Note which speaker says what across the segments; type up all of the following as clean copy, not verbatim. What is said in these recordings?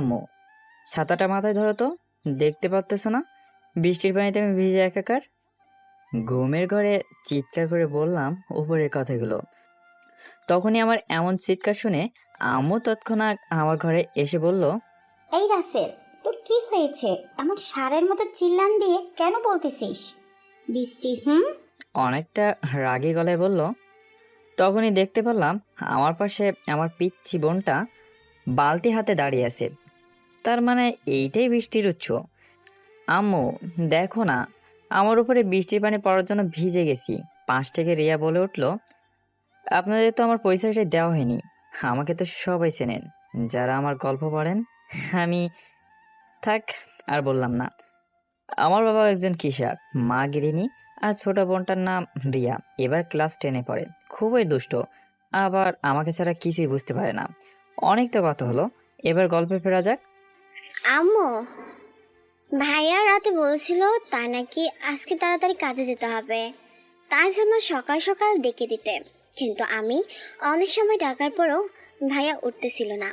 Speaker 1: আম্মু, ছাতাটা মাথায় ধরো তো, দেখতে পারতেছো না বৃষ্টির পানিতে আমি ভিজে একাকার। ঘুমের ঘরে চিৎকার করে বললাম উপরের কথাগুলো। তখনই আমার এমন চিৎকার শুনে আম্মু তৎক্ষণাৎ আমার ঘরে এসে বলল,
Speaker 2: এই রাসেল, তোর কি হয়েছে? এমন সারের মতো চিল্লান দিয়ে কেন বলতেছিস? বৃষ্টি
Speaker 1: অনেকটা রাগী গলায় বলল। তখনই দেখতে পেলাম আমার পাশে আমার পিচ্চি বোনটা বালতি হাতে দাঁড়িয়ে আছে। তার মানে এইটাই বৃষ্টির উৎস। আম্মু, দেখো না, আমার উপরে বৃষ্টির পানি পড়ার জন্য ভিজে গেছি। পাশ থেকে রিয়া বলে উঠল, আপনাদের তো আমার পয়সাটাই দেওয়া হয়নি। আমাকে তো সবাই চেনেন, যারা আমার গল্প পড়েন। আমি থাক, আর বললাম না। আমার বাবা একজন কৃষক, মা গৃহিণী, আর ছোট বোনটার নাম রিয়া, এবার ক্লাস 10-এ পড়ে। খুবই দুষ্ট, আবার আমাকে ছাড়া কিছুই বুঝতে পারে না। অনেক তো কথা হলো, এবার গল্পে ফেরা যাক।
Speaker 3: আম্মু, ভাইয়া রাতে বলছিল তার নাকি আজকে তাড়াতাড়ি কাজে যেতে হবে, তার জন্য সকাল সকাল ডেকে দিতে। কিন্তু আমি অনেক সময় ডাকার পরও ভাইয়া উঠতেছিল না,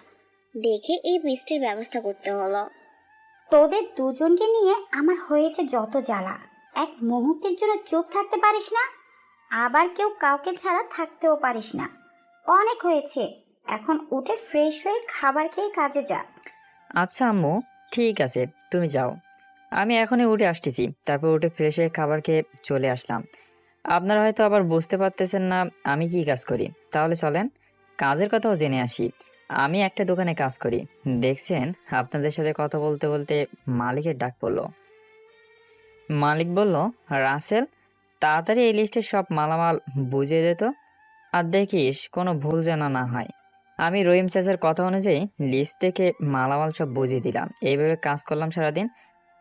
Speaker 3: দেখে এই বৃষ্টির ব্যবস্থা করতে হলো।
Speaker 2: তোদের দুজনকে নিয়ে আমার হয়েছে যত জ্বালা। এক মুহূর্তের জন্য চুপ থাকতে পারিস না, আবার কেউ কাউকে ছাড়া থাকতেও পারিস না। অনেক হয়েছে, এখন উঠে ফ্রেশ হয়ে খাবার খেয়ে কাজে যা।
Speaker 1: আচ্ছা আম্মু, ঠিক আছে, তুমি যাও, আমি এখনই উঠে আসতেছি। তারপর উঠে ফ্রেশ হয়ে খাবার খেয়ে চলে আসলাম। আপনারা হয়তো আবার বুঝতে পারতেছেন না আমি কি কাজ করি। তাহলে চলেন কাজের কথাও জেনে আসি। আমি একটা দোকানে কাজ করি। দেখছেন, আপনাদের সাথে কথা বলতে বলতে মালিকের ডাক পড়লো। মালিক বলল, রাসেল, তাড়াতাড়ি এই লিস্টের সব মালামাল বুঝিয়ে দে তো, আর দেখিস কোনো ভুল যেন না হয়। আমি রহিম চাচার কথা অনুযায়ী লিস্ট থেকে মালামাল সব বুঝিয়ে দিলাম। এইভাবে কাজ করলাম সারাদিন।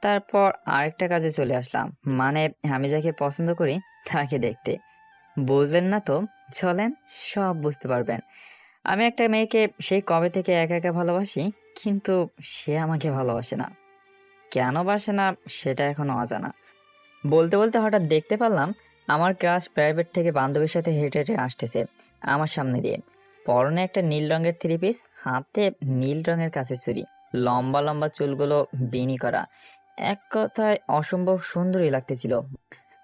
Speaker 1: তারপর আরেকটা কাজে চলে আসলাম, মানে আমি যাকে পছন্দ করি তাকে দেখতে। বুঝলেন না তো? চলেন, সব বুঝতে পারবেন। আমি একটা মেয়েকে সেই কবে থেকে একা একা ভালোবাসি, কিন্তু সে আমাকে ভালোবাসে না। কেন বাসে না সেটা এখনো অজানা। বলতে বলতে হঠাৎ দেখতে পেলাম আমার ক্লাস প্রাইভেট থেকে বান্ধবীর সাথে হেঁটে হেঁটে আসতেছে আমার সামনে দিয়ে। পরনে একটা নীল রঙের থ্রি পিস, হাতে নীল রঙের কাছে ছুরি, লম্বা লম্বা চুলগুলো বেনি করা। এক কথায় অসম্ভব সুন্দরী লাগতেছিল।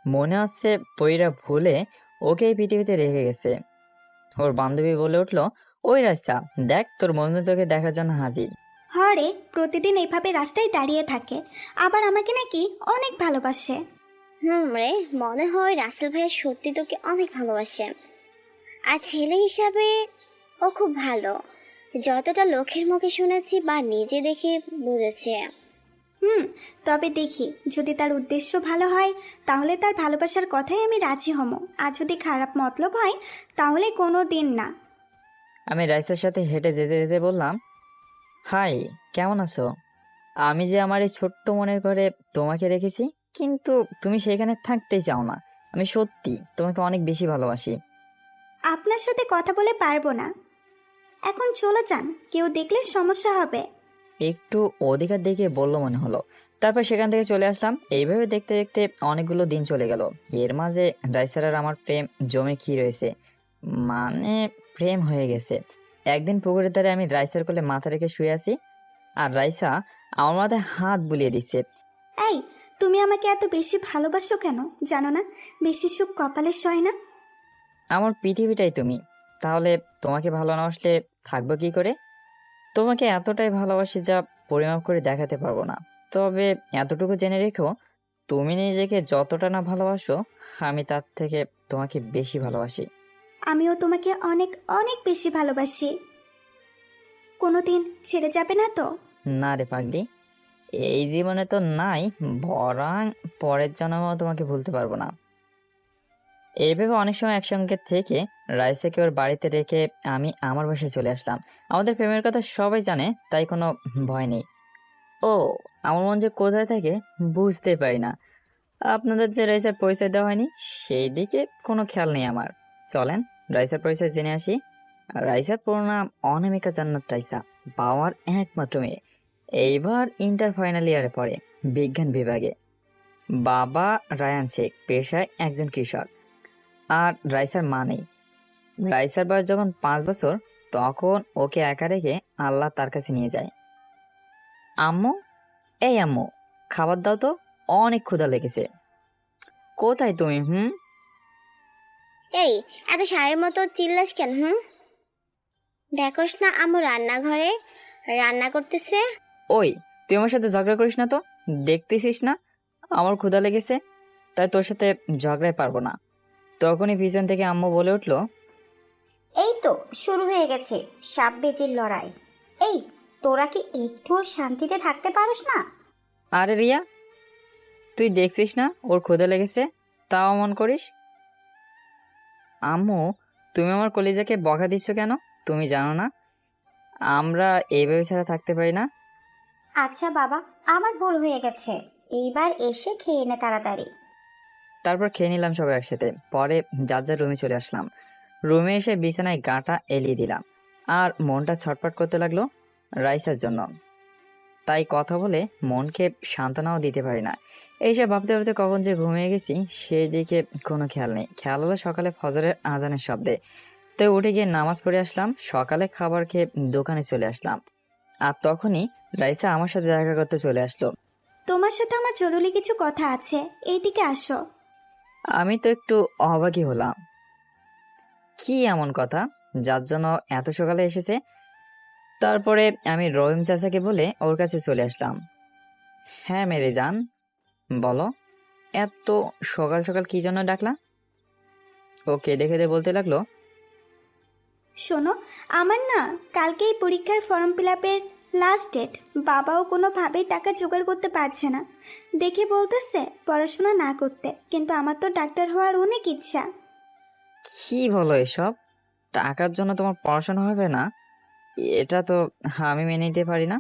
Speaker 1: মনে হচ্ছে পরীরা ভুলে ওকে এই পৃথিবীতে রেখে গেছে। ওর বান্ধবী বলে উঠলো, ওই রাস্তা দেখ, তোর বন্ধু তোকে দেখার জন্য হাজির।
Speaker 4: হরে প্রতিদিন এইভাবে রাস্তায় দাঁড়িয়ে থাকে, আবার আমাকে নাকি অনেক ভালোবাসে।
Speaker 3: রে, মনে হয় রাসেল ভাইয়া সত্যি তোকে অনেক ভালোবাসে। আর ছেলে হিসাবে ও খুব ভালো, যতটা লোকের মুখে শুনেছি বা নিজে দেখে বুঝেছি।
Speaker 4: তবে দেখি যদি তার উদ্দেশ্য ভালো হয় তাহলে তার ভালোবাসার কথাই আমি রাজি হব, আর যদি খারাপ মতলব হয় তাহলে কোনো দিন না।
Speaker 1: আমি রাইসার সাথে হেঁটে যেতে যেতে বললাম, হাই, কেমন আছো? আমি যে আমার এই ছোট্ট মনের ঘরে তোমাকে রেখেছি, কিন্তু তুমি সেখানে থাকতেই চাও না। আমি সত্যি তোমাকে অনেক বেশি ভালোবাসি।
Speaker 4: আপনার সাথে কথা বলে পারবো না, এখন চলে যান, কেউ দেখলে সমস্যা হবে।
Speaker 1: একটু অধিকার দেখে বললো মনে হলো। তারপর সেখান থেকে চলে আসলাম। এইভাবে দেখতে দেখতে অনেকগুলো দিন চলে গেল। এর মাঝে রাইসার আর আমার প্রেম জমে কি রয়েছে, মানে প্রেম হয়ে গেছে। একদিন পুকুরের ধারে আমি রাইসার কোলে মাথা রেখে শুয়ে আছি, আর রাইসা আমার মাথায় হাত বুলিয়ে দিচ্ছে।
Speaker 4: এই, তুমি আমাকে এত বেশি ভালোবাসো কেন জানো না? বেশি সুখ কপালে সয় না।
Speaker 1: আমার পৃথিবীটাই তুমি, তাহলে তোমাকে ভালো না বাসলে থাকবো কি করে? তোমাকে এতটাই ভালোবাসি যা পরিমাপ করে দেখাতে পারবো না। তবে এতটুকু জেনে রেখো, তুমি নিজেকে যতটা না ভালোবাসো, আমি তার থেকে তোমাকে বেশি ভালোবাসি।
Speaker 4: আমিও তোমাকে অনেক অনেক বেশি ভালোবাসি। কোনোদিন ছেড়ে যাবে না তো?
Speaker 1: না রে পাগলি, এই জীবনে তো নাই, বরং পরের জন্মেও তোমাকে ভুলতে পারবো না। এইভাবে অনেক সময় একসঙ্গে থেকে রাইসাকে ওর বাড়িতে রেখে আমি আমার বাসায় চলে আসলাম। আমাদের প্রেমের কথা সবাই জানে, তাই কোনো ভয় নেই। ও, আমার মন যে কোথায় থাকে বুঝতে পারি না। আপনাদের যে রাইসার পরিচয় দেওয়া হয়নি, সেই দিকে কোনো খেয়াল নেই আমার। চলেন রাইসার পরিচয় জেনে আসি। রাইসার পুরো নাম অনামিকা জান্নাত রাইসা, বাবার একমাত্র মেয়ে। এইবার ইন্টার ফাইনাল ইয়ারে পড়ে, বিজ্ঞান বিভাগে। বাবা রায়ান শেখ, পেশায় একজন কৃষক। আর রাইসার মা নেই। রাইসার বয়স যখন 5 বছর, তখন ওকে একা রেখে আল্লাহ তার কাছে নিয়ে যায়। আম্মু, এই আম্মু, খাবার দাও তো, অনেক ক্ষুধা লেগেছে। কোথায় তুমি?
Speaker 3: এই, এত সারের মতো চিল্লাস কেন? দেখোস না আম্মু রান্নাঘরে রান্না করতেছে?
Speaker 1: ওই, তুই আমার সাথে ঝগড়া করিস না তো। দেখতেছিস না আমার ক্ষুধা লেগেছে, তাই তোর সাথে ঝগড়ায় পারবো না। তখনই পিছন থেকে আম্মু বলে উঠলো,
Speaker 2: এই তো শুরু হয়ে গেছে সাপ বেজির লড়াই। এই, তোরা কি একটুও শান্তিতে থাকতে পারোস না?
Speaker 1: আরে রিয়া, তুই দেখছিস না ওর ক্ষুধা লেগেছে, তাও অমন করিস? আম্মু, তুমি আমার কলিজাকে বকা দিচ্ছ কেন? তুমি জানো না আমরা এইভাবে ছাড়া থাকতে পারি না?
Speaker 2: আচ্ছা বাবা, আমার ভুল হয়ে গেছে, এইবার এসে খেয়ে নে তাড়াতাড়ি।
Speaker 1: তারপর খেয়ে নিলাম সবাই একসাথে। পরে যার যার রুমে চলে আসলাম। রুমে এসে বিছানায় গাটা এলিয়ে দিলাম, আর মনটা ছটফট করতে লাগলো রাইসার জন্য। তাই কথা বলে মনকে সান্ত্বনাও দিতে পারি না। এইসব ভাবতে ভাবতে কখন যে ঘুমিয়ে গেছি সেই দিকে কোনো খেয়াল নেই। খেয়াল হলো সকালে ফজরের আজানের শব্দে। তাই উঠে গিয়ে নামাজ পড়ে আসলাম। সকালে খাবার খেয়ে দোকানে চলে আসলাম, আর তখনই রাইসা আমার সাথে দেখা করতে চলে আসলো।
Speaker 4: তোমার সাথে আমার জরুরি কিছু কথা আছে, এইদিকে আসো।
Speaker 1: আমি তো একটু অবাকই হলাম। কি এমন কথা যার জন্য এত সকালে এসেছে? তারপরে আমি রহিম চাচাকে বলে ওর কাছে চলে আসলাম। হ্যাঁ মেরে জান, বলো, এত সকাল সকাল কি জন্য ডাকলা? ও কেঁদে কেঁদে বলতে লাগলো,
Speaker 4: শোনো, আমার না কালকেই পরীক্ষার ফর্ম ফিল আপের লাস্ট ডেট। বাবাও কোনোভাবেই টাকা জোগাড় করতে পারছে না, দেখে বলতেছে পড়াশোনা না করতে, কিন্তু আমার তো ডাক্তার হওয়ার অনেক ইচ্ছা।
Speaker 1: কি বলো এসব? টাকার জন্য তোমার পড়াশোনা হবে না? এটা তো আমি মেনে নিতে পারি না।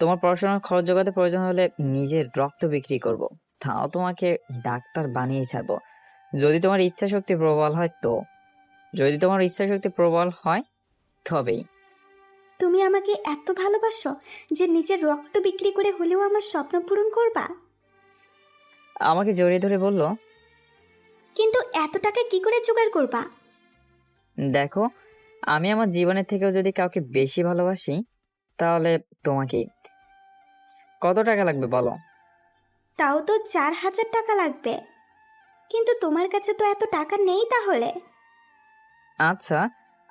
Speaker 1: তোমার পড়াশোনার খরচ জোগাতে প্রয়োজন হলে নিজের রক্ত বিক্রি করব, তাও তোমাকে ডাক্তার বানিয়ে ছাড়বো। যদি তোমার ইচ্ছা শক্তি প্রবল হয় তো, যদি তোমার ইচ্ছা শক্তি প্রবল হয় তবেই।
Speaker 4: তুমি আমাকে এত ভালোবাসো যে নিজের রক্ত বিক্রি করে হলেও আমার স্বপ্ন পূরণ করবা?
Speaker 1: আমাকে জড়িয়ে ধরে বলল,
Speaker 4: কিন্তু এত টাকা কি করে জোগাড় করবা?
Speaker 1: দেখো, আমি আমার জীবনের থেকেও যদি কাউকে বেশি ভালোবাসি তাহলে তোমাকেই। কত টাকা লাগবে বলো?
Speaker 4: তাও তো 4,000 টাকা লাগবে, কিন্তু তোমার কাছে তো এত টাকা নেই তাহলে।
Speaker 1: আচ্ছা,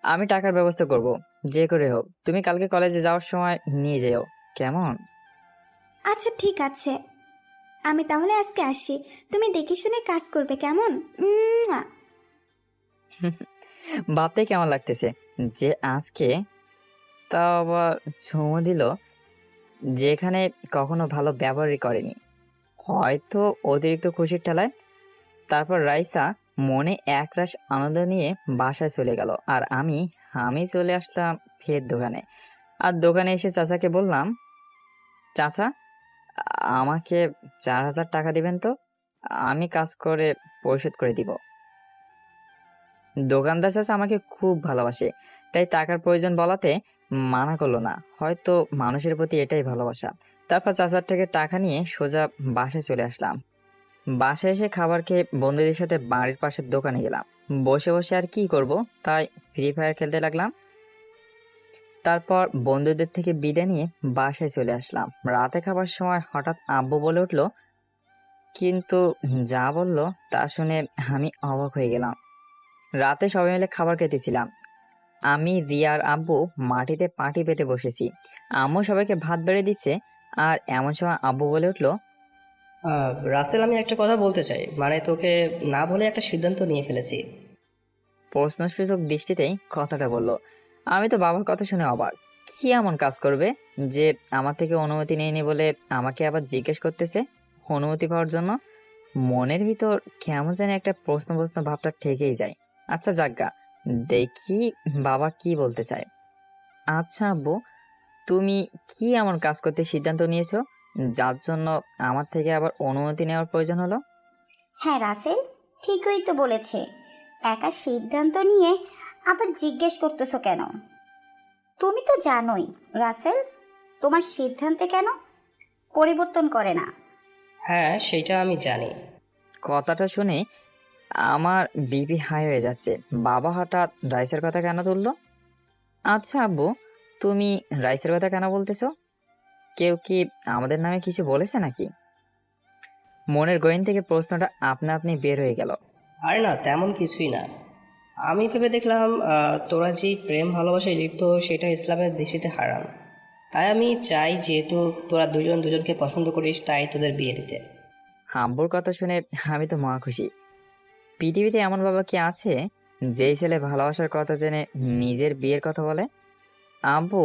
Speaker 1: আমি টাকার ব্যবস্থা করব, যে করে হোক। তুমি কালকে কলেজে যাওয়ার সময় নিয়ে যেও, কেমন?
Speaker 4: আচ্ছা ঠিক আছে, আমি তাহলে আজকে আসি, তুমি দেখে শুনে কাজ করবে, কেমন? উম্মুয়া।
Speaker 1: ভাবতে কেমন লাগতেছে যে আজকে তাও আবার চুমু দিল, যেখানে কখনো ভালো ব্যবহারই করেনি, হয়তো অতিরিক্ত খুশির ঠেলায়। তারপর রাইসা মনে একরাশ আনন্দ নিয়ে বাসায় চলে গেল, আর আমি চলে আসলাম ফের দোকানে। আর দোকানে এসে চাচাকে বললাম, চাচা, আমাকে 4,000 টাকা দিবেন তো, আমি কাজ করে পরিশোধ করে দিব। দোকানদার চাচা আমাকে খুব ভালোবাসে, তাই টাকার প্রয়োজন বলাতে মানা করলো না। হয়তো মানুষের প্রতি এটাই ভালোবাসা। তারপর চাচার থেকে টাকা নিয়ে সোজা বাসায় চলে আসলাম। বাসায় এসে খাবার খেয়ে বন্ধুদের সাথে বাড়ির পাশের দোকানে গেলাম। বসে বসে আর কি করব, তাই ফ্রি ফায়ার খেলতে লাগলাম। তারপর বন্ধুদের থেকে বিদায় নিয়ে বাসায় চলে আসলাম। রাতে খাবার সময় হঠাৎ আব্বু বলে উঠলো, কিন্তু যা বললো তা শুনে আমি অবাক হয়ে গেলাম। রাতে সবাই মিলে খাবার খেতেছিলাম। আমি, রিয়ার আব্বু মাটিতে পাটি পেতে বসেছি। আম্মু সবাইকে ভাত বেড়ে দিচ্ছে, আর এমন সময় আব্বু বলে উঠলো,
Speaker 5: রাসেল, আমি একটা কথা বলতে চাই, মানে তোকে না বলে একটা সিদ্ধান্ত নিয়ে ফেলেছি।
Speaker 1: প্রশ্নসূচক দৃষ্টিতেই কথাটা বলল। আমি তো বাবার কথা শুনে অবাক। কি এমন কাজ করবে যে আমার থেকে অনুমতি নেয়নি বলে আমাকে আবার জিজ্ঞেস করতেছে অনুমতি পাওয়ার জন্য? মনের ভিতর কেমন যেন একটা প্রশ্ন প্রশ্ন ভাবটা থেকেই যায়। আচ্ছা যাজ্ঞা, দেখি বাবা কি বলতে চায়। আচ্ছা আব্বু, তুমি কি এমন কাজ করতে সিদ্ধান্ত নিয়েছো যার জন্য আমার থেকে আবার অনুমতি নেওয়ার প্রয়োজন হলো?
Speaker 2: হ্যাঁ রাসেল, ঠিকই তো বলেছে। একা সিদ্ধান্ত নিয়ে আবার জিজ্ঞেস করতেছো কেন? তুমি তো জানোই রাসেল, তোমার সিদ্ধান্তে কেন পরিবর্তন করে না।
Speaker 5: হ্যাঁ, সেইটা আমি জানি।
Speaker 1: কথাটা শুনে আমার বিপি হাই হয়ে যাচ্ছে। বাবা হঠাৎ রাইসের কথা কেন তুললো? আচ্ছা আব্বু, তুমি রাইসের কথা কেন বলতেছো? কেউ কি আমাদের নামে কিছু বলেছে নাকি? মনের গহীন থেকে প্রশ্নটা আপনা আপনি বের হয়ে গেল।
Speaker 5: আরে না, তেমন কিছুই না। আমি ভেবে দেখলাম তোরা যে প্রেম ভালোবাসায় লিপ্ত সেটা ইসলামের দৃষ্টিতে হারাম। তাই আমি চাই যেহেতু তোরা দুজন দুজনকে পছন্দ করিস তাই তোদের বিয়ে দিতে।
Speaker 1: আব্বুর কথা শুনে আমি তো মহা খুশি। পৃথিবীতে এমন বাবা কি আছে যেই ছেলে ভালোবাসার কথা জেনে নিজের বিয়ের কথা বলে? আব্বু,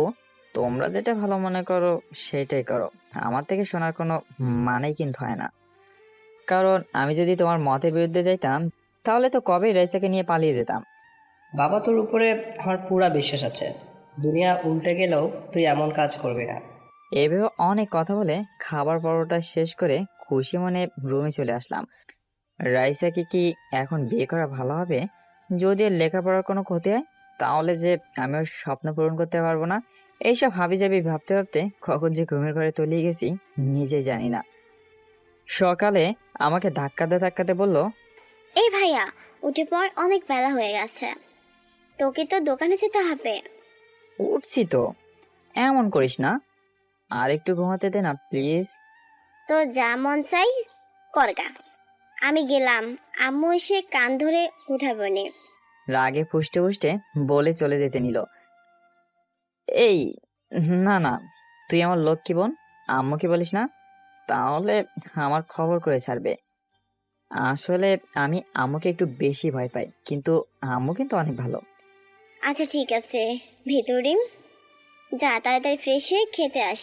Speaker 1: তোমরা যেটা ভালো মনে করো সেটাই করো, আমার থেকে শোনার কোনো মানেই কিন্তু হয় না। কারণ আমি যদি তোমার মতের বিরুদ্ধে যাইতাম তাহলে তো কবেই রাইসাকে নিয়ে পালিয়ে যেতাম।
Speaker 5: বাবা, তোর উপরে আমার পুরা বিশ্বাস আছে। দুনিয়া উল্টে গেলেও তুই এমন কাজ করবি না।
Speaker 1: এভাবে অনেক কথা বলে খাবার পর্বটা শেষ করে খুশি মনে রুমে চলে আসলাম। রাইসাকে কি এখন বিয়ে করা ভালো হবে? যদি এর লেখাপড়ার কোনো ক্ষতি হয় তাহলে যে আমি ওর স্বপ্ন পূরণ করতে পারবো না। এইসব হাবিজাবি ভাবতে ভাবতে কখন যে ঘুমের ঘরে তলিয়ে গেছি নিজেই জানি না। সকালে আমাকে ধাক্কাতে বলল,
Speaker 3: এই ভাইয়া, উঠে পর, অনেক বেলা হয়ে গেছে। তোকে তো দোকানে যেতে হবে।
Speaker 1: উঠছি তো, এমন করিস না, আর একটু ঘুমাতে দে না প্লিজ।
Speaker 3: তো যা মন চাই করগা। আমি গেলাম, আম্মু এসে কান ধরে উঠাবনি।
Speaker 1: রাগে ফুসতে ফুসতে বলে চলে যেতে নিল। এই, না না, তুই আমার লক্ষ্মী বোন, আম্মুকে বলিস না, তাহলে আমার খবর করে ছাড়বে। আসলে আমি আম্মুকে একটু বেশি ভয় পাই, কিন্তু আম্মু কিন্তু অনেক ভালো।
Speaker 3: আচ্ছা ঠিক আছে, ভিতরে যা, তাড়াতাড়ি ফ্রেশ হয়ে খেতে আস।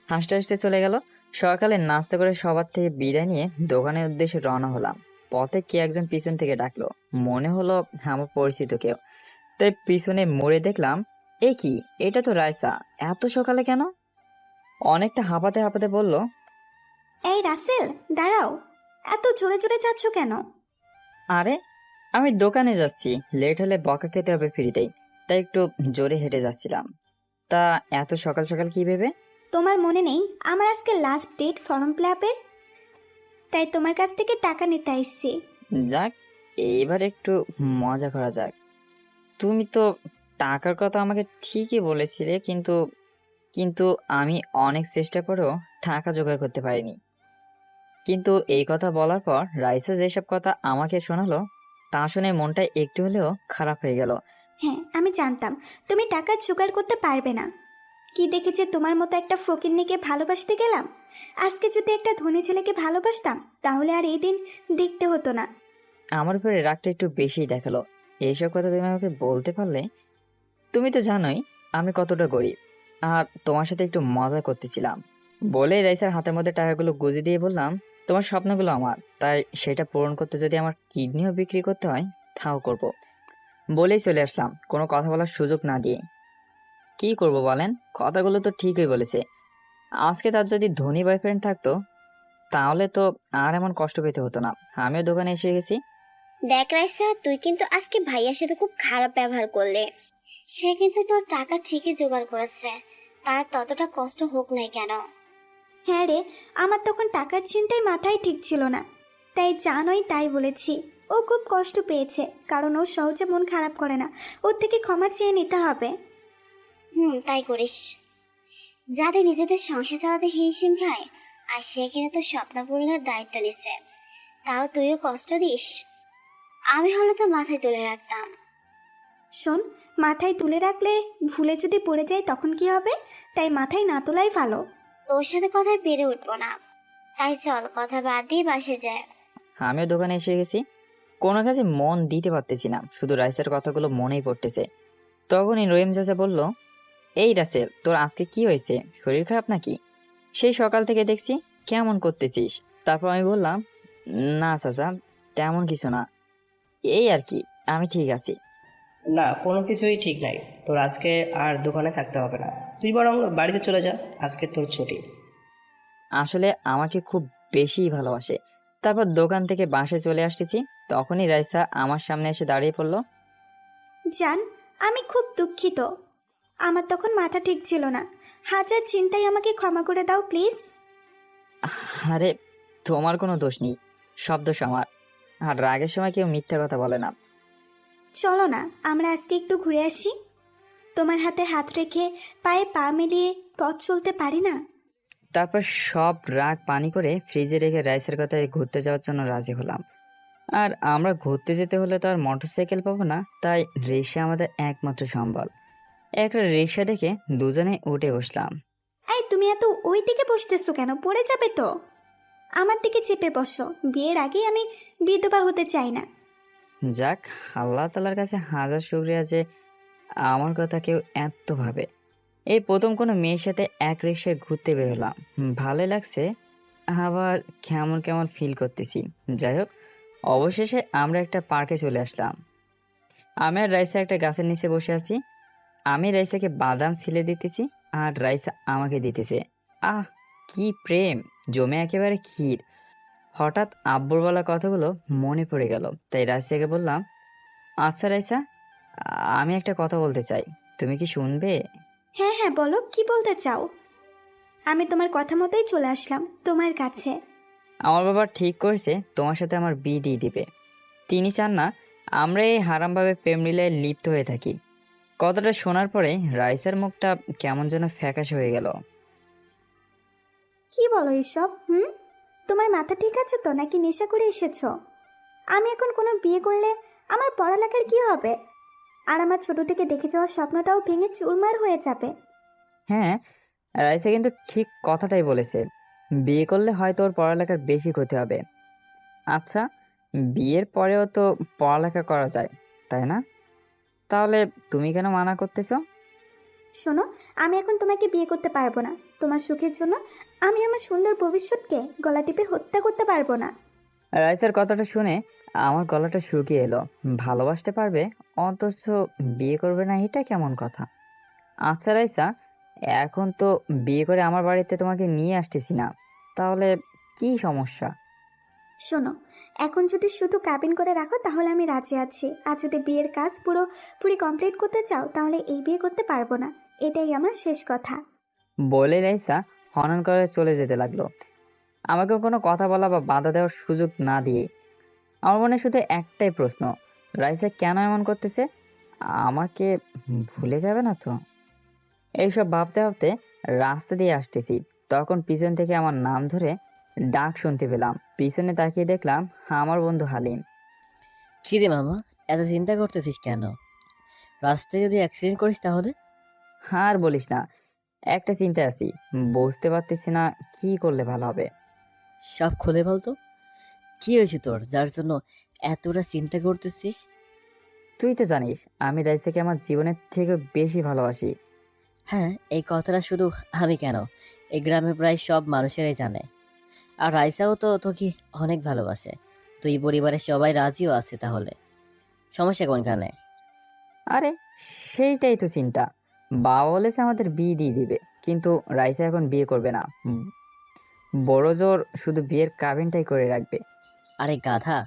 Speaker 1: হাসতে হাসতে চলে গেল। সকালে নাস্তা করে সবার থেকে বিদায় নিয়ে দোকানের উদ্দেশ্যে রওনা হলাম। পথে কে একজন পিছন থেকে ডাকলো, মনে হলো আমার পরিচিত কেউ। তাই পিছনে মুড়ে দেখলাম, এ কি, এটা তো রাইসা, এত সকালে কেন? অনেকটা হাঁপাতে বলল,
Speaker 4: এই রাসেল, দাঁড়াও, এত জোরে জোরে যাচ্ছ কেন?
Speaker 1: আরে আমি দোকানে যাচ্ছি, লেট হলে বকা খেতে হবে ফ্রিতেই, তাই একটু জোরে হেঁটে যাচ্ছিলাম। তা এত সকাল সকাল কি ভেবে?
Speaker 4: তোমার মনে নেই আমার আজকে লাস্ট ডেট ফর্ম ফিল আপের? তাই তোমার কাছ থেকে টাকা নিতে আসছি।
Speaker 1: যাক, এবার একটু মজা করা যাক। তুমি তো টাকার কথা আমাকে ঠিকই বলেছিলে, কিন্তু কিন্তু আমি অনেক চেষ্টা করেও টাকা জোগাড় করতে পারিনি। কিন্তু এই কথা বলার পর রাইসা যেসব কথা আমাকে শোনালো তা শুনে মনটা একটু হলেও খারাপ হয়ে গেল।
Speaker 4: হ্যাঁ, আমি জানতাম তুমি টাকা জোগাড় করতে পারবে না। কি দেখে যে তোমার মতো একটা ফকিন্নিকে ভালোবাসতে গেলাম। আজকে যদি একটা ধনী ছেলেকে ভালোবাসতাম তাহলে আর এই দিন দেখতে হতো না।
Speaker 1: আমার উপরে রাগটা একটু বেশি দেখালো। এইসব কথা তুমি আমাকে বলতে পারলে? তুমি তো জানোই আমি কতটা গরিব, আর তোমার সাথে একটু মজা করতেছিলাম বলেই রাইসার হাতের মধ্যে টাকাগুলো গুঁজে দিয়ে বললাম, তোমার স্বপ্নগুলো আমার, তাই সেটা পূরণ করতে যদি আমার কিডনিও বিক্রি করতে হয় তাও করব। বলেই চলে আসলাম কোনো কথা বলার সুযোগ না দিয়ে। কি করব বলেন, কথাগুলো তো ঠিকই বলেছে। আজকে তার যদি ধনী বয়ফ্রেন্ড থাকতো তাহলে তো আর এমন কষ্ট পেতে হতো না। আমিও দোকানে এসে গেছি।
Speaker 3: দেখ রাইসা, তুই কিন্তু আজকে ভাইয়ার সাথে খুব খারাপ ব্যবহার করলে। সে কিন্তু তোর টাকা ঠিকই জোগাড় করেছে, তার ততটা কষ্ট হোক নাই কেন?
Speaker 4: হ্যাঁ রে, আমার তখন টাকার চিন্তায় মাথায় ঠিক ছিল না, তাই জানোই তাই বলেছি। ও খুব কষ্ট পেয়েছে, কারণ ও সহজে মন খারাপ করে না। ওর থেকে ক্ষমা চেয়ে নিতে হবে।
Speaker 3: তাই করিস। যাদের নিজেদের সংসার চালাতে হিমশিম খায়, আর সে কিনা তোর স্বপ্ন পূরণের দায়িত্ব নিছে, তাও তুইও কষ্ট দিস। আমি হলে তো মাথায় তুলে রাখতাম।
Speaker 4: শোন, মাথায় তুলে রাখলে ভুলে যদি পড়ে যায় তখন কি হবে? তাই মাথায় না তোলাই ভালো।
Speaker 3: তোর সাথে কথায় পেরে উঠবো না, তাই চল কথা বাদ দিয়ে বাসে যায়।
Speaker 1: আমিও দোকানে এসে গেছি। কোনো কাজে মন দিতে পারতেছি না, শুধু রাইসের কথাগুলো মনেই পড়তেছে। তখনই রহিম চাচা বলল, এই রাসেল, তোর আজকে কি হয়েছে? শরীর খারাপ নাকি? সেই সকাল থেকে দেখছি কেমন করতেছিস। তারপর আমি বললাম, না চাচা, তেমন কিছু না, এই আর কি, আমি ঠিক আছি।
Speaker 5: না, কোনো কিছুই ঠিক নাই। তোর আজকে আর দোকানে থাকতে হবে না, তুই বরং বাড়িতে চলে যা, আজকে তোর ছুটি।
Speaker 1: আসলে আমাকে খুব বেশি ভালোবাসে। তারপর দোকান থেকে বাসে চলে আসতেছি, তখনই রাইসা আমার সামনে এসে দাঁড়িয়ে পড়ল।
Speaker 4: জান, আমি খুব দুঃখিত। আমার তখন মাথা ঠিক ছিল না। হাজার চিন্তায় আমাকে ক্ষমা করে দাও প্লিজ।
Speaker 1: আরে তোমার কোনো দোষ নেই, সব দোষ আমার। আর রাগের সময় কেউ মিথ্যা কথা বলে না।
Speaker 4: চলো না, আমরা আজকে একটু ঘুরে আসি। তোমার হাতে হাত রেখে পায়ে পা মিলিয়ে পথ চলতে পারি না?
Speaker 1: তারপর সব রাগ পানি করে ফ্রিজে রেখে রাইসের কথায় ঘুরতে যাওয়ার জন্য রাজি হলাম। আর আমরা ঘুরতে যেতে হলে তো আর মোটরসাইকেল পাবো না, তাই রিক্সা আমাদের একমাত্র সম্বল। একটা রিক্সা দেখে দুজনে উঠে বসলাম।
Speaker 4: এই তুমি এত ওই দিকে বসতেছো কেন? পড়ে যাবে তো। আমার দিকে চেপে বসো, বিয়ের আগেই আমি বিধবা হতে চাই না।
Speaker 1: যাক, আল্লাহ তালার কাছে হাজার শুকরিয়া যে আমার কথা কেউ এত ভাবে। এই প্রথম কোনো মেয়ের সাথে এক রিক্সায় ঘুরতে বেরোলাম। ভালোই লাগছে, আবার কেমন কেমন ফিল করতেছি। যাই হোক, অবশেষে আমরা একটা পার্কে চলে আসলাম। আমি আর রাইসা একটা গাছের নিচে বসে আছি। আমি রাইসাকে বাদাম ছিলে দিতেছি আর রাইসা আমাকে দিতেছে। আহ, কি প্রেম, জমে একেবারে ক্ষীর। হঠাৎ আব্বুর বলা কথাগুলো মনে পড়ে গেল, তাই রাইসাকে বললাম, আচ্ছা রাইসা, আমি একটা কথা বলতে চাই, তুমি কি শুনবে?
Speaker 4: হ্যাঁ হ্যাঁ, বলো কি বলতে চাও। আমি তোমার কথা মতোই চলে আসলাম তোমার কাছে।
Speaker 1: আমার বাবা ঠিক করেছে তোমার সাথে আমার বিয়ে দিয়ে দিবে। তিনি চান না আমরা এই হারামভাবে প্রেম লীলায় লিপ্ত হয়ে থাকি। কথাটা শোনার পরে রাইসার মুখটা কেমন যেন ফ্যাকাশে হয়ে গেল।
Speaker 4: কি বলো এসব? তোমার মাথা ঠিক আছে তো, নাকি নেশা করে এসেছো? আমি এখন কোনো বিয়ে করলে আমার পড়ালেখার কি হবে? আর আমার ছোট থেকে দেখে যাওয়া স্বপ্নটাও ভেঙে চুরমার হয়ে যাবে।
Speaker 1: হ্যাঁ, রাইসা কিন্তু ঠিক কথাটাই বলেছে। বিয়ে করলে হয়তো ওর পড়ালেখার বেশি ক্ষতি হবে। আচ্ছা, বিয়ের পরেও তো পড়ালেখা করা যায়, তাই না? তাহলে তুমি কেন মানা করতেছো?
Speaker 4: শোনো, আমি এখন তোমাকে বিয়ে করতে পারবো না। তোমার সুখের জন্য আমি আমার সুন্দর ভবিষ্যৎকে গলা টিপে হত্যা করতে পারবো না।
Speaker 1: রাইসার কথাটা শুনে আমার গলাটা শুকিয়ে এলো। ভালোবাসতে পারবে অথচ বিয়ে করবে না, এটা কেমন কথা? আচ্ছা রাইসা, এখন তো বিয়ে করে আমার বাড়িতে তোমাকে নিয়ে আসতেছি না, তাহলে কি সমস্যা?
Speaker 4: শোনো, এখন যদি শুধু কাবিন করে রাখো তাহলে আমি রাজি আছি। আর যদি বিয়ের কাজ পুরোপুরি কমপ্লিট করতে চাও তাহলে এই বিয়ে করতে পারবো না। এটাই আমার শেষ কথা।
Speaker 1: বলে রাইসা হনন করে চলে যেতে লাগলো, আমাকে কোনো কথা বলা বা বাধা দেওয়ার সুযোগ না দিয়ে। আমার মনে শুধু একটাই প্রশ্ন, রাইসা কেন এমন করতেছে? আমাকে ভুলে যাবে না তো? এইসব ভাবতে ভাবতে রাস্তা দিয়ে আসতেছি, তখন পিছন থেকে আমার নাম ধরে ডাক শুনতে পেলাম। পিছনে তাকিয়ে দেখলাম আমার বন্ধু হালিম।
Speaker 6: কি রে মামা, এত চিন্তা করতেছিস কেন? রাস্তায় যদি অ্যাক্সিডেন্ট করিস তাহলে?
Speaker 1: আর বলিস না, একটা চিন্তায় আছি, বুঝতে পারতেছি না কি করলে ভালো হবে।
Speaker 6: সব খুলে বলতো, কি হয়েছে তোর যার জন্য এতটা চিন্তা করতেছিস?
Speaker 1: তুই তো জানিস আমি রাইসাকে আমার জীবনের থেকে বেশি ভালোবাসি।
Speaker 6: হ্যাঁ, এই কথাটা শুধু আমি কেন, এই গ্রামে প্রায় সব মানুষেরাই জানে। আর রাইসাও তো তোকে অনেক ভালোবাসে। তুই পরিবারের সবাই রাজিও আছে, তাহলে সমস্যা কোনখানে?
Speaker 1: আরে, সেইটাই তো চিন্তা। বাবা বলেছে আমাদের বিয়ে দিয়ে দিবে, কিন্তু রাইসা এখন বিয়ে করবে না। বড় জোর শুধু বিয়ের কাবিনটাই করে রাখবে।
Speaker 6: আরে গাধা,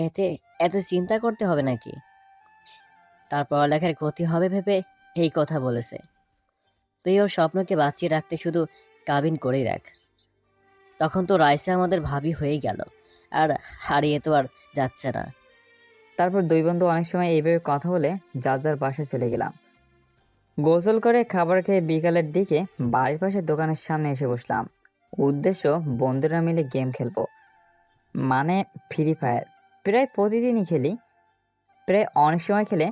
Speaker 6: এতে এত চিন্তা করতে হবে নাকি? তার পড়ালেখার ক্ষতি হবে ভেবে এই কথা বলেছে। তুই ওর স্বপ্নকে বাঁচিয়ে রাখতে শুধু কাবিন করেই রাখ। তখন তো রাইসা আমাদের ভাবি হয়েই গেল, আর হারিয়ে তো আর যাচ্ছে না।
Speaker 1: তারপর দুই বন্ধু অনেক সময় এইভাবে কথা বলে যার যার বাসায় চলে গেলাম। গোসল করে খাবার খেয়ে বিকালের দিকে বাড়ির পাশে দোকানের সামনে এসে বসলাম। উদ্দেশ্য বন্ধুরা মিলে গেম খেলবো, মানে ফ্রি ফায়ার। প্রায় প্রতিদিনই খেলি। প্রায় অনেক সময় খেলে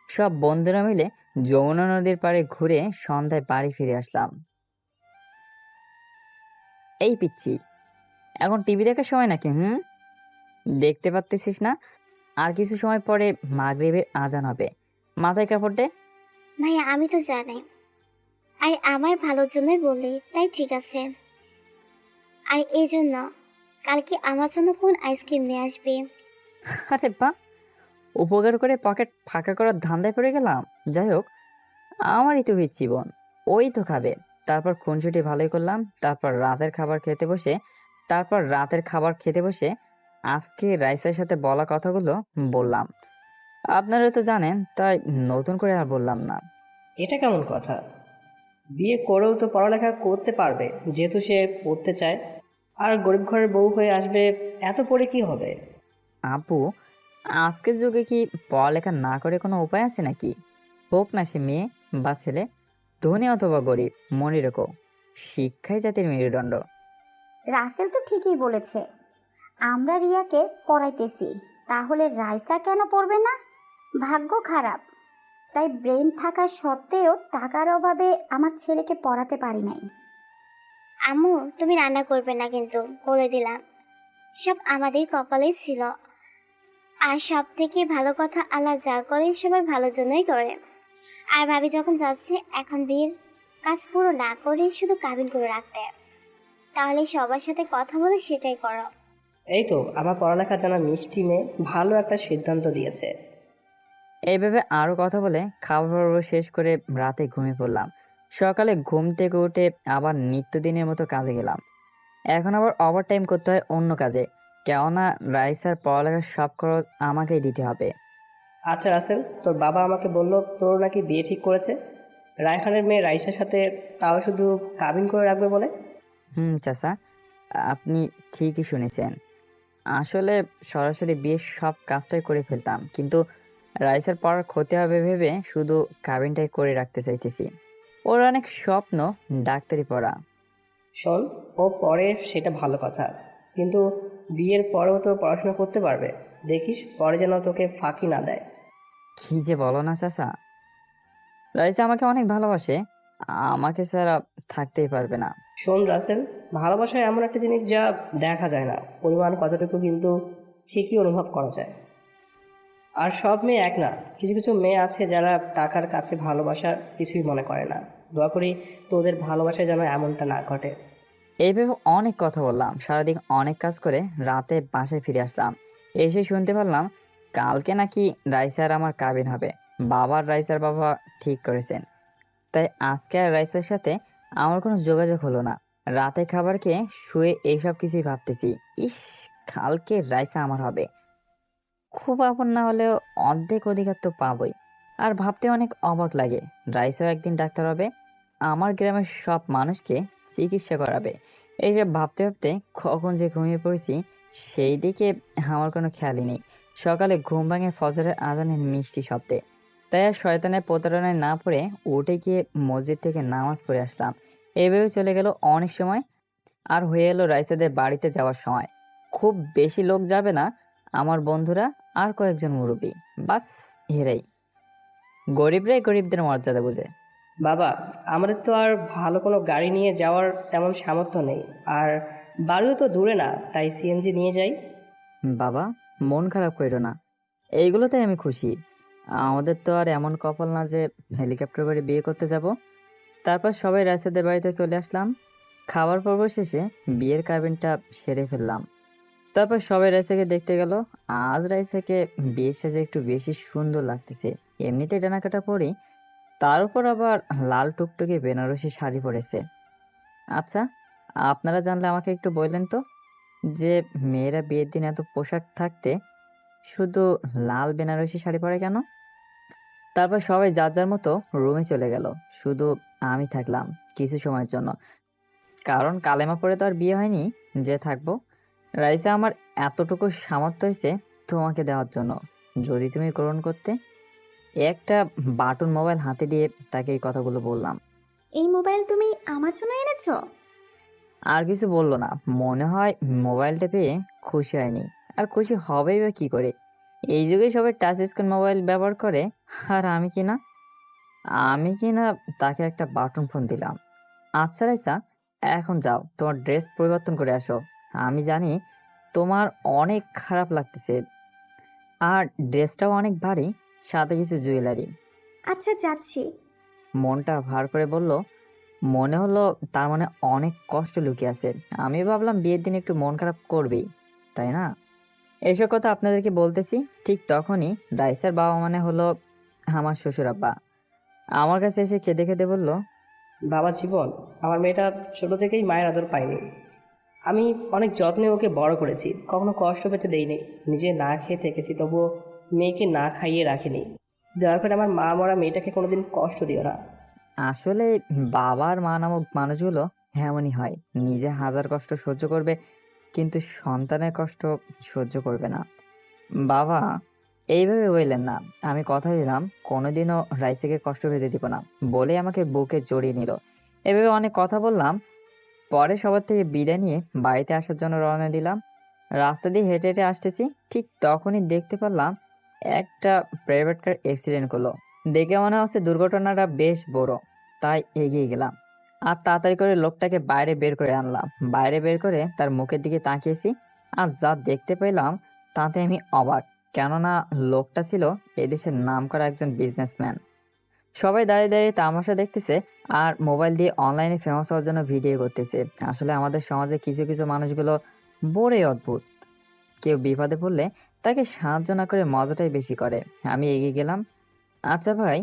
Speaker 1: সব বন্ধুরা মিলে যমুনা নদীর পাড়ে ঘুরে সন্ধ্যায় বাড়ি ফিরে আসলাম। এই পিচ্ছি, এখন টিভি দেখার সময় নাকি? দেখতে পারতেছিস না? আর কিছু সময় পরে মাগরিবের আজান হবে। মাথায় কাপড় দে।
Speaker 3: ভাইয়া আমি তো জানি, আর আমার ভালোর জন্যই বললি, তাই ঠিক আছে। আর এই জন্য কালকে আমার জন্য কোন আইসক্রিম নিয়ে আসবি?
Speaker 1: আরে বাহ, উপকার করে পকেট ফাঁকা করার ধান্দায় পড়ে গেলাম। যাই হোক, আমারই তো হচ্ছে জীবন, ওই তো খাবে। তারপর খুনসুটি ভালোই করলাম। তারপর রাতের খাবার খেতে বসে আজকে রাইসার সাথে বলা কথাগুলো বললাম। আপনারা তো জানেন, তাই নতুন করে আর বললাম না।
Speaker 5: এটা কেমন কথা? বিয়ে করেও তো পড়ালেখা করতে পারবে, যেহেতু সে পড়তে চায়। আর গরিব ঘরের বউ হয়ে আসবে, এত পড়ে কি হবে?
Speaker 1: আপু, আজকের যুগে কি পড়ালেখা না করে কোনো উপায় আছে নাকি? হোক না সে মেয়ে বা ছেলে, ধনী অথবা গরিব, মনে রেখো শিক্ষাই জাতির মেরুদণ্ড।
Speaker 2: রাসেল তো ঠিকই বলেছে, আমরা রিয়াকে পড়াইতেছি, তাহলে রাইসা কেন পড়বে না? ভাগ্য খারাপ, তাই ব্রেন থাকা সত্ত্বেও টাকার অভাবে আমার ছেলেকে পড়াতে পারি নাই।
Speaker 3: আম্মু, তুমি রান্না করবে না কিন্তু, বলে দিলাম। সব আমাদের কপালেই ছিল। আর সব থেকে ভালো কথা, আল্লাহ যা করে সবার ভালোর জন্যই করে। আর ভাবি যখন যাচ্ছে এখন বিয়ের কাজ পুরো না করে শুধু কাবিন করে রাখতে, তাহলে সবার সাথে কথা বলে সেটাই করো।
Speaker 5: এই তো আমার পড়ালেখা জানা মিষ্টি মেয়ে ভালো একটা সিদ্ধান্ত দিয়েছে।
Speaker 1: এইভাবে আরও কথা বলে খাবার পর্ব শেষ করে রাতে ঘুমিয়ে পড়লাম। সকালে ঘুম থেকে উঠে আবার নিত্যদিনের মতো কাজে গেলাম। এখন আবার ওভার টাইম করতে হয় অন্য কাজে, কেননা রাইসার পড়ালেখার সব খরচ আমাকেই দিতে হবে।
Speaker 5: আচ্ছা রাসেল, তোর বাবা আমাকে বলল তোর নাকি বিয়ে ঠিক করেছে রায়হানের মেয়ে রাইসার সাথে, তাও শুধু কাবিন করে রাখবে বলে।
Speaker 1: চাচা, আপনি ঠিকই শুনেছেন। আসলে সরাসরি বিয়ের সব কাজটাই করে ফেলতাম, কিন্তু রাইসার পড়ার ক্ষতি হবে ভেবে শুধু কাবিনটাই করে রাখতে চাইতেছি। ওর অনেক স্বপ্ন ডাক্তারি পড়া।
Speaker 5: শোন, ও পরে সেটা ভালো কথা, কিন্তু বিয়ের পরেও তো পড়াশোনা করতে পারবে। দেখিস পরে যেন তোকে ফাঁকি না দেয়।
Speaker 1: কি যে বলো না চাচা, রাইসা আমাকে অনেক ভালোবাসে, আমাকে ছাড়া থাকতেই পারবে না।
Speaker 5: শোন রাসেল, ভালোবাসা এমন একটা জিনিস যা দেখা যায় না, পরিমাণ কতটুকু কিন্তু ঠিকই অনুভব করা যায়। আর সব মেয়ে এক না, কিছু কিছু মেয়ে আছে যারা টাকার কাছে ভালোবাসার কিছুই মনে করে না। দোয়া করি তোদের ভালোবাসায় যেন এমনটা না ঘটে।
Speaker 1: এইভাবে অনেক কথা বললাম, সারাদিন অনেক কাজ করে রাতে বাসায় ফিরে আসলাম। এসে শুনতে পারলাম কালকে নাকি রাইসার আমার কাবিন হবে। বাবার রাইসার বাবা ঠিক করেছেন, তাই আজকে আর রাইসার সাথে আমার কোনো যোগাযোগ হলো না। রাতে খাবার খেয়ে শুয়ে এইসব কিছুই ভাবতেছি। ইস, কালকে রাইসা আমার হবে। খুব আপন না হলেও অর্ধেক অধিকার তো পাবই। আর ভাবতে অনেক অবাক লাগে, রাইসাও একদিন ডাক্তার হবে, আমার গ্রামের সব মানুষকে চিকিৎসা করাবে। এইসব ভাবতে ভাবতে কখন যে ঘুমিয়ে পড়েছি সেই দিকে আমার কোনো খেয়ালই নেই। সকালে ঘুম ভাঙে ফজরের আজানের মিষ্টি শব্দে, তাই আর শয়তানের প্রতারণায় না পড়ে উঠে গিয়ে মসজিদ থেকে নামাজ পড়ে আসলাম। এইভাবে চলে গেল অনেক সময়। আর হয়ে এলো রাইসাদের বাড়িতে যাওয়ার সময়। খুব বেশি লোক যাবে না, আমার বন্ধুরা আর কয়েকজন মুরব্বী, বাস এরাই। গরিবরাই গরিবদের মর্যাদা বুঝে।
Speaker 5: বাবা, আমাদের তো আর ভালো কোনো গাড়ি নিয়ে যাওয়ার তেমন সামর্থ্য নেই, আর বাড়িও তো দূরে না, তাই সিএনজি নিয়ে যাই।
Speaker 1: বাবা, মন খারাপ কইরো না, এইগুলোতে আমি খুশি। আমাদের তো আর এমন কপাল না যে হেলিকপ্টার করে বিয়ে করতে যাব। তারপর সবাই রাইসাদের বাড়িতে চলে আসলাম। খাবার পর্ব শেষে বিয়ের কাবিনটা সেরে ফেললাম। তারপর সবাই রাইসাকে দেখতে গেল। আজ রাইসাকে বিয়ের সাজে একটু বেশি সুন্দর লাগতেছে। এমনিতে ডানাকাটা পরি, তার উপর আবার লাল টুকটুকে বেনারসি শাড়ি পরেছে। আচ্ছা, আপনারা জানলে আমাকে একটু বললেন তো, যে মেয়েরা বিয়ের দিন এত পোশাক থাকতে শুধু লাল বেনারসি শাড়ি পরে কেন? তারপর সবাই যার যার মতো রুমে চলে গেল, শুধু আমি থাকলাম কিছু সময়ের জন্য। কারণ কালেমা পড়ে তো আর বিয়ে হয়নি যে থাকবো। রাইসা, আমার এতটুকু সামর্থ্য হয়েছে তোমাকে দেওয়ার জন্য, যদি তুমি গ্রহণ করতে। একটা বাটন মোবাইল হাতে দিয়ে তাকে এই কথাগুলো বললাম।
Speaker 4: এই মোবাইল তুমি আমার জন্য এনেছো?
Speaker 1: আর কিছু বললো না, মনে হয় মোবাইলটা পেয়ে খুশি হয়নি। আর খুশি হবেই বা কি করে, এই যুগে সবাই টাচ স্ক্রিন মোবাইল ব্যবহার করে, আর আমি কিনা তাকে একটা বাটন ফোন দিলাম। আচ্ছা রাইসা, এখন যাও তোমার ড্রেস পরিবর্তন করে আসো। আমি জানি তোমার অনেক খারাপ লাগতেছে, আর ড্রেসটাও অনেক ভারী, সাথে কিছু জুয়েলারি।
Speaker 4: আচ্ছা, যাচ্ছি।
Speaker 1: মনটা ভার করে বলল। মনে হলো তার মানে অনেক কষ্ট লুকিয়ে আছে। আমি ভাবলাম বিয়ের দিন একটু মন খারাপ করবেই, তাই না? এইসব কথা আপনাদেরকে বলতেছি ঠিক তখনই রাইসার বাবা মানে হলো আমার শ্বশুর আব্বা আমার কাছে এসে কেঁদে কেঁদে বলল,
Speaker 5: বাবা জীবন, আমার মেয়েটা ছোট থেকেই মায়ের আদর পায়নি। আমি অনেক যত্নে ওকে বড় করেছি, কখনো কষ্ট পেতে দেইনি। নিজে না খেয়ে থেকেছি, তবুও মেয়েকে না খাইয়ে রাখিনি। দয়া করে আমার মা মরা মেয়েটাকে কোনোদিন কষ্ট দিও না।
Speaker 1: আসলে বাবার মা নামক মানুষগুলো এমনই হয়, নিজে হাজার কষ্ট সহ্য করবে কিন্তু সন্তানের কষ্ট সহ্য করবে না। বাবা, এইভাবে বললেন না, আমি কথা দিলাম কোনোদিনও রাইসাকে কষ্ট পেতে দিব না, বলে আমাকে বুকে জড়িয়ে নিল। এভাবে অনেক কথা বললাম। পরে সবার থেকে বিদায় নিয়ে বাড়িতে আসার জন্য রওনা দিলাম। রাস্তা দিয়ে হেঁটে হেঁটে আসতেছি, ঠিক তখনই দেখতে পেলাম একটা প্রাইভেট কার অ্যাক্সিডেন্ট করলো। দেখে মনে হচ্ছে দুর্ঘটনাটা বেশ বড়, তাই এগিয়ে গেলাম আর তাড়াতাড়ি করে লোকটাকে বাইরে বের করে আনলাম। বাইরে বের করে তার মুখের দিকে তাকিয়েছি, আর যা দেখতে পেলাম তাতে আমি অবাক। কেননা লোকটা ছিল এদেশের নামকরা একজন বিজনেসম্যান। সবাই দাঁড়িয়ে দাঁড়িয়ে তামাশা দেখতেছে আর মোবাইল দিয়ে অনলাইনে ফেমাস হওয়ার জন্য ভিডিও করতেছে। আসলে আমাদের সমাজে কিছু কিছু মানুষগুলো বড়ই অদ্ভুত। কেউ বিপদে পড়লে তাকে সাহায্য না করে মজাটাই বেশি করে। আমি এগিয়ে গেলাম। আচ্ছা ভাই,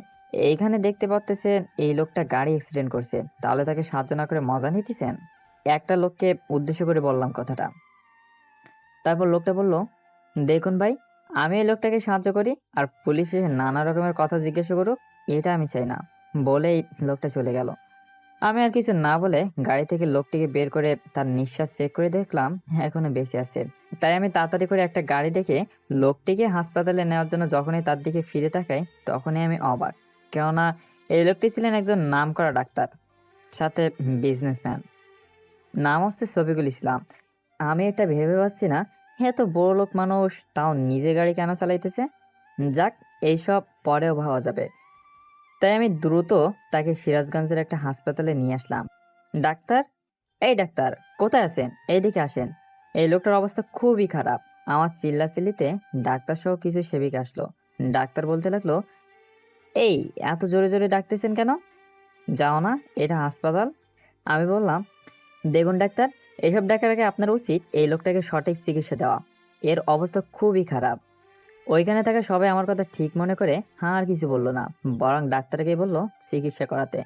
Speaker 1: এইখানে দেখতে পাচ্তেছেন এই লোকটা গাড়ি অ্যাক্সিডেন্ট করছে, তাহলে তাকে সাহায্য না করে মজা নিতেছেন? একটা লোককে উদ্দেশ্য করে বললাম কথাটা। তারপর লোকটা বলল, দেখুন ভাই, আমি এই লোকটাকে সাহায্য করি আর পুলিশ এসে নানা রকমের কথা জিজ্ঞাসা করুক, এটা আমি চাই না। বলেই লোকটা চলে গেল। আমি আর কিছু না বলে গাড়ি থেকে লোকটিকে বের করে তার নিঃশ্বাস চেক করে দেখলাম এখনো বেঁচে আছে। তাই আমি তাড়াতাড়ি করে একটা গাড়ি ডেকে লোকটিকে হাসপাতালে নেওয়ার জন্য যখনই তার দিকে ফিরে তাকাই তখনই আমি অবাক। কেননা এই লোকটি ছিলেন একজন নামকরা ডাক্তার, সাথে বিজনেসম্যান। নাম হচ্ছে শফিকুল ইসলাম। আমি এটা ভেবে পাচ্ছি না, এত বড় লোক মানুষ তাও নিজে গাড়ি কেন চালাইতেছে। যাক, এইসব পরেও ভাবা যাবে। তাই আমি দ্রুত তাকে সিরাজগঞ্জের একটা হাসপাতালে নিয়ে আসলাম। ডাক্তার, এই ডাক্তার, কোথায় আছেন? এইদিকে আসেন। এই লোকটার অবস্থা খুবই খারাপ। আমার চিল্লাচিল্লিতে ডাক্তার সহ কিছু সেবিক আসলো। ডাক্তার বলতে লাগলো, এই এত জোরে জোরে ডাকতেছেন কেন? যাও না, এটা হাসপাতাল। আমি বললাম, দেখুন ডাক্তার, এইসব ডাকার আগে আপনার উচিত এই লোকটাকে সঠিক চিকিৎসা দেওয়া। এর অবস্থা খুবই খারাপ। ওইখানে থাকা সবাই আমার কথা ঠিক মনে করে হ্যাঁ আর কিছু বললো না, বরং ডাক্তারকে বললো চিকিৎসা করাতে।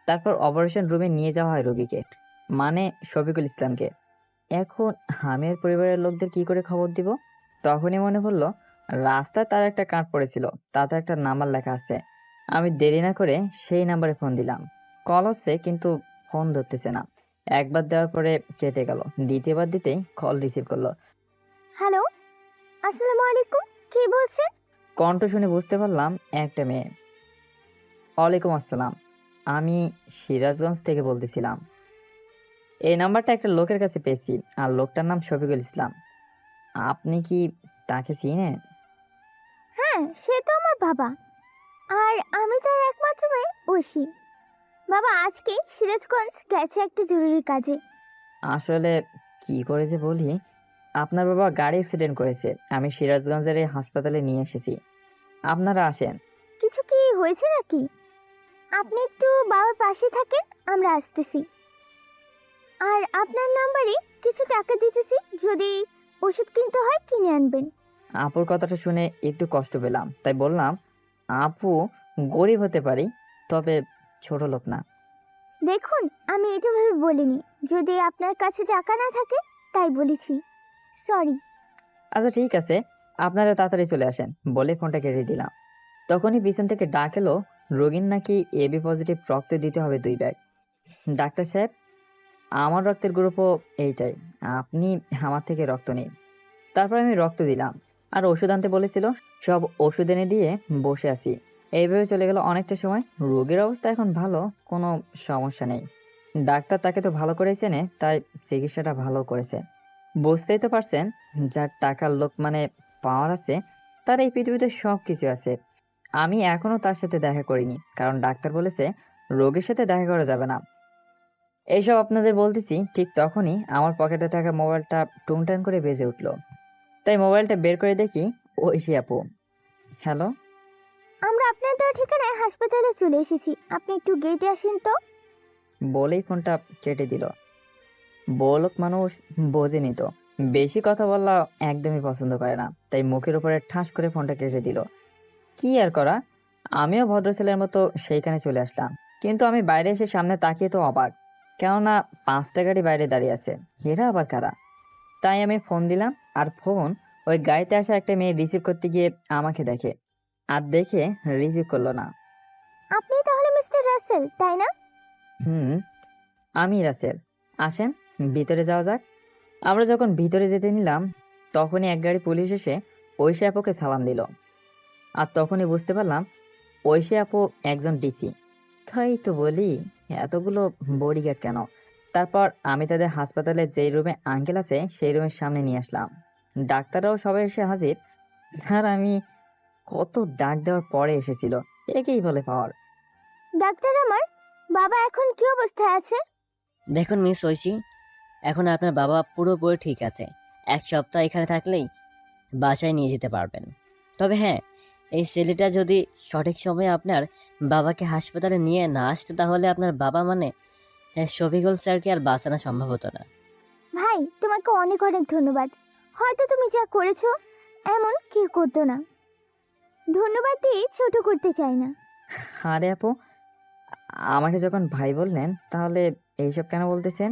Speaker 1: তারপর অপারেশন রুমে নিয়ে যাওয়া হয় রোগীকে, মানে শফিকুল ইসলামকে। এখন আমি আর পরিবারের লোকদের কি করে খবর দিব? তখনই মনে পড়লো রাস্তায় তার একটা কার্ড পড়েছিল, তাতে একটা নাম্বার লেখা আছে। আমি দেরি না করে সেই নাম্বারে ফোন দিলাম। কল হচ্ছে কিন্তু ফোন ধরতেছে না। একবার দেওয়ার পরে কেটে গেল, দ্বিতীয়বার দিতেই কল রিসিভ করলো।
Speaker 3: হ্যালো, আসসালামু আলাইকুম। কি বলছেন?
Speaker 1: কণ্ঠ শুনে বুঝতে পারলাম একটা মেয়ে। ওয়ালাইকুম আসসালাম, আমি সিরাজগঞ্জ থেকে বলতেছিলাম। এই নাম্বারটা একটা লোকের কাছে পেয়েছি, আর লোকটার নাম শফিকুল ইসলাম। আপনি কি তাকে চিনেন?
Speaker 3: হ্যাঁ, সে তো আমার বাবা, আর আমি তার একমাত্র মেয়ে ঐশী। বাবা আজকে সিরাজগঞ্জ গেছে একটা জরুরি কাজে।
Speaker 1: আসলে কি করে যে বলি, আপনার বাবা গাড়ি অ্যাক্সিডেন্ট করেছে, আমি সিরাজগঞ্জের এই হাসপাতালে নিয়ে এসেছি। আপনারা আসেন।
Speaker 3: কিছু কি হয়েছে নাকি? আপনি একটু বাবার পাশে থাকেন, আমরা আসতেছি। আর আপনার নাম্বারে কিছু টাকা দিতেছি, যদি ওষুধ কিনতে হয় কিনে আনবেন।
Speaker 1: আপুর কথাটা শুনে একটু কষ্ট পেলাম, তাই বললাম, আপু গরিব হতে পারি, তবে ছোট লোক না।
Speaker 3: দেখুন, আমি এটা ভেবে বলিনি, যদি আপনার কাছে টাকা না থাকে তাই বলেছি, সরি।
Speaker 1: আচ্ছা ঠিক আছে, আপনারা তাড়াতাড়ি চলে আসেন, বলে ফোনটা কেটে দিলাম। তখনই পিছন থেকে ডাক এলো, রোগীর নাকি এবি পজিটিভ রক্ত দিতে হবে 2 ব্যাগ। ডাক্তার সাহেব, আমার রক্তের গ্রুপও এইটাই, আপনি আমার থেকে রক্ত নিন। তারপর আমি রক্ত দিলাম, আর ওষুধ আনতে বলেছিল, সব ওষুধ এনে দিয়ে বসে আছি। এইভাবে চলে গেল অনেকটা সময়। রোগীর অবস্থা এখন ভালো, কোনো সমস্যা নেই। ডাক্তার তাকে তো ভালো করেই চেনে, তাই চিকিৎসাটা ভালো করেছে। বুঝতেই তো পারছেন, যার টাকার লোক মানে পাওয়ার আছে, তার এই পৃথিবীতে সব কিছু আছে। আমি এখনো তার সাথে দেখা করিনি, কারণ ডাক্তার বলেছে রোগীর সাথে দেখা করা যাবে না। এইসব আপনাদের বলতেছি, ঠিক তখনই আমার পকেটে থাকা মোবাইলটা টুংটাং করে বেজে উঠলো। তাই মোবাইলটা বের করে দেখি ঐশী আপু। হ্যালো।
Speaker 3: আমরা আপনার দেওয়া ঠিকানায় হাসপাতালে চলে এসেছি, আপনি একটু গেটে আসেন তো।
Speaker 1: বলেই ফোনটা কেটে দিল। বড়লোক মানুষ বোঝেনি তো, বেশি কথা বলা একদমই পছন্দ করে না, তাই মুখের উপরে ঠাস করে ফোনটা কেটে দিল। কি আর করা, আমিও ভদ্র ছেলের মতো সেইখানে চলে আসলাম। কিন্তু আমি বাইরে এসে সামনে তাকিয়ে তো অবাক, কেননা 5টা গাড়ি বাইরে দাঁড়িয়ে আছে। এরা আবার কারা? তাই আমি ফোন দিলাম, আর ফোন ওই গাড়িতে আসা একটা মেয়ে রিসিভ করতে গিয়ে আমাকে দেখে, আর দেখে রিসিভ করলো না।
Speaker 3: আপনি তাহলে মিস্টার রাসেল, তাই না?
Speaker 1: হুম, আমি রাসেল। আসেন, ভিতরে যাওয়া যাক। আমরা যখন ভিতরে যেতে নিলাম, তখনই এক গাড়ি পুলিশ এসে ঐশী আপুকে সালাম দিল। আর তখনই বুঝতে পারলাম ঐশী আপু একজন ডিসি। তাই তো বলি, এতগুলো বডিগার্ড কেন? তারপর আমি তাদের হাসপাতালে যেই রুমে আঙ্কেল আছে সেই রুমের সামনে নিয়ে আসলাম। ডাক্তাররাও সবাই এসে হাজির। আর আমি কত ডাক দেওয়ার পরে এসেছিল, একেই বলে পাওয়ার।
Speaker 3: ডাক্তার, আমার বাবা এখন কি অবস্থায় আছে?
Speaker 6: দেখুন মিস ঐশী, এখন আপনার বাবা পুরোপুরি ঠিক আছে। 1 সপ্তাহ এখানে থাকলেই বাসায় নিয়ে যেতে পারবেন। তবে হ্যাঁ, এই ছেলেটা যদি সঠিক সময়ে আপনার বাবাকে হাসপাতালে নিয়ে না আসতো তাহলে আপনার বাবা মানে শফিকুল স্যারকে আর বাঁচানো সম্ভব হতো না।
Speaker 3: ভাই, তোমাকে অনেক অনেক ধন্যবাদ। হয়তো তুমি যা করেছো এমন কেউ করতো না। ধন্যবাদ দিয়ে ছোট করতে চাই না।
Speaker 1: আরে আপু, আমাকে যখন ভাই বললেন তাহলে এইসব কেন বলতেছেন?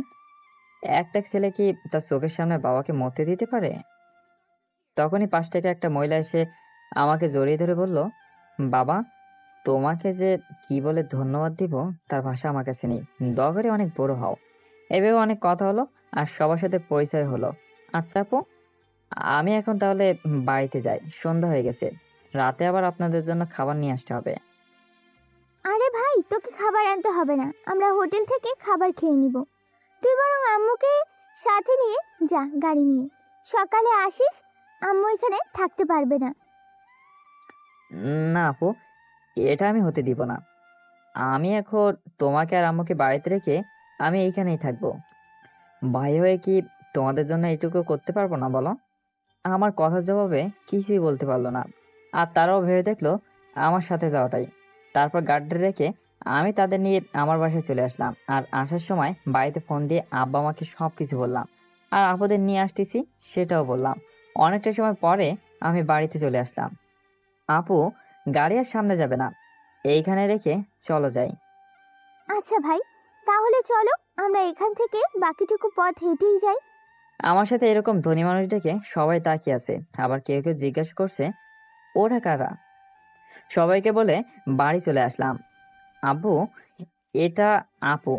Speaker 1: একটা ছেলে কি তার চোখের সামনে বাবাকে মরতে দিতে পারে? তখনই পাশ থেকে একটা মহিলা এসে আমাকে জড়িয়ে ধরে বলল, বাবা, তোমাকে যে কি বলে ধন্যবাদ দিব তার ভাষা আমার কাছে নেই। দয়া করে অনেক বড় হও। এভাবে অনেক কথা হলো আর সবার সাথে পরিচয় হলো। আচ্ছা আপু, আমি এখন তাহলে বাড়িতে যাই, সন্ধ্যা হয়ে গেছে। রাতে আবার আপনাদের জন্য খাবার নিয়ে আসতে হবে।
Speaker 3: আরে ভাই, তোকে খাবার আনতে হবে না, আমরা হোটেল থেকে খাবার খেয়ে নিব। তুই বরং আম্মুকে সাথে নিয়ে যা গাড়ি নিয়ে। সকালে আসিস, আম্মু এখানে থাকতে পারবে না।
Speaker 1: না আপু, এটা আমি হতে দিব না। আমি এখন তোমাকে আর আম্মুকে বাড়িতে রেখে আমি এইখানেই থাকবো। ভাই হয়ে কি তোমাদের জন্য এইটুকু করতে পারবো না বলো? আমার কথার জবাবে কিছুই বলতে পারলো না। আর তারাও ভেবে দেখলো আমার সাথে যাওয়াটাই। তারপর গার্ডে রেখে আমি তাদের নিয়ে আমার বাসায় চলে আসলাম। আর আসার সময় বাড়িতে ফোন দিয়ে আব্বা আমাকে সব কিছু বললাম। আর আপুদের নিয়ে আসতেছি সেটাও বললাম। অনেকটা সময় পরে আমি বাড়িতে চলে আসলাম। আপু, গাড়ি আর সামনে যাবে না, এইখানে রেখে চলো যাই।
Speaker 3: আচ্ছা ভাই, তাহলে চলো আমরা এখান থেকে বাকিটুকু পথ হেঁটেই যাই।
Speaker 1: আমার সাথে এরকম ধনী মানুষ দেখে সবাই তাকিয়ে আছে। আবার কেউ কেউ জিজ্ঞাসা করছে ওরা কারা। সবাইকে বলে বাড়ি চলে আসলাম। আব্বু, এটা আপু,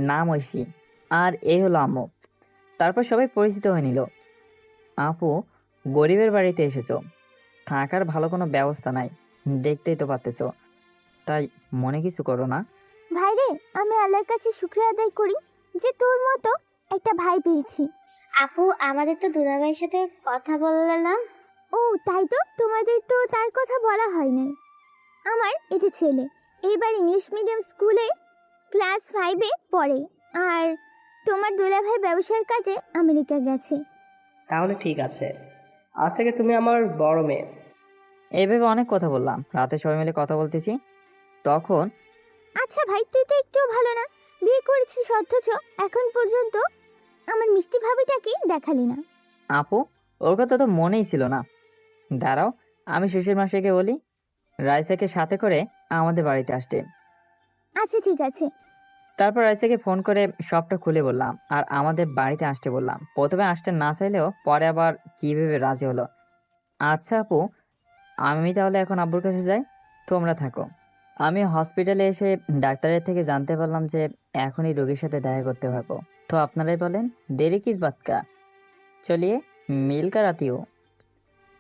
Speaker 1: নাম ঐশী, আর এই হলো আম্মু। তারপর সবাই পরিচিত হয়ে নিল। আপু, গরিবের বাড়িতে এসেছো, থাকার ভালো কোনো ব্যবস্থা নাই, দেখতেই তো পারতেছো। তাই মনে কিছু করো না।
Speaker 3: ভাই রে, আমি আল্লাহর কাছে শুকরিয়া আদায় করি যে তোর মতো একটা ভাই পেয়েছি। আপু, আমাদের তো দুলাভাইয়ের সাথে কথা বললে না? ও তাই তো, তোমাদের তো তার কথা বলা হয় নাই। আমার এটা ছেলে, এইবার ইংলিশ মিডিয়াম স্কুলে ক্লাস 5-এ পড়ে। আর তোমার দুলাভাই ব্যবসার কাজে আমেরিকা গেছে।
Speaker 5: তাহলে ঠিক আছে, আজ থেকে তুমি আমার বড় মেয়ে।
Speaker 1: এইভাবে অনেক কথা বললাম। রাতে সবাই মিলে কথা বলতেছি, তখন
Speaker 3: আচ্ছা ভাই, তুই তো একটু ভালো না, বিয়ে করেছিস অথচ এখন পর্যন্ত আমার মিষ্টি ভাবিটাকে দেখালি না।
Speaker 1: আপু, ওর কথা তো মনেই ছিল না। দাঁড়াও, আমি শ্বশুর মশাইকে বলি রাইসাকে সাথে করে আমাদের বাড়িতে আসতে।
Speaker 3: আচ্ছা ঠিক আছে।
Speaker 1: তারপর রাইসাকে ফোন করে সবটা খুলে বললাম আর আমাদের বাড়িতে আসতে বললাম। প্রথমে আসতে না চাইলেও পরে আবার কি ভেবে রাজি হলো। আচ্ছা আপু, আমি তাহলে এখন আব্বুর কাছে যাই, তোমরা থাকো। আমি হসপিটালে এসে ডাক্তারের থেকে জানতে পারলাম যে এখনই রোগীর সাথে দেখা করতে পারবো। তো আপনারাই বলেন, দেরি কিস বাত কা, চলিয়ে মিল কার আতি হো।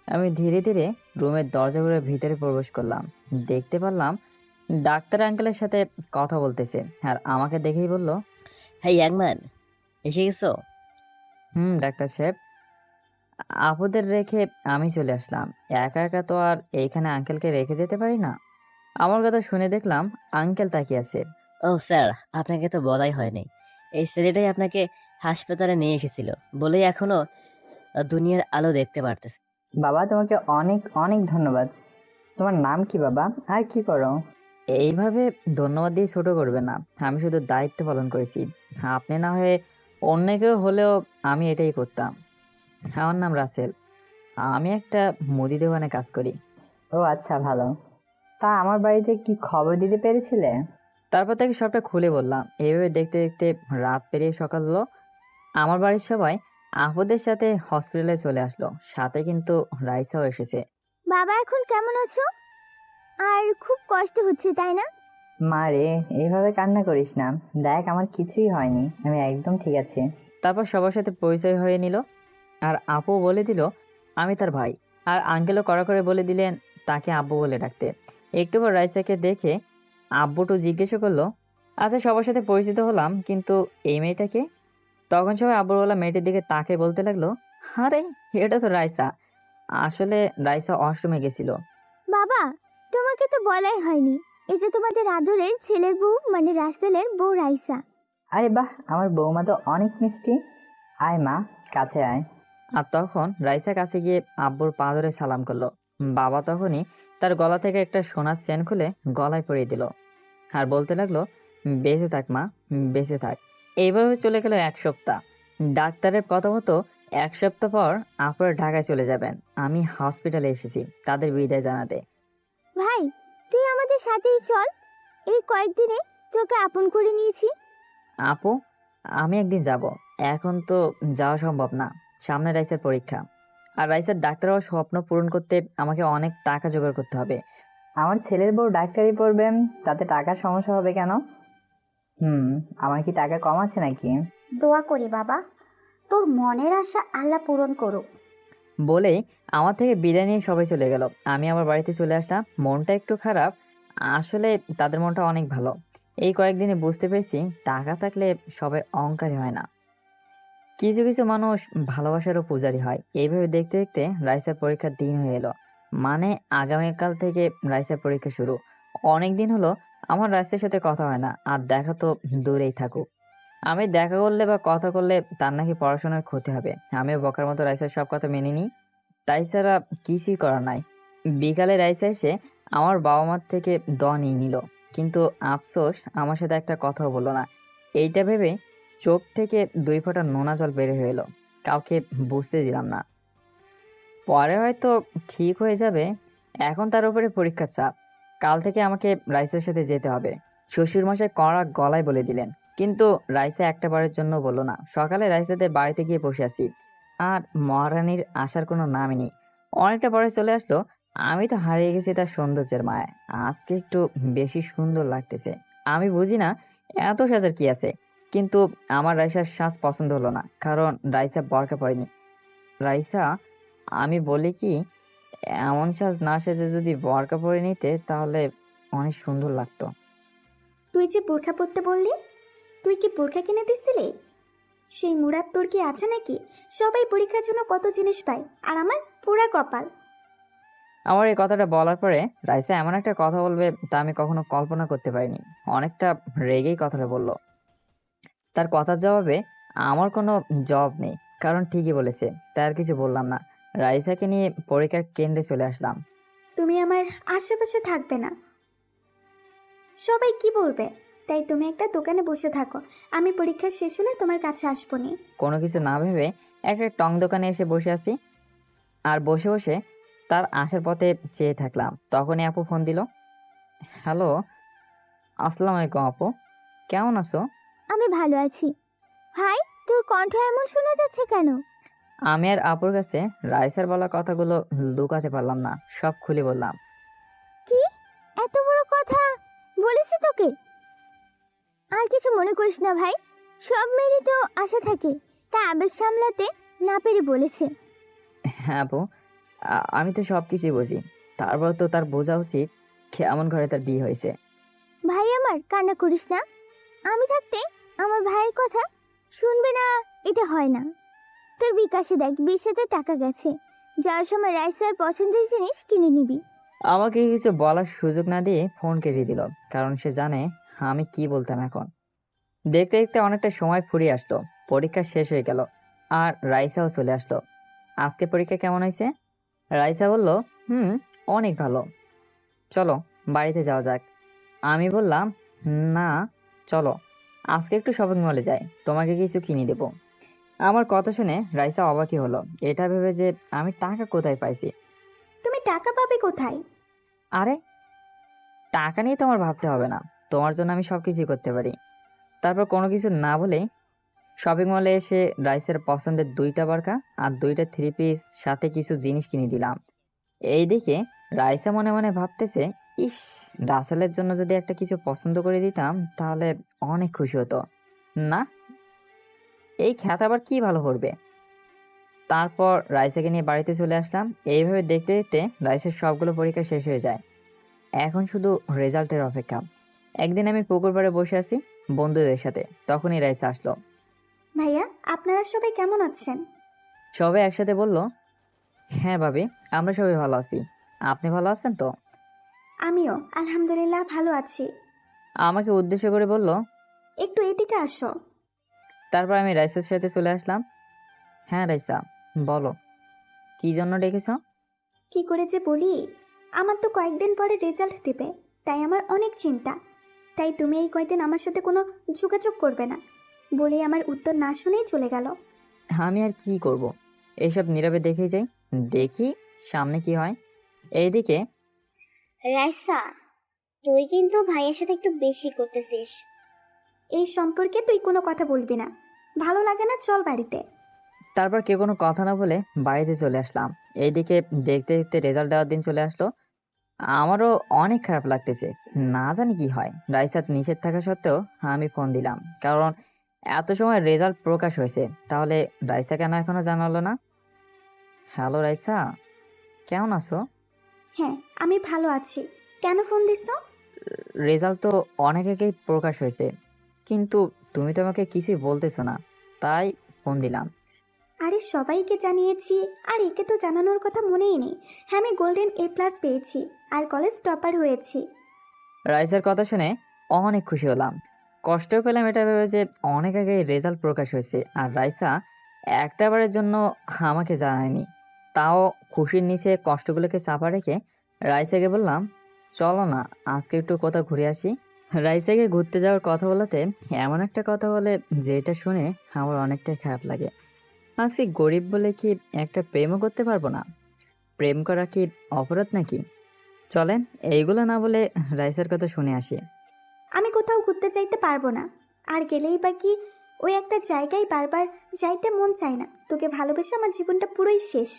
Speaker 1: আমি ধীরে ধীরে রুমের দরজা খুলে ভিতরে প্রবেশ করলাম। দেখতে পারলাম ডাক্তার আঙ্কেলের সাথে কথা বলতেছে আর আমাকে দেখেই বলল,
Speaker 6: হ্যাঁ ইয়াংম্যান, এসে গেছো?
Speaker 1: ডাক্তার সাহেব। আপুদের রেখে আমি চলে আসলাম। একা একা তো আর এইখানে আঙ্কেলকে রেখে যেতে পারি না। আমার কথা শুনে দেখলাম আঙ্কেল তাকিয়ে আছে।
Speaker 6: ও স্যার, আপনাকে তো বলাই হয়নি। এই ছেলেটাই আপনাকে হাসপাতালে নিয়ে এসেছিল বলেই এখনো দুনিয়ার আলো দেখতে পারতেছে।
Speaker 7: বাবা, তোমাকে অনেক অনেক ধন্যবাদ। তোমার নাম কি বাবা, আর কি করো?
Speaker 1: এইভাবে ধন্যবাদ দিয়ে ছোট করবে না, আমি শুধু দায়িত্ব পালন করেছি। আপনি না হয়ে অন্য কেউ হলেও আমি এটাই করতাম। আমার নাম রাসেল, আমি একটা মুদি দোকানে কাজ করি।
Speaker 7: ও আচ্ছা, ভালো। তা আমার বাড়িতে কি খবর দিতে পেরেছিলে?
Speaker 1: তারপর তাকে সবটা খুলে বললাম। এইভাবে দেখতে দেখতে রাত পেরিয়ে সকাল হলো। আমার বাড়ির সবাই আপুদের সাথে হসপিটালে চলে আসলো, সাথে কিন্তু রাইসাও এসেছে।
Speaker 3: বাবা, এখন কেমন আছো? আর খুব কষ্ট হচ্ছে তাই না?
Speaker 7: মা রে, এইভাবে কান্না করিস না। দেখ, আমার কিছুই হয়নি, আমি একদম ঠিক আছি।
Speaker 1: তারপর সবার সাথে পরিচয় হয়ে নিল আর আপু বলে দিল আমি তার ভাই। আর আঙ্কেলও কড়া করে বলে দিলেন তাকে আব্বু বলে ডাকতে। একটু পর রাইসাকে দেখে আব্বুটু জিজ্ঞেস করলো, আচ্ছা, সবার সাথে পরিচিত হলাম, কিন্তু এই মেয়েটাকে? তখন সবাই আব্বুর বলা মেয়েটির দিকে তাকে বলতে লাগলো, আরে এটা তো রাইসা। আসলে রাইসা ওয়াশরুমে গেছিল।
Speaker 8: বাবা, তোমাকে তো বলাই হয়নি, এটা তোমাদের আদরের ছেলের বউ মানে রাসেলের বউ রাইসা।
Speaker 7: আরে বাহ, আমার বৌমা তো অনেক মিষ্টি। আয় মা, কাছে আয়।
Speaker 1: আর তখন রাইসা কাছে গিয়ে আব্বুর পা ধরে সালাম করলো। বাবা তখনই তার গলা থেকে একটা সোনার চেন খুলে গলায় পরিয়ে দিল আর বলতে লাগলো, বেঁচে থাক মা, বেঁচে থাক। এইভাবে চলে গেল 1 সপ্তাহ। ডাক্তারের কথা মতো 1 সপ্তাহ পর আপনারা ঢাকায় চলে যাবেন। আমি হসপিটালে এসেছি তাদের বিদায় জানাতে।
Speaker 8: ভাই, তুই আমাদের সাথেই চল, এই কয়েকদিনে তোকে আপন করে নিয়েছি।
Speaker 1: আপু, আমি একদিন যাব, এখন তো যাওয়া সম্ভব না। সামনে রাইসের পরীক্ষা, আর রাইসের ডাক্তার হওয়ার স্বপ্ন পূরণ করতে আমাকে অনেক টাকা জোগাড় করতে হবে।
Speaker 7: আমার ছেলের বউ ডাক্তারি পড়বেন, তাতে টাকার সমস্যা হবে কেন? আমার কি টাকা কম আছে নাকি?
Speaker 2: দোয়া করি বাবা, তোর মনের আশা আল্লাহ পূরণ করুক।
Speaker 1: বলেই আমার থেকে বিদায় নিয়ে সবাই চলে গেল। আমি আমার বাড়িতে চলে আসলাম, মনটা একটু খারাপ। আসলে তাদের মনটা অনেক ভালো। এই কয়েকদিনে বুঝতে পেরেছি টাকা থাকলে সবাই অহংকারী হয় না, কিছু কিছু মানুষ ভালোবাসারও পূজারি হয়। এইভাবে দেখতে দেখতে রাইসার পরীক্ষার দিন হয়ে এলো। মানে আগামীকাল থেকে রাইসার পরীক্ষা শুরু। অনেক দিন হলো আমার রাইসার সাথে কথা হয় না, আর দেখা তো দূরেই থাকুক। আমি দেখা করলে বা কথা করলে তার নাকি পড়াশোনার ক্ষতি হবে। আমিও বকার মতো রাইসার সব কথা মেনে নিই, তাই ছাড়া কিছুই করার নাই। বিকালে রাইসা এসে আমার বাবা মার থেকে দোয়া নিয়ে নিল, কিন্তু আফসোস আমার সাথে একটা কথাও বললো না। এইটা ভেবে চোখ থেকে 2 ফোঁটা নোনা জল বের হয়ে এলো। কাউকে বুঝতে দিলাম না, পরে হয়তো ঠিক হয়ে যাবে। এখন তার উপরে পরীক্ষার চাপ। কাল থেকে আমাকে রাইসের সাথে যেতে হবে। শ্বশুরমশাই কড়া গলায় বলে দিলেন, কিন্তু রাইসা একটা বারের জন্য বললো না। সকালে রাইসাদের বাড়িতে গিয়ে বসে আছি, আর মহারানীর আসার কোনো নামই নেই। অনেকটা পরে চলে আসলো। আমি তো হারিয়ে গেছি তার সৌন্দর্যের মায়ায়। আজকে একটু বেশি সুন্দর লাগতেছে। আমি বুঝি না এত সাজার কি আছে, কিন্তু আমার রাইসার সাজ পছন্দ হলো না, কারণ রাইসা বোরকা পরেনি। রাইসা, আমি বলি কি, এমন সাজ না সেজে যদি বোরকা পরে নিতে তাহলে অনেক সুন্দর লাগতো।
Speaker 4: তুই যে বোরখা পরতে বললি, তুই কি বোরখা কিনে দিছিলি? সেই মুরাদ তোর কি আছে নাকি? সবাই পরীক্ষার জন্য কত জিনিস পায়, আর আমার পুরা কপাল।
Speaker 1: আমার এই কথাটা বলার পরে রাইসা এমন একটা কথা বলবে তা আমি কখনো কল্পনা করতে পারিনি। অনেকটা রেগেই কথাটা বলল। তার কথার জবাবে আমার কোনো জবাব নেই, কারণ ঠিকই বলেছে, তাই আর কিছু বললাম না। রাইসাকে নিয়ে পরীক্ষার কেন্দ্রে চলে আসলাম।
Speaker 4: তুমি আমার আশেপাশে থাকবে না, সবাই কি বলবে? তাই তুমি একটা দোকানে বসে থাকো, আমি পরীক্ষা শেষ হলে তোমার কাছে আসবো নি।
Speaker 1: কোনো কিছু না ভেবে একটা টং দোকানে এসে বসে আছি, আর বসে বসে তার আসার পথে চেয়ে থাকলাম। তখনই আপু ফোন দিল। হ্যালো, আসসালামু আলাইকুম আপু, কেমন আছো?
Speaker 8: আমি ভালো আছি। ভাই, তোর কণ্ঠ এমন শোনা যাচ্ছে কেন?
Speaker 1: আমি আর আপুর কাছে রাইসার বলা কথাগুলো লুকাতে পারলাম না, সব খুলে বললাম।
Speaker 8: কি এত বড় কথা বলেছি তোকে? আর কিছু মনে করিস না ভাই, সব মেয়েরই তো আশা থাকে, তা আবেগ সামলাতে না পেরে বলেছে।
Speaker 1: হ্যাঁ আপু, আমি তো সব কিছুই বুঝি। তারপর তো তার বোঝা উচিত কেমন ঘরে তার বিয়ে হয়েছে।
Speaker 8: ভাই আমার, কান্না করিস না। আমি থাকতে আমার ভাইয়ের কথা শুনবে না, এটা হয় না। তোর বিকাশে দেখ 20,000 টাকা গেছে, যাওয়ার সময় রাইসার পছন্দের জিনিস কিনে নিবি।
Speaker 1: আমাকে কিছু বলার সুযোগ না দিয়ে ফোন কেটে দিল, কারণ সে জানে আমি কি বলতাম এখন। দেখতে দেখতে অনেকটা সময় ফুরিয়ে আসলো। পরীক্ষা শেষ হয়ে গেল, আর রাইসাও চলে আসলো। আজকে পরীক্ষা কেমন হয়েছে? রাইসা বলল, অনেক ভালো, চলো বাড়িতে যাওয়া যাক। আমি বললাম, না, চলো আজকে একটু শপিং মলে যাই, তোমাকে কিছু কিনে দেবো। আমার কথা শুনে রাইসা অবাকই হলো, এটা ভেবে যে আমি টাকা কোথায় পাইছি।
Speaker 4: তুমি টাকা পাবে কোথায়?
Speaker 1: আরে, টাকা নিয়ে তোমার ভাবতে হবে না, তোমার জন্য আমি সব কিছুই করতে পারি। তারপর কোনো কিছু না বলেই শপিং মলে এসে রাইসের পছন্দের 2টা বোরকা আর 2টা 3 পিস সাথে কিছু জিনিস কিনে দিলাম। এই দেখে রাইসা মনে মনে ভাবতেছে, ইস, রাসেলের জন্য যদি একটা কিছু পছন্দ করে দিতাম তাহলে অনেক খুশি হতো। না, এই খ্যাত আবার কি ভালো করবে। তারপর রাইসাকে নিয়ে বাড়িতে চলে আসলাম। এইভাবে দেখতে দেখতে রাইসের সবগুলো পরীক্ষা শেষ হয়ে যায়। এখন শুধু রেজাল্টের অপেক্ষা। একদিন আমি পুকুর পাড়ে বসে আছি, বন্ধুদের সাথে। তখনই রাইসা আসলো।
Speaker 4: ভাইয়া, আপনারা সবাই কেমন আছেন?
Speaker 1: সবাই একসাথে বলল, হ্যাঁ ভাবি, আমরা সবাই ভালো আছি। আপনি ভালো আছেন তো?
Speaker 4: আমিও আলহামদুলিল্লাহ ভালো আছি।
Speaker 1: আমাকে উদ্দেশ্য করে বলল।
Speaker 4: একটু এদিকে আসো।
Speaker 1: তারপর আমি রাইসার সাথে চলে আসলাম। হ্যাঁ রাইসা, বলো, কি জন্য ডেকেছ?
Speaker 4: কি করে যে বলি, আমার তো কয়েকদিন পরে রেজাল্ট দেবে, তাই আমার অনেক চিন্তা। তাই তুমি এই কয়েকদিন আমার সাথে কোনো যোগাযোগ করবে না বলে আমার উত্তর না শুনেই চলে গেল।
Speaker 1: আমি আর কি করব, এইসব নীরবে দেখেই যাই, দেখি সামনে কি হয়। এইদিকে
Speaker 3: রাইসা, তুই কিন্তু ভাইয়ের সাথে একটু বেশি করতেছিস।
Speaker 4: এই সম্পর্কে তুই কোনো কথা বলবি না, ভালো লাগে না, চল বাড়িতে।
Speaker 1: তারপর কেউ কোনো কথা না বলে বাড়িতে চলে আসলাম। এইদিকে দেখতে দেখতে রেজাল্ট দেওয়ার দিন চলে আসলো। আমারও অনেক খারাপ লাগতেছে, না জানি কি হয়। রাইসাত নিষেধ থাকা সত্ত্বেও আমি ফোন দিলাম, কারণ এত সময় রেজাল্ট প্রকাশ হয়েছে, তাহলে রাইসা কেন এখনো জানালো না? হ্যালো রাইসা, কেমন আছো?
Speaker 4: হ্যাঁ, আমি ভালো আছি। কেন ফোন দিছ?
Speaker 1: রেজাল্ট তো অনেক আগেই প্রকাশ হয়েছে, কিন্তু তুমি তো আমাকে কিছুই বলতেছো না, তাই ফোন দিলাম।
Speaker 4: আরে সবাইকে জানিয়েছি, আর একে তো জানানোর কথা মনেই নেই। হ্যাঁ, আমি গোল্ডেন A+ পেয়েছি আর কলেজ টপার হয়েছি।
Speaker 1: রাইসার কথা শুনে অনেক খুশি হলাম। কষ্ট পেলাম এটা ভেবে যে অনেক আগে রেজাল্ট প্রকাশ হয়েছে, আর রাইসা একটাবারের জন্য আমাকে জানায়নি। তাও খুশির নিচে কষ্টগুলোকে চাপা রেখে রাইসাকে বললাম, চলো না আজকে একটু কোথাও ঘুরে আসি। রাইসাকে ঘুরতে যাওয়ার কথা বলাতে এমন একটা কথা বলে যেটা শুনে আমার অনেকটাই খারাপ লাগে। আজকে গরিব বলে কি একটা প্রেমও করতে পারবো না? প্রেম করা কি অপরাধ নাকি? চলেন এইগুলো না বলে রাইসার কথা শুনে আসি।
Speaker 4: আমি কোথাও ঘুরতে যাইতে পারবো না, আর গেলেই বা কি, ওই একটা জায়গায় বারবার যাইতে মন চায় না। তোকে ভালোবেসে আমার জীবনটা পুরোই শেষ।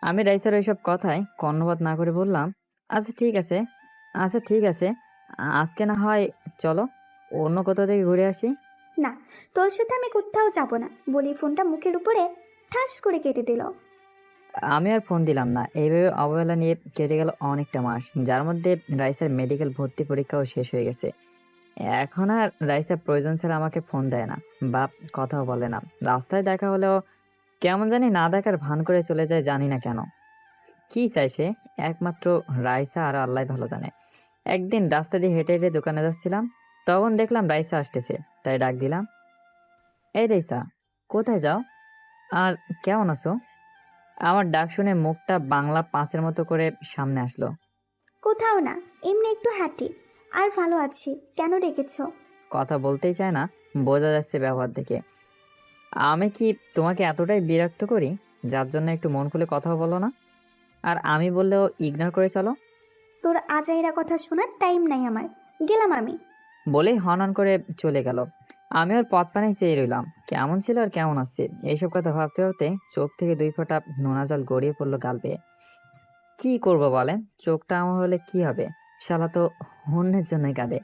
Speaker 1: আমি রাইসার ওইসব কথায় কর্ণপাত না করে বললাম, আচ্ছা ঠিক আছে, আচ্ছা ঠিক আছে, আজকে না হয় চলো অন্য কোথাও থেকে ঘুরে আসি।
Speaker 4: না, তোর সাথে আমি কোথাও যাব না বলি ফোনটা মুখের উপরে ঠাস করে কেটে দিল।
Speaker 1: আমি আর ফোন দিলাম না। এইভাবে অবহেলা নিয়ে কেটে গেল অনেকটা মাস, যার মধ্যে রাইসার মেডিকেল ভর্তি পরীক্ষাও শেষ হয়ে গেছে। এখন আর রাইসা প্রয়োজন ছাড়া আমাকে ফোন দেয় না বা কথাও বলে না। রাস্তায় দেখা হলেও কেমন জানি না দেখার ভান করে চলে যায়, জানি না কেন। কি চাই সে, একমাত্র রাইসা আর আল্লাহ ভালো জানে। একদিন রাস্তা দিয়ে হেঁটে হেঁটে দোকানে যাচ্ছিলাম, তখন দেখলাম রাইসা আসতেছে, তাই ডাক দিলাম, এই রাইসা, কোথায় যাও আর কেমন আছো? আমার ডাক শুনে মুখটা বাংলা 5-এর মতো করে সামনে আসলো।
Speaker 4: কোথাও না, এমনি একটু হাঁটি। আর ভালো আছি। কেন ডেকেছ?
Speaker 1: কথা বলতেই চায় না, বোঝা যাচ্ছে ব্যবহার দেখে। আমি কি তোমাকে এতটাই বিরক্ত করি যার জন্য একটু মন খুলে কথাও বলো না, আর আমি বললেও ইগনোর করে চলো?
Speaker 4: তোর আজাইরা কথা শোনার টাইম নাই আমার। গেলাম আমি।
Speaker 1: বলেই হনন করে চলে গেল। আমি ওর পথ পানেই চেয়ে রইলাম, কেমন ছিল আর কেমন আসছে এইসব কথা ভাবতে ভাবতে চোখ থেকে 2 ফোঁটা নোনা জল গড়িয়ে পড়লো গাল বেয়ে। কি করবো বলেন, চোখটা আমার হলে কি হবে? শালা তো অন্যের জন্যই কাঁদে।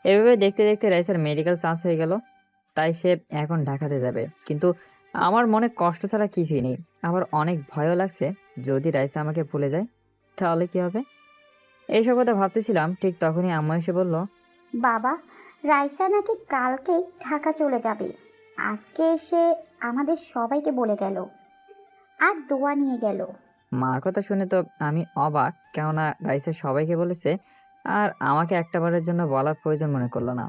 Speaker 1: এভাবে দেখতে দেখতে রাইসার মেডিকেল চান্স হয়ে গেল, তাই সে এখন ঢাকাতে যাবে। কিন্তু আমার মনে কষ্ট ছাড়া কিছুই নেই, আবার অনেক ভয়ও লাগছে। যদি রাইসা আমাকে ভুলে যায় তাহলে কি হবে? এইসব কথা ভাবতেছিলাম, ঠিক তখনই আম্মা এসে বলল,
Speaker 2: বাবা, রাইসা নাকি কালকে ঢাকা চলে যাবে। আজকে এসে আমাদের সবাইকে বলে গেল আর দোয়া নিয়ে গেল।
Speaker 1: মার কথা শুনে তো আমি অবাক, কেননা রাইসা সবাইকে বলেছে আর আমাকে একটাবারের জন্য বলার প্রয়োজন মনে করলো না।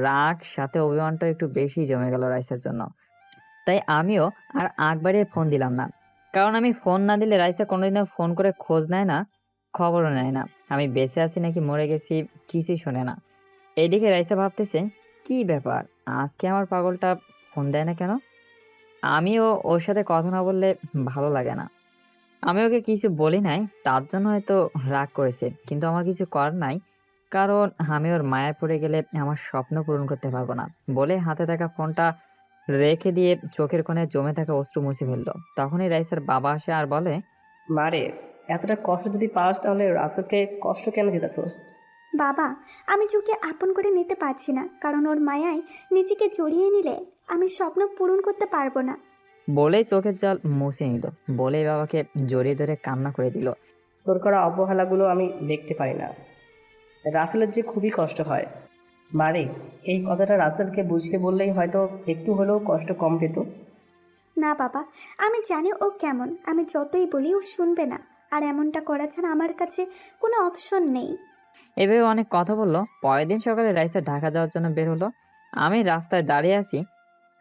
Speaker 1: রাগ সাথে অভিমানটা একটু বেশি জমে গেল রাইসার জন্য। তাই আমিও আর আগ বাড়িয়ে ফোন দিলাম না, কারণ আমি ফোন না দিলে রাইসা কোনোদিনও ফোন করে খোঁজ নেয় না, খবরও নেয় না। আমি বেঁচে আছি নাকি মরে গেছি কিছুই শোনে না। এইদিকে রাইসা ভাবতেছে, কি ব্যাপার, আজকে আমার পাগলটা ফোন দেয় না কেন? আমিও ওর সাথে কথা না বললে ভালো লাগে না। আমি ওকে কিছু বলি নাই, তার জন্য হয়তো রাগ করেছে, কিন্তু আমার কিছু করার নাই, কারণ আমি ওর মায়ায় পড়ে গেলে আমার স্বপ্ন পূরণ করতে পারবো না। বলে হাতে থাকা ফোনটা রেখে দিয়ে চোখের কোণে জমে থাকা অশ্রু মুছে ফেললো। তখনই রাইসার বাবা আসে আর বলে,
Speaker 5: মারে, এতটা কষ্ট যদি পাস তাহলে রাসেলকে কষ্ট কেন দিতেছস?
Speaker 4: বাবা, আমি চোখে আপন করে নিতে পারছি না, কারণ ওর মায়ায় নিজেকে জড়িয়ে নিলে আমি স্বপ্ন পূরণ করতে পারবো না।
Speaker 1: বলেই চোখের জল মুছে নিল, বলেই বাবাকে জড়িয়ে ধরে কান্না করে দিল।
Speaker 5: তোর করা অবহেলাগুলো আমি দেখতে পারি না। রাসেলের যে খুবই কষ্ট হয়। মারে, এই কথাটা রাসেলকে বুঝিয়ে বললেই হয়তো একটু হলেও কষ্ট কম পেত।
Speaker 4: না বাবা, আমি জানি ও কেমন, আমি যতই বলি ও শুনবে না। আর এমনটা করা ছাড়া আমার কাছে কোনো অপশন নেই।
Speaker 1: এভাবে অনেক কথা বললো। পরের দিন সকালে রাইসা ঢাকা যাওয়ার জন্য বের হলো। আমি রাস্তায় দাঁড়িয়ে আছি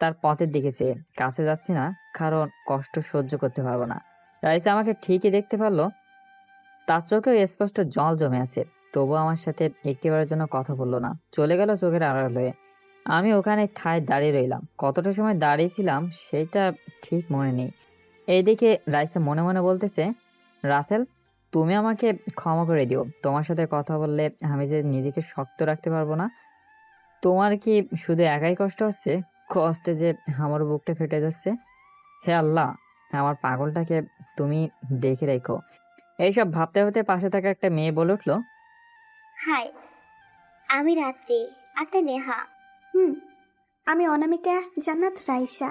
Speaker 1: তার পথের দিকে চেয়ে। কাছে যাচ্ছি না, কারণ কষ্ট সহ্য করতে পারবো না। রাইসা আমাকে ঠিকই দেখতে পারলো, তার চোখেও স্পষ্ট জল জমে আছে। তবুও আমার সাথে একটিবারের জন্য কথা বললো না, চলে গেল চোখের আড়াল হয়ে। আমি ওখানে ঠায় দাঁড়িয়ে রইলাম। কতটা সময় দাঁড়িয়েছিলাম সেটা ঠিক মনে নেই। এইদিকে রাইসা মনে মনে বলতেছে, রাসেল, তুমি আমাকে ক্ষমা করে দিও। তোমার সাথে কথা বললে আমি যে নিজেকে শক্ত রাখতে পারবো না। তোমার কি শুধু একাই কষ্ট হচ্ছে? কষ্টে যে আমার বুকটা ফেটে যাচ্ছে। হে আল্লাহ, আমার পাগলটাকে তুমি দেখে রেখো। এইসব ভাবতে ভাবতে পাশে থাকা একটা মেয়ে বলে উঠলো,
Speaker 3: হাই, আমি রাত্রি, একটা নেহা।
Speaker 4: হুম, আমি অনামিকা জান্নাত রাইসা।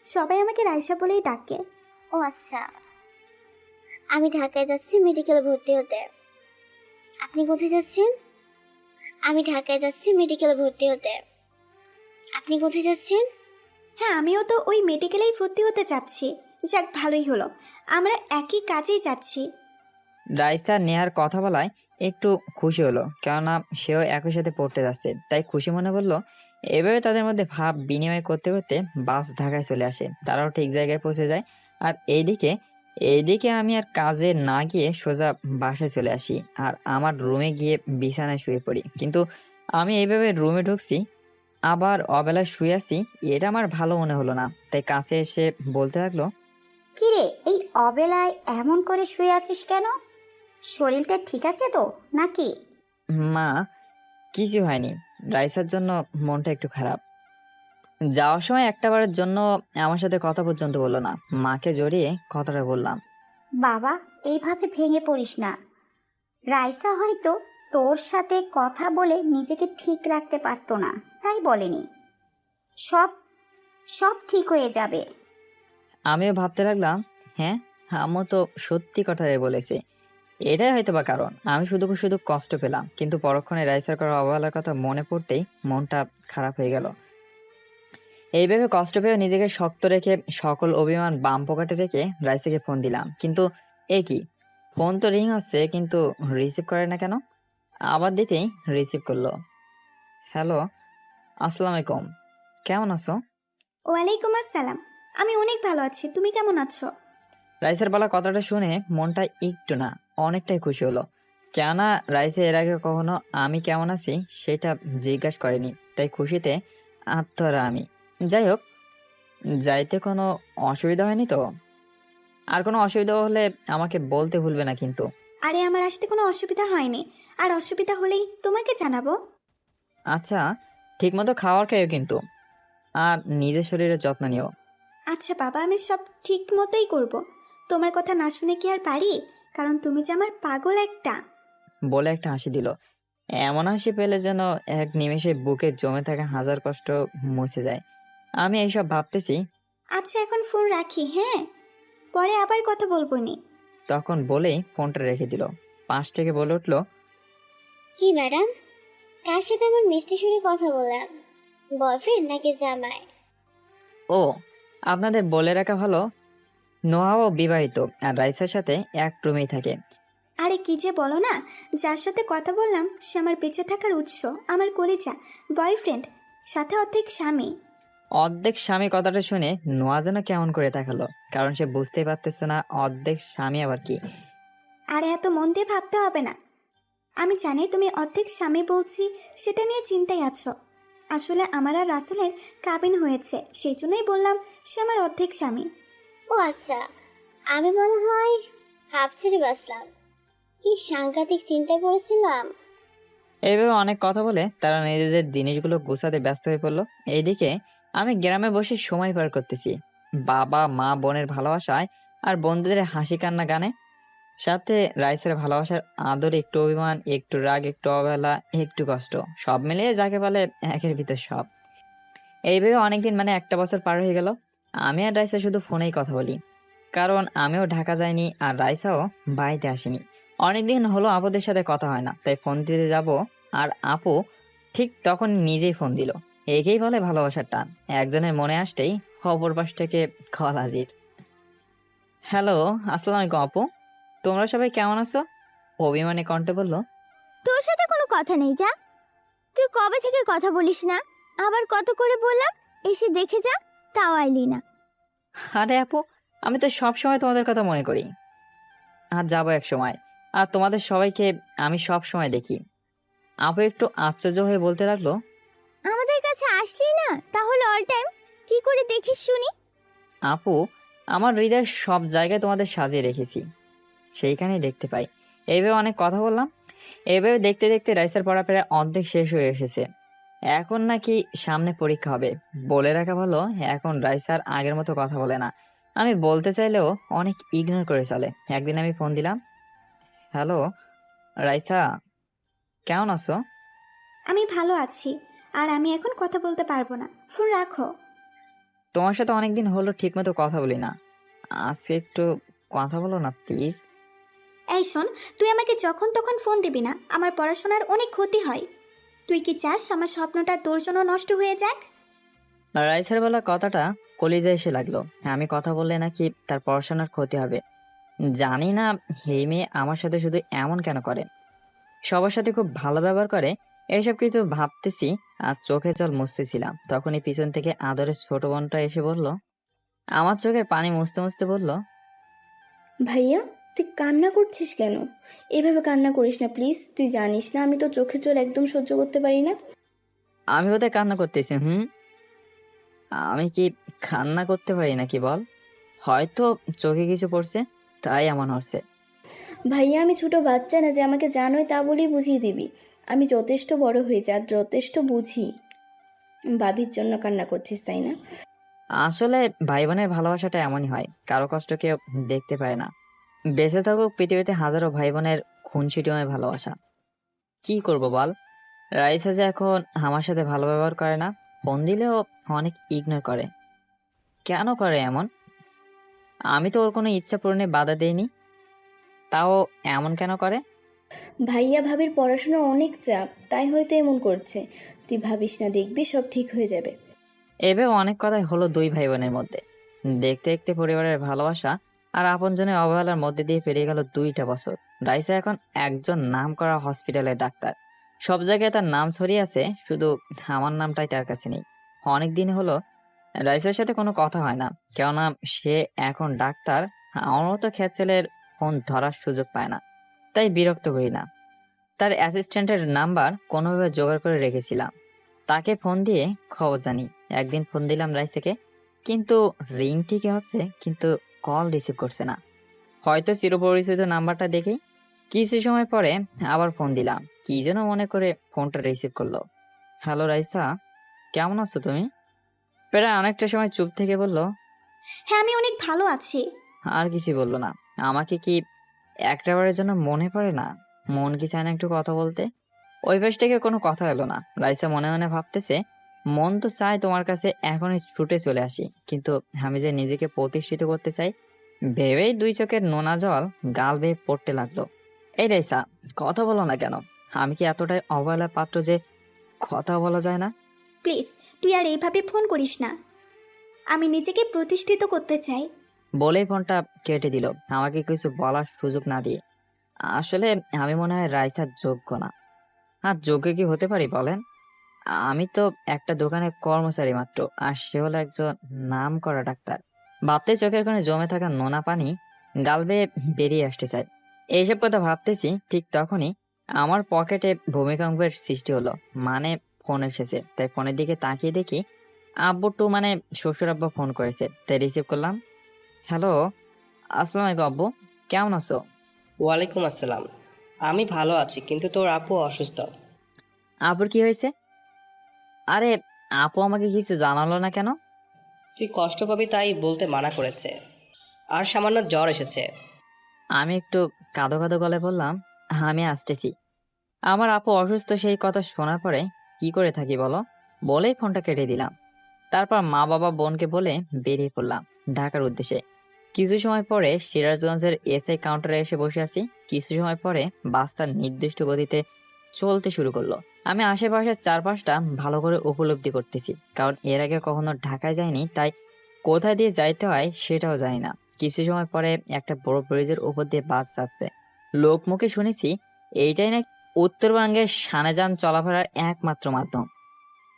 Speaker 4: সবাই আমাকে রাইসা বলেই ডাকে।
Speaker 3: ও আচ্ছা, আমি ঢাকায় যাচ্ছি মেডিকেলে ভর্তি হতে। আপনি কোথায় যাচ্ছেন? আমি ঢাকায় যাচ্ছি মেডিকেলে ভর্তি হতে। আপনি কোথায় যাচ্ছেন?
Speaker 4: হ্যাঁ, আমিও তো ওই মেডিকেলেই ভর্তি হতে চাচ্ছি। যাক, ভালোই হলো, আমরা একই কাজেই যাচ্ছি।
Speaker 1: রাইসা নেহার কথা বলায় একটু খুশি হলো, কেননা সেও একই সাথে পড়তে যাচ্ছে। তাই খুশি মনে বললো। এভাবে তাদের মধ্যে ভাব বিনিময় করতে করতে বাস ঢাকায় চলে আসে। তারাও ঠিক জায়গায় পৌঁছে যায়। আর এইদিকে আমি আর কাজে না গিয়ে সোজা বাসায় চলে আসি আর আমার রুমে গিয়ে বিছানায় শুয়ে পড়ি। কিন্তু আমি এইভাবে রুমে ঢুকছি আবার অবেলায় শুয়ে আছি, এটা আমার ভালো মনে হলো না। তাই কাছে এসে বলতে লাগলো,
Speaker 2: কিরে, এই অবেলায় এমন করে শুয়ে আছিস কেন? শরীরটা ঠিক আছে তো নাকি?
Speaker 1: মা, কিছু হয়নি। রাইসার জন্য মনটা একটু খারাপ। যাওয়ার সময় একটাবারের জন্য আমার সাথে কথা পর্যন্ত বললো না। মাকে জড়িয়ে কথাটা বললাম।
Speaker 2: বাবা, এইভাবে ভেঙে পড়িস না। রাইসা হয়তো তোর সাথে কথা বলে নিজেকে ঠিক রাখতে পারতো না, তাই বলেনি। সব সব ঠিক হয়ে যাবে।
Speaker 1: আমিও ভাবতে লাগলাম, হ্যাঁ, আম্মু তো সত্যি কথাই বলেছে। এটাই হয়তো বা কারণ আমি শুধু শুধু কষ্ট পেলাম। কিন্তু পরক্ষণে রাইসার করা অবহেলার কথা মনে পড়তেই মনটা খারাপ হয়ে গেল। এইভাবে কষ্ট পেয়ে নিজেকে শক্ত রেখে সকল অভিমান বাম পকেটে রেখে রাইসাকে ফোন দিলাম। কিন্তু এ কি, ফোন তো রিং হচ্ছে কিন্তু রিসিভ করে না কেন? আবার দিতেই রিসিভ করলো। হ্যালো, আসসালামু আলাইকুম, কেমন আছো?
Speaker 4: ওয়ালাইকুম আসসালাম, আমি অনেক ভালো আছি। তুমি কেমন আছো?
Speaker 1: রাইসার বলা কথাটা শুনে মনটা একটু না অনেকটাই খুশি হলো। কেননা রাইসা এর আগে কখনো আমি কেমন আছি সেটা জিজ্ঞাসা করেনি। তাই খুশিতে আত্মহারা আমি। যাই হোক, যাইতে কোনো অসুবিধা হয়নি তো? আর কোনো অসুবিধা হলে আমাকে বলতে ভুলবে না কিন্তু।
Speaker 4: আরে, আমার আসতে কোনো অসুবিধা হয়নি, আর অসুবিধা হলেই তোমাকে জানাবো।
Speaker 1: আচ্ছা, ঠিকমতো খাবার খাইও কিন্তু, আর নিজের শরীরের যত্ন নিও।
Speaker 4: আচ্ছা বাবা, আমি সব ঠিক মতোই করব। তোমার কথা না শুনে কি আর পারি? কারণ তুমি যে আমার পাগল একটা।
Speaker 1: বলে একটা হাসি দিল। এমন হাসি পেলে যেন এক নিমেষে বুকে জমে থাকা হাজার কষ্ট মুছে যায়। আমি এইসব ভাবতেছি
Speaker 4: আচ্ছা, এখন ফোন রাখি, হ্যাঁ? পরে আবার কথা বলবো নি।
Speaker 1: তখন বলেই ফোনটা রেখে দিল। পাশ থেকে বলে উঠলো,
Speaker 3: কি ম্যাডাম, কার সাথে এমন মিষ্টি সুরে কথা বলেন? বয়ফ্রেন্ড নাকি জামাই?
Speaker 1: ও, আপনাদের বলে রাখা ভালো, নোহাও বিবাহিত আর রাইসার সাথে এক রুমেই থাকে।
Speaker 4: আরে কি যে বলো না, যার সাথে কথা বললাম সে আমার বেঁচে থাকার উৎস, আমার কলিজা, বয়ফ্রেন্ড, সাথে অর্ধেক স্বামী।
Speaker 1: অর্ধেক স্বামী কথাটা শুনে নোয়া যেন কেমন করে তাকালো, কারণ সে বুঝতেই পারতেছে না অর্ধেক স্বামী আবার কি।
Speaker 4: আরে এত মন দিয়ে ভাবতে হবে না। আমি জানি তুমি অর্ধেক স্বামী বলছি সেটা নিয়ে চিন্তায় আছো। আসলে আমার আর রাসেলের কাবিন হয়েছে, সেই জন্যই বললাম সে আমার অর্ধেক স্বামী।
Speaker 3: ও আচ্ছা, আমি মনে হয় হাফ ছেড়ে বাসলাম। কি সাংঘাতিক চিন্তায় পড়েছিলাম।
Speaker 1: এইভাবে অনেক কথা বলে তারা নিজেদের জিনিসগুলো গুছাতে ব্যস্ত হয়ে পড়লো। এইদিকে আমি গ্রামে বসে সময় পার করতেছি, বাবা মা বোনের ভালোবাসায় আর বন্ধুদের হাসি কান্না গানে, সাথে রাইসের ভালোবাসার আদর, একটু অভিমান, একটু রাগ, একটু অবহেলা, একটু কষ্ট, সব মিলিয়ে যাকে বলে একের ভিতর সব। এইভাবে অনেকদিন মানে একটা বছর পার হয়ে গেল। আমি আর রাইসা শুধু ফোনেই কথা বলি, কারণ আমিও ঢাকা যাইনি আর রাইসাও বাড়িতে আসেনি। অনেকদিন হলো আপুদের সাথে কথা হয় না, তাই ফোন দিতে যাব। আর আপু ঠিক তখন নিজেই ফোন দিল। একেই বলে ভালোবাসার টান। একজনের মনে আসতেই অপর পাশ থেকে কল হাজির। হ্যালো, আসসালামু আলাইকুম আপু। তোমরা সবাই কেমন আছো? অভিমানী কণ্ঠে বলল।
Speaker 8: তোর সাথে কোনো কথা নেই, যা। তুই কবে থেকে কথা বলিস না? আবার কত করে বললাম এসে দেখে যা, তাও আইলি না।
Speaker 1: আরে আপু, আমি তো সব সময় তোমাদের কথা মনে করি, আর যাবো এক সময়। আর তোমাদের সবাইকে আমি সব সময় দেখি। আপু একটু আশ্চর্য হয়ে বলতে লাগলো।
Speaker 8: আমাদের কাছে আসলি না, তাহলে অল টাইম কি করে দেখিস শুনি?
Speaker 1: আপু, আমার হৃদয়ের সব জায়গায় তোমাদের সাজিয়ে রেখেছি, সেইখানেই দেখতে পাই। এইভাবে অনেক কথা বললাম। এইভাবে দেখতে দেখতে রাইসার পড়া প্রায় অর্ধেক শেষ হয়ে এসেছে। এখন নাকি সামনে পরীক্ষা হবে। বলে রাখা ভালো, এখন রাইসার আগের মতো কথা বলে না। আমি বলতে চাইলেও অনেক ইগনোর করে চলে। একদিন আমি ফোন দিলাম। হ্যালো রাইসা, কেমন আছো?
Speaker 4: আমি ভালো আছি, আর আমি এখন কথা বলতে পারবো না, ফোন রাখো।
Speaker 1: তোমার সাথে অনেকদিন হলো ঠিকমতো কথা বলি না, আজকে একটু কথা বলো না প্লিজ।
Speaker 4: এই শোন, তুই আমাকে যখন তখন ফোন দিবি না, আমার পড়াশোনার অনেক ক্ষতি হয়। তুই কি চাস আমার স্বপ্নটা তোর জন্য নষ্ট হয়ে যাক?
Speaker 1: রাইসার বলা কথাটা কলিজা এসে লাগলো। আমি কথা বললে নাকি তার পড়াশোনার ক্ষতি হবে। জানি না এই মেয়ে আমার সাথে শুধু এমন কেন করে। সবার সাথে খুব ভালো ব্যবহার করে, এইসব কিছু ভাবতেছি আর চোখে জল মুছতেছিলাম। তখনই পিছন থেকে আদরের ছোট বোনটা এসে বলল। আমার চোখের পানি মুছতে মুছতে বলল।
Speaker 9: ভাইয়া, তুই কান্না করছিস কেন? এভাবে কান্না করিস না প্লিজ। তুই জানিস না আমি তো চোখে জল একদম সহ্য করতে পারি না।
Speaker 1: আমি কোথায় কান্না করতেছি? আমি কি কান্না করতে পারি নাকি বল? হয়তো চোখে কিছু পড়ছে, তাই এমন হচ্ছে।
Speaker 9: ভাইয়া, আমি ছোট বাচ্চা না যে আমাকে জানোই তা বলেই বুঝিয়ে দিবি। আমি যথেষ্ট বড় হয়েছি আর যথেষ্ট বুঝি। বাবির জন্য কান্না করছিস তাই না?
Speaker 1: আসলে ভাই বোনের ভালোবাসাটা এমনই হয়, কারো কষ্ট কেউ দেখতে পায় না। বেঁচে থাকুক পৃথিবীতে হাজারো ভাই বোনের খুনসিটিময় ভালোবাসা। কি করব বল? রাইসা যে এখন আমার সাথে ভালো ব্যবহার করে না, ফোন দিলেও অনেক ইগনোর করে। কেন করে এমন? আমি তো ওর কোনো ইচ্ছা পূরণে বাধা দেইনি, তাও এমন কেন করে?
Speaker 9: ভাইয়া ভাবির পড়াশোনা অনেক চাপ, তাই হয়তো এমন করছে। তুই ভাবিস না, দেখবি সব ঠিক হয়ে যাবে।
Speaker 1: এভাবে অনেক কথাই হলো দুই ভাই বোনের মধ্যে। দেখতে দেখতে পরিবারের ভালোবাসা আর আপনজনের অবহেলার মধ্যে দিয়ে পেরিয়ে গেল 2টা বছর। রাইসা এখন একজন নামকরা হসপিটালের ডাক্তার। সব জায়গায় তার নাম ছড়িয়ে আছে, শুধু আমার নামটাই তার কাছে নেই। অনেক দিন হলো রাইসার সাথে কোনো কথা হয় না, কেননা সে এখন ডাক্তার। আমার মতো খ্যাত ছেলের ফোন ধরার সুযোগ পায় না, তাই বিরক্ত হই না। তার অ্যাসিস্ট্যান্টের নাম্বার কোনোভাবে জোগাড় করে রেখেছিলাম, তাকে ফোন দিয়ে খবর জানি। একদিন ফোন দিলাম রাইসাকে, কিন্তু রিং ঠিকই হচ্ছে, কিন্তু কল রিসিভ করছে না। হয়তো চিরপরিচিত নাম্বারটা দেখেই। কিছু সময় পরে আবার ফোন দিলাম, কি যেন মনে করে ফোনটা রিসিভ করলো। হ্যালো রাইসা, কেমন আছো তুমি? প্রায় অনেকটা সময় চুপ থেকে বলল।
Speaker 4: হ্যাঁ, আমি অনেক ভালো আছি।
Speaker 1: আর কিছু বললো না। আমাকে কি একটাবারের জন্য মনে পড়ে না? মন কি চায় না একটু কথা বলতে? ওই পাশ থেকে কোনো কথা এলো না। রাইসা মনে মনে ভাবতেছে, মন তো চায় তোমার কাছে এখনই ছুটে চলে আসি, কিন্তু আমি যে নিজেকে প্রতিষ্ঠিত করতে চাই, ভেবেই 2 চোখের নোনা জল গাল বেয়ে পড়তে লাগলো। এই রাইসা, কথা বলো না কেন? আমি কি এতটাই অবহেলার পাত্র যে কথা বলা যায় না?
Speaker 4: প্লিজ, তুই আর এইভাবে ফোন করিস না। আমি নিজেকে প্রতিষ্ঠিত করতে চাই।
Speaker 1: বলেই ফোনটা কেটে দিল, আমাকে কিছু বলার সুযোগ না দিয়ে। আসলে আমি মনে হয় রাইসার যোগ্য না। আর যোগ্য কি হতে পারি বলেন? আমি তো একটা দোকানে কর্মচারী মাত্র, আর সে হলো একজন নাম করা ডাক্তার। ভাবতে চোখের কোণে জমে থাকা নোনা পানি গাল বেয়ে বেরিয়ে আসতে চায়। এইসব কথা ভাবতেছি, ঠিক তখনই আমার পকেটে ভূমিকম্পের সৃষ্টি হলো। মানে ফোন এসেছে, তাই ফোনের দিকে তাকিয়ে দেখি আব্বু টু মানে শ্বশুর আব্বা ফোন করেছে, তাই রিসিভ করলাম। হ্যালো, আসসালামু আলাইকুম আব্বু, কেমন আছো?
Speaker 5: ওয়ালাইকুম আসসালাম। আমি ভালো আছি, কিন্তু তোর আপু অসুস্থ।
Speaker 1: আপুর কি হয়েছে? আরে, আপু আমাকে কিছু জানালো না কেন?
Speaker 5: তুই কষ্ট পাবি তাই বলতে মানা করেছে। আর সামান্য জ্বর এসেছে।
Speaker 1: আমি একটু কাঁদো কাঁদো গলায় বললাম, আমি আসতেছি। আমার আপু অসুস্থ, সেই কথা শোনার পরে কি করে থাকি বলো? বলেই ফোনটা কেটে দিলাম। তারপর মা বাবা বোনকে বলে বেরিয়ে পড়লাম ঢাকার উদ্দেশ্যে। কিছু সময় পরে সিরাজগঞ্জের এসআই কাউন্টারে এসে বসে আছি। কিছু সময় পরে বাস তার নির্দিষ্ট গতিতে চলতে শুরু করলো। আমি আশেপাশের চারপাশটা ভালো করে উপলব্ধি করতেছি, কারণ এর আগে কখনো ঢাকায় যাইনি, তাই কোথায় দিয়ে যাইতে হয় সেটাও জানি না। কিছু সময় পরে একটা বড় ব্রিজের উপর দিয়ে বাস যাচ্ছে। লোকমুখে শুনেছি এইটাই নাকি উত্তরবঙ্গের সানেজান চলাফেরার একমাত্র মাধ্যম।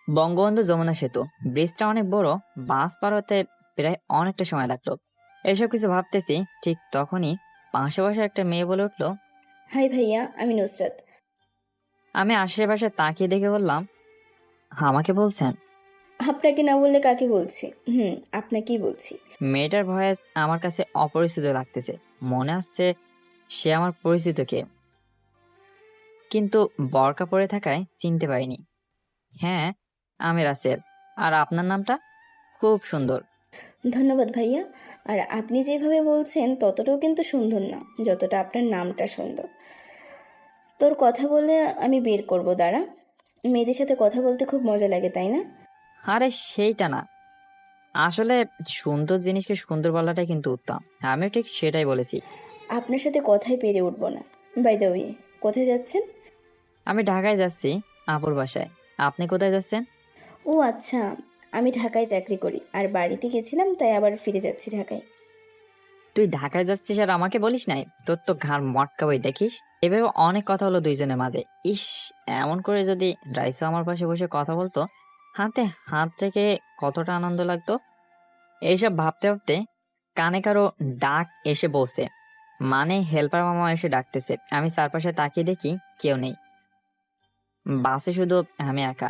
Speaker 1: বঙ্গবন্ধু যমুনা সেতু, ব্রিজটা অনেক বড়, বাস পার হতে প্রায় অনেকটা সময় লাগলো। এসব কিছু ভাবতেছি, ঠিক তখনই পাশে বসে একটা মেয়ে বলে উঠলো।
Speaker 9: হাই ভাইয়া, আমি নুসরাত।
Speaker 1: আমি আশেপাশে তাকিয়ে দেখে বললাম, আমাকে বলছেন?
Speaker 9: আপনাকে না বললে কাকে বলছি? আপনাকেই বলছি।
Speaker 1: মেয়েটার ভয়েস আমার কাছে অপরিচিত লাগতেছে। মনে আসছে সে আমার পরিচিত কে, কিন্তু বরকা পরে থাকায় চিনতে পারিনি। হ্যাঁ, আমি রাসেল। আর আপনার নামটা? খুব সুন্দর।
Speaker 9: ধন্যবাদ ভাইয়া। আর আপনি যেভাবে বলছেন ততটাও কিন্তু সুন্দর না, যতটা আপনার নামটা সুন্দর। তোর কথা বলে আমি বের করব, দাঁড়া। মেয়েদের সাথে কথা বলতে খুব মজা লাগে, তাই না?
Speaker 1: আরে সেইটা না, আসলে সুন্দর জিনিসকে সুন্দর বলাটাই কিন্তু উত্তম। আমি ঠিক সেটাই বলেছি।
Speaker 9: আপনার সাথে কথাই পেরে উঠবো না। বাই দ্য ওয়ে, কোথায় যাচ্ছেন?
Speaker 1: আমি ঢাকায় যাচ্ছি, আপুর বাসায়। আপনি কোথায় যাচ্ছেন?
Speaker 9: ও আচ্ছা, আমি ঢাকায় চাকরি করি, আর বাড়িতে গেছিলাম, তাই আবার ফিরে যাচ্ছি ঢাকায়।
Speaker 1: তুই ঢাকায় যাচ্ছিস আর আমাকে বলিস নাই? তোর তো ঘাড় মটকাবই দেখিস। এভাবে অনেক কথা হলো দুইজনের মাঝে। ইস, এমন করে যদি রাইসা আমার পাশে বসে কথা বলতো, হাতে হাত রেখে কতটা আনন্দ লাগতো। এইসব ভাবতে ভাবতে কানে কারো ডাক এসে বসে, মানে হেল্পার মামা এসে ডাকতেছে। আমি চারপাশে তাকিয়ে দেখি কেউ নেই। বাসে শুধু আমি একা,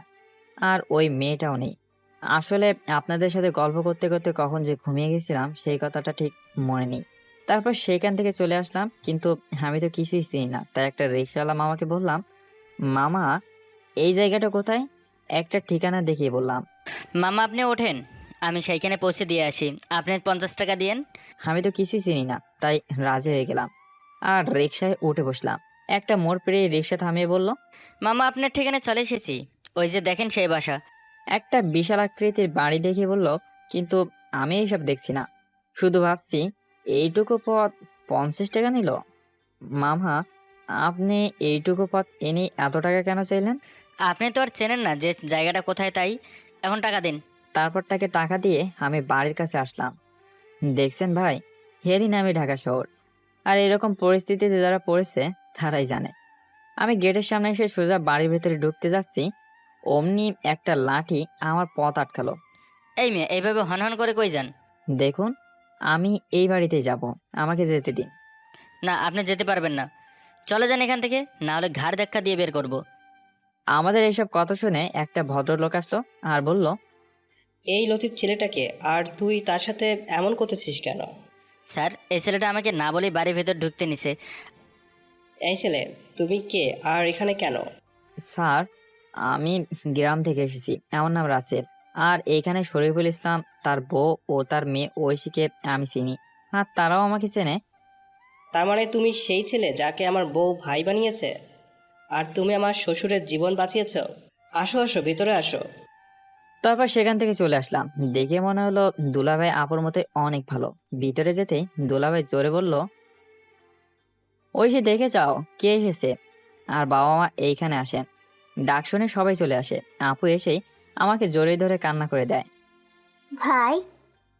Speaker 1: আর ওই মেয়েটাও নেই। আসলে আপনাদের সাথে গল্প করতে করতে কখন যে ঘুমিয়ে গেছিলাম সেই কথাটা ঠিক মনে নেই। তারপর সেখান থেকে চলে আসলাম, কিন্তু আমি তো কিছুই চিনি না। তাই একটা রিক্সাওয়ালা মামাকে বললাম, মামা এই জায়গাটা কোথায়? একটা ঠিকানা দেখিয়ে বললাম।
Speaker 10: মামা আপনি ওঠেন, আমি সেইখানে পৌঁছে দিয়ে আসি। আপনি 50 টাকা দিয়েন।
Speaker 1: আমি তো কিছুই চিনি না, তাই রাজি হয়ে গেলাম আর রিক্সায় উঠে বসলাম। একটা মোড় পেরিয়ে রিক্সা থামিয়ে বলল,
Speaker 10: মামা আপনার ঠিকানে চলে এসেছি, ওই যে দেখেন সেই বাসা।
Speaker 1: একটা বিশাল আকৃতির বাড়ি দেখে বলল, কিন্তু আমি এইসব দেখছি না, শুধু ভাবছি এইটুকু পথ 50 টাকা নিল। মামা, আপনি এইটুকু পথ এনে এত টাকা কেন চাইলেন?
Speaker 10: আপনি তো আর চেনেন না যে জায়গাটা কোথায়, তাই এখন টাকা দিন।
Speaker 1: তারপর তাকে টাকা দিয়ে আমি বাড়ির কাছে আসলাম। দেখছেন ভাই, হেরি নামে ঢাকা শহর, আর এরকম পরিস্থিতিতে যারা পড়েছে তারাই জানে। আমি গেটের সামনে এসে সোজা বাড়ির ভেতরে ঢুকতে যাচ্ছি, অমনি একটা লাঠি আমার পথ আটকালো।
Speaker 10: এই মেয়ে এইভাবে হনহন করে কই যান?
Speaker 1: দেখুন, আমি এই বাড়িতেই যাব, আমাকে যেতে দিন।
Speaker 10: না, আপনি যেতে পারবেন না, চলে যান এখান থেকে, না হলে ঘাড় ধাক্কা দিয়ে বের করব।
Speaker 1: আমাদের এইসব কথা শুনে একটা ভদ্রলোক আসলো আর বলল,
Speaker 5: এই লতিফ ছেলেটাকে, আর তুই তার সাথে এমন করতেছিস কেন?
Speaker 10: স্যার, এই ছেলেটা আমাকে না বলেই বাড়ির ভেতর ঢুকতে নিছে।
Speaker 5: এই ছেলে, তুমি কে আর এখানে কেন?
Speaker 1: স্যার, আমি গ্রাম থেকে এসেছি, আমার নাম রাসেল। আর এইখানে শরীফুল ইসলাম, তার বউ ও তার মেয়ে ঐশীকে আমি চিনি, আর তারাও আমাকে চেনে।
Speaker 5: তার মানে তুমি সেই ছেলে যাকে আমার বউ ভাই বানিয়েছে, আর তুমি আমার শ্বশুরের জীবন বাঁচিয়েছ। আসো আসো, ভিতরে আসো।
Speaker 1: তারপর সেখান থেকে চলে আসলাম। দেখে মনে হলো দুলাভাই আপুর মতে অনেক ভালো। ভিতরে যেতেই দুলাভাই জোরে বলল, ঐশী দেখে যাও কে এসেছে। আর বাবা মা এইখানে আসেন। ডাক শুনে সবাই চলে আসে। আপু এসেই আমাকে জড়িয়ে ধরে কান্না করে দেয়।
Speaker 8: ভাই,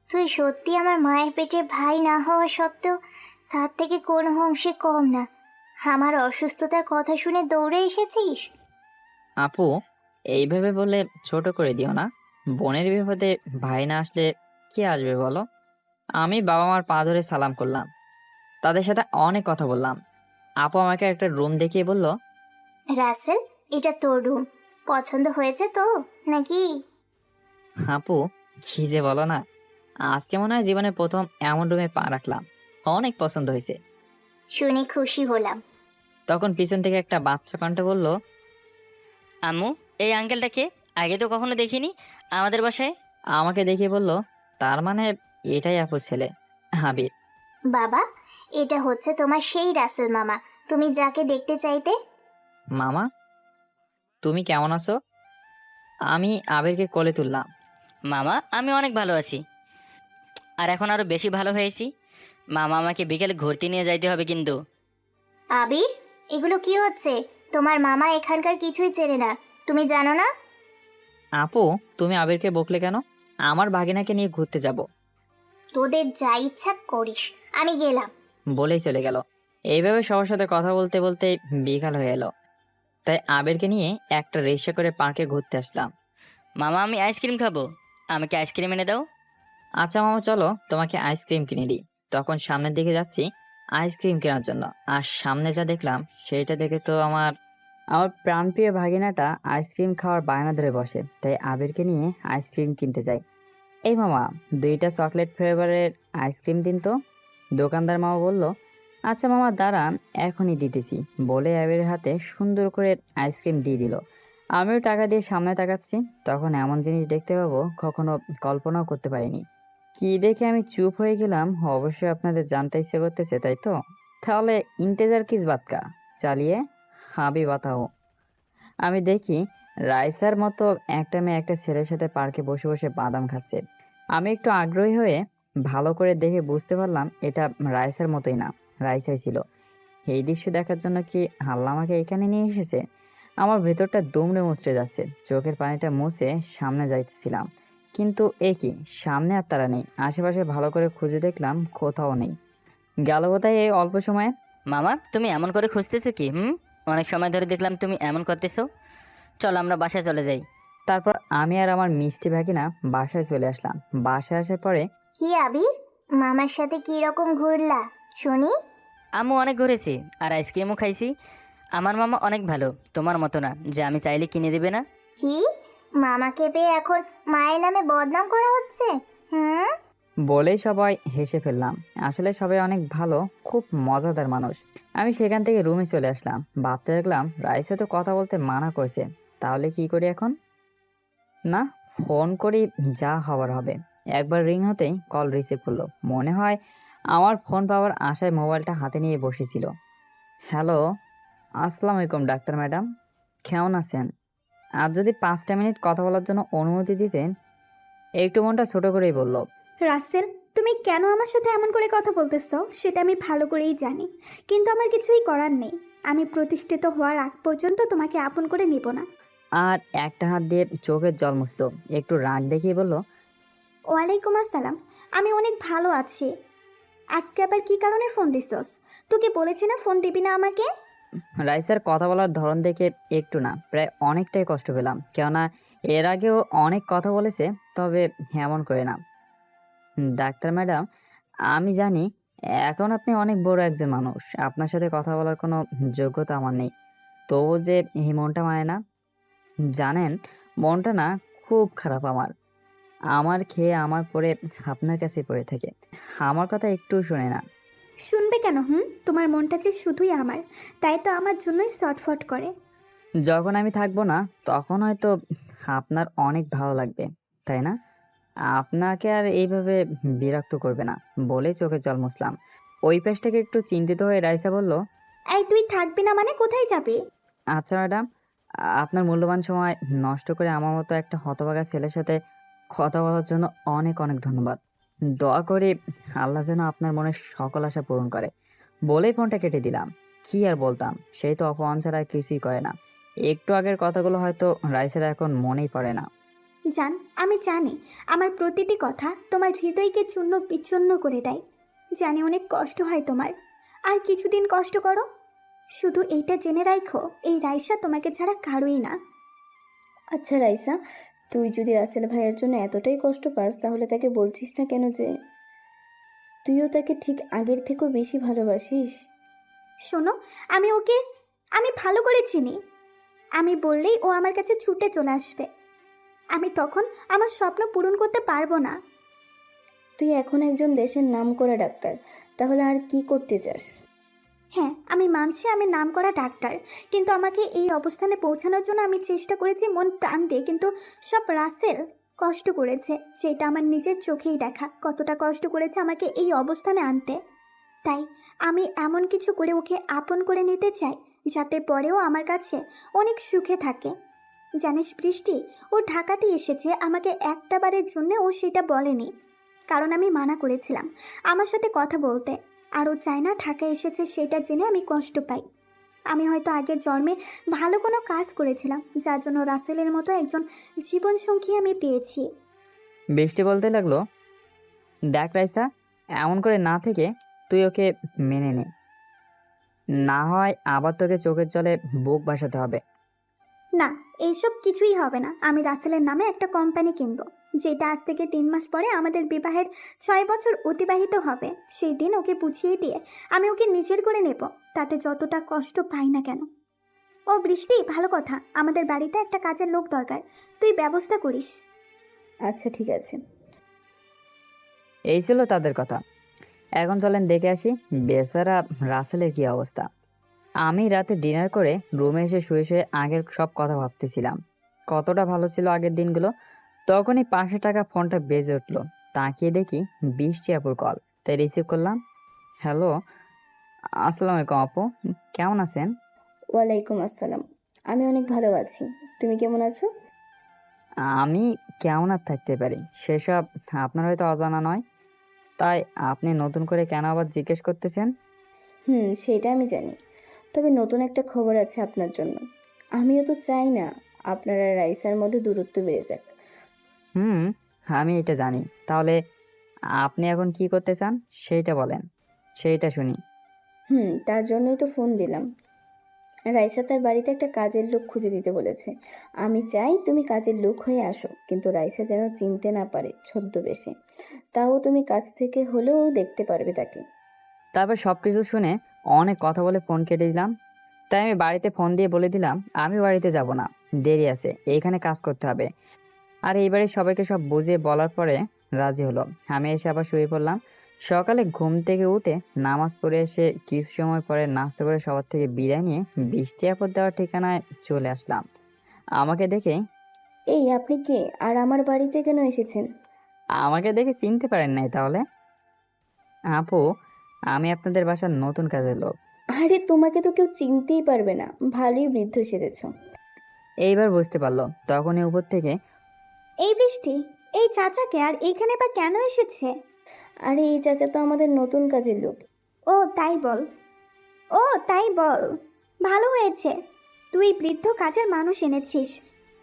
Speaker 8: তুই সত্যি আমার মায়ের পেটের ভাই না হওয়া সত্ত্বেও তার থেকে কোনো অংশে কম না। আমার অসুস্থতার কথা শুনে দৌড়ে এসেছিস।
Speaker 1: আপু, এইভাবে বলে ছোট করে দিও না। বোনের বিপদে ভাই না আসলে কে আসবে বলো? আমি বাবা মার পা ধরে সালাম করলাম, তাদের সাথে অনেক কথা বললাম। আপু আমাকে একটা রুম দেখিয়ে বলল,
Speaker 8: রাসেল, এটা তোর রুম। পছন্দ হয়েছে তো নাকি?
Speaker 1: আপু কি যে বলো না, আজকে মনে হয় জীবনের প্রথম এমন রুমে পা রাখলাম। অনেক পছন্দ হয়েছে।
Speaker 8: শুনে খুশি হলাম।
Speaker 1: তখন পিছন থেকে একটা বাচ্চা কণ্ঠ বলল,
Speaker 10: আম্মু, এই আঙ্কেলটাকে আগে তো কখনো দেখিনি আমাদের বাসায়।
Speaker 1: আমাকে দেখিয়ে বলল, তার মানে এটাই আপুর ছেলে আবির।
Speaker 8: বাবা, এটা হচ্ছে তোমার সেই রাসেল মামা, তুমি যাকে দেখতে চাইতে।
Speaker 1: মামা, তুমি কেমন আছো? আমি আবিরকে কোলে তুললাম।
Speaker 10: মামা, আমি অনেক ভালো আছি, আর এখন আরো বেশি ভালো হয়েছি। মামা, আমাকে বিকেলে ঘুরতে নিয়ে যাইতে হবে কিন্তু।
Speaker 8: আবির, এগুলো কি হচ্ছে? তোমার মামা এখানকার কিছুই চেনে না, তুমি জানো না?
Speaker 1: আপু, তুমি আবিরকে বকলে কেন? আমার ভাগিনাকে নিয়ে ঘুরতে যাব
Speaker 8: তোদের যা ইচ্ছা করিস, আমি গেলাম।
Speaker 1: বলেই চলে গেল। এইভাবে সবার সাথে কথা বলতে বলতে বিকাল হয়ে এলো। তাই আবিরকে নিয়ে একটা রিক্সা করে পার্কে ঘুরতে আসলাম।
Speaker 10: মামা আমি আইসক্রিম খাবো, আমাকে আইসক্রিম এনে দাও।
Speaker 1: আচ্ছা মামা, চলো তোমাকে আইসক্রিম কিনে দিই। তখন সামনের দিকে যাচ্ছি আইসক্রিম কেনার জন্য, আর সামনে যা দেখলাম সেইটা দেখে তো আমার আমার প্রাণপ্রিয় ভাগিনাটা আইসক্রিম খাওয়ার বায়না ধরে বসে। তাই আবিরকে নিয়ে আইসক্রিম কিনতে যাই। এই মামা, 2টা চকলেট ফ্লেভারের আইসক্রিম দিন তো। দোকানদার মামা বলল, আচ্ছা মামা দাঁড়ান, এখনই দিতেছি, বলে আবিরের হাতে সুন্দর করে আইসক্রিম দিয়ে দিল। আমিও টাকা দিয়ে সামনে তাকাচ্ছি, তখন এমন জিনিস দেখতে পাবো কখনো কল্পনাও করতে পারিনি। কি দেখে আমি চুপ হয়ে গেলাম অবশ্যই আপনাদের জানতে ইচ্ছে করতেছে, তাই তো? তাহলে ইন্তেজার কিস বাত কা, চালিয়ে হাবি বাতাও। আমি দেখি রাইসার মতো একটা মেয়ে একটা ছেলের সাথে পার্কে বসে বসে বাদাম খাচ্ছে। আমি একটু আগ্রহী হয়ে ভালো করে দেখে বুঝতে পারলাম এটা রাইসার মতোই না, রাইসাই ছিল। এই দৃশ্য দেখার জন্য কি আল্লাহ আমাকে এখানে নিয়ে এসেছে? আমার ভেতরটা দুমড়ে মুচড়ে যাচ্ছে, চোখের পানিটা মুছে সামনে যাইতেছিলাম, কিন্তু এ কি, সামনে আর তারা নেই। আশেপাশে ভালো করে খুঁজে দেখলাম কোথাও নেই। গেল কোথায় এই অল্প সময়ে?
Speaker 10: মামা তুমি এমন করে খুঁজতেছো কি? অনেক সময় ধরে দেখলাম তুমি এমন করতেছো। চলো আমরা বাসায় চলে যাই।
Speaker 1: তারপর আমি আর আমার মিষ্টি ভাগিনা বাসায় চলে আসলাম। বাসায় আসার পরে
Speaker 8: কি আবির, মামার সাথে কি রকম ঘুরলা শুনি?
Speaker 10: আম্মু অনেক ঘুরেছি আর আইসক্রিমও খাইছি। আমার মামা অনেক ভালো, তোমার মতো না যে আমি চাইলে কিনে দেবে না।
Speaker 8: কি, মামাকে পেয়ে এখন মায়ের নামে বদনাম করা হচ্ছে? হুম।
Speaker 1: বলেই সবাই হেসে ফেললাম। আসলে সবাই অনেক ভালো, খুব মজাদার মানুষ। আমি সেখান থেকে রুমে চলে আসলাম। ভাবতে লাগলাম রাইসা তো কথা বলতে মানা করছে, তাহলে কি করি এখন? না, ফোন করি, যা হবার হবে। একবার রিং হতেই কল রিসিভ করলো। মনে হয় আমার ফোন পাওয়ার আশায় মোবাইলটা হাতে নিয়ে বসেছিল। হ্যালো, আসসালামু আলাইকুম ডাক্তার ম্যাডাম, কেমন আছেন? আর যদি 5টা মিনিট কথা বলার জন্য অনুমতি দিতেন। একটু মনটা ছোট করেই বলল।
Speaker 4: রাসেল, তুমি কেন আমার সাথে এমন করে কথা বলতেছো সেটা আমি ভালো করেই জানি, কিন্তু আমার কিছুই করার নেই। আমি প্রতিষ্ঠিত হওয়ার আগ পর্যন্ত তোমাকে আপন করে নিব না।
Speaker 1: আর একটা হাত দিয়ে চোখের জল মুছলো, একটু রাগ দেখিয়ে বলল,
Speaker 4: ওয়ালাইকুম আসসালাম, আমি অনেক ভালো আছি। আজকে আবার কি কারণে ফোন দিছস? তোকে বলেছি না ফোন দিবি না আমাকে?
Speaker 1: রাইসার কথা বলার ধরন দেখে একটু না, প্রায় অনেকটাই কষ্ট পেলাম। কেননা এর আগেও অনেক কথা বলেছে, তবে এমন করে না। ডাক্তার ম্যাডাম, আমি জানি এখন আপনি অনেক বড় একজন মানুষ, আপনার সাথে কথা বলার কোনো যোগ্যতা আমার নেই, তবু যে এই মনটা মানে না। জানেন, মনটা না খুব খারাপ আমার। আমার খেয়ে আমার পরে আপনার কাছে পড়ে থাকে, আমার কথা একটু শোনে না।
Speaker 4: শুনবে কেন? তোমার মনটা যে শুধুই আমার, তাই তো আমার জন্যই শটফট করে।
Speaker 1: যখন আমি থাকবো না তখন হয়তো আপনার অনেক ভালো লাগবে, তাই না? আপনাকে আর এইভাবে বিরক্ত করবে না, বলে চোখে জল মুছলাম। ওই পাশ থেকে একটু চিন্তিত হয়ে রাইসা বলল,
Speaker 4: এই তুই থাকবি না মানে কোথায় যাবে?
Speaker 1: আচ্ছা ম্যাডাম, আপনার মূল্যবান সময় নষ্ট করে আমার মতো একটা হতভাগা ছেলের সাথে কথা বলার জন্য অনেক অনেক ধন্যবাদ। দোয়া করি আল্লাহ যেন আপনার মনের সকল আশা পূরণ করে। বলেই ফোনটা কেটে দিলাম। কি আর বলতাম, সেই তো অপমান ছাড়া আর কিছুই করে না। একটু আগের কথাগুলো হয়তো রাইসের এখন মনেই পড়ে না।
Speaker 4: জান, আমি জানি আমার প্রতিটি কথা তোমার হৃদয়কে চূর্ণ বিচূর্ণ করে দেয়। জানি অনেক কষ্ট হয় তোমার, আর কিছুদিন কষ্ট করো। শুধু এইটা জেনে রাখো, এই রাইসা তোমাকে ছাড়া কারোই না।
Speaker 9: আচ্ছা রাইসা, তুই যদি রাসেল ভাইয়ের জন্য এতটাই কষ্ট পাস, তাহলে তাকে বলছিস না কেন যে তুইও তাকে ঠিক আগের থেকেও বেশি ভালোবাসিস?
Speaker 4: শোনো, আমি ভালো করে চিনি। আমি বললেই ও আমার কাছে ছুটে চলে আসবে। আমি তখন আমার স্বপ্ন পূরণ করতে পারবো না।
Speaker 9: তুই এখন একজন দেশের নামকরা ডাক্তার, তাহলে আর কি করতে চাস?
Speaker 4: হ্যাঁ, আমি মানছি আমি নামকরা ডাক্তার, কিন্তু আমাকে এই অবস্থানে পৌঁছানোর জন্য আমি চেষ্টা করেছি মন প্রাণ দিয়ে, কিন্তু সব রাসেল কষ্ট করেছে, যেটা আমার নিজের চোখেই দেখা কতটা কষ্ট করেছে আমাকে এই অবস্থানে আনতে। তাই আমি এমন কিছু করে ওকে আপন করে নিতে চাই যাতে পরেও আমার কাছে অনেক সুখে থাকে। জানিস বৃষ্টি, ও ঢাকাতে এসেছে, আমাকে একটা বারের জন্য ও সেটা বলেনি, কারণ আমি মানা করেছিলাম আমার সাথে কথা বলতে। আর ও চায় না ঢাকা এসেছে সেটা জেনে আমি কষ্ট পাই। আমি হয়তো আগের জন্মে ভালো কোনো কাজ করেছিলাম, যার জন্য রাসেলের মতো একজন জীবনসঙ্গী আমি পেয়েছি।
Speaker 1: বৃষ্টি বলতে লাগলো, দেখ রাইসা, এমন করে না থেকে তুই ওকে মেনে নে, না হয় আবার তোকে চোখের জলে বুক ভাসাতে হবে।
Speaker 4: না, এইসব কিছুই হবে না। আমি রাসেলের নামে একটা কোম্পানি কিনবো, যেটা আজ থেকে 3 মাস পরে আমাদের বিবাহের 6 বছর অতিবাহিত হবে। সেই দিন ওকে বুঝিয়ে দিয়ে আমি ওকে নিজের করে নেব, তাতে যতটা কষ্ট পাই না কেন। ও বৃষ্টি, ভালো কথা, আমাদের বাড়িতে একটা কাজের লোক দরকার, তুই ব্যবস্থা করিস।
Speaker 9: আচ্ছা ঠিক আছে।
Speaker 1: এই ছিল তাদের কথা। এখন চলেন দেখে আসি বেচারা রাসেলের কি অবস্থা। আমি রাতে ডিনার করে রুমে এসে শুয়ে শুয়ে আগের সব কথা ভাবতেছিলাম, কতটা ভালো ছিল আগের দিনগুলো। তখনই 500 টাকা ফোনটা বেজে উঠলো। তাকিয়ে দেখি বৃষ্টি আপুর কল, তাই রিসিভ করলাম। হ্যালো, আসসালামু আলাইকুম আপু, কেমন আছেন?
Speaker 9: ওয়ালাইকুম আসসালাম। আমি অনেক ভালো আছি, তুমি কেমন আছো?
Speaker 1: আমি কেমন আর থাকতে পারি, সেসব আপনার হয়তো অজানা নয়, তাই আপনি নতুন করে কেন আবার জিজ্ঞেস করতেছেন?
Speaker 9: সেটা আমি জানি, তবে নতুন একটা খবর আছে আপনার জন্য। আমিও তো চাই না আপনার আর রাইসার মধ্যে দূরত্ব বেড়ে যাক।
Speaker 1: হুম, আমি এটা জানি। তাহলে আপনি এখন কি করতে চান সেইটা বলেন, সেইটা শুনি।
Speaker 9: তার জন্যই তো ফোন দিলাম। রাইসা তার বাড়িতে একটা কাজের লোক খুঁজে দিতে বলেছে। আমি চাই তুমি কাজের লোক হয়ে আসো, কিন্তু রাইসা যেন চিনতে না পারে ছদ্মবেশে। তাও তুমি কাছ থেকে হলেও দেখতে পারবে তাকে।
Speaker 1: তারপর সবকিছু শুনে অনেক কথা বলে ফোন কেটে দিলাম। তাই আমি বাড়িতে ফোন দিয়ে বলে দিলাম আমি বাড়িতে যাব না, দেরি আছে, এইখানে কাজ করতে হবে। আর এইবারে সবাইকে সব বুঝিয়ে বলার পরে রাজি হলো। আমি এসে আবার শুয়ে পড়লাম। সকালে ঘুম থেকে উঠে নামাজ পড়ে এসে কিছু সময় পরে নাস্তা করে সবার থেকে বিদায় নিয়ে বৃষ্টি আপদ দেওয়ার ঠিকানায় চলে আসলাম। আমাকে দেখে
Speaker 9: এই আপনি কে, আর আমার বাড়িতে কেন এসেছেন?
Speaker 1: আমাকে দেখে চিনতে পারেন নাই তাহলে? আপু, আমি আপনাদের বাসার নতুন কাজের লোক।
Speaker 9: আরে তোমাকে তো কেউ চিনতেই পারবে না, ভালোই বৃদ্ধ সেজেছ।
Speaker 1: এইবার বুঝতে পারলো। তখনই উপর থেকে
Speaker 4: এই বৃষ্টি, এই চাচাকে আর এইখানে বা কেন এসেছে?
Speaker 9: আরে এই চাচা তো আমাদের নতুন কাজের লোক।
Speaker 4: ও তাই বল, ও তাই বল, ভালো হয়েছে তুই বৃদ্ধ কাজের মানুষ এনেছিস।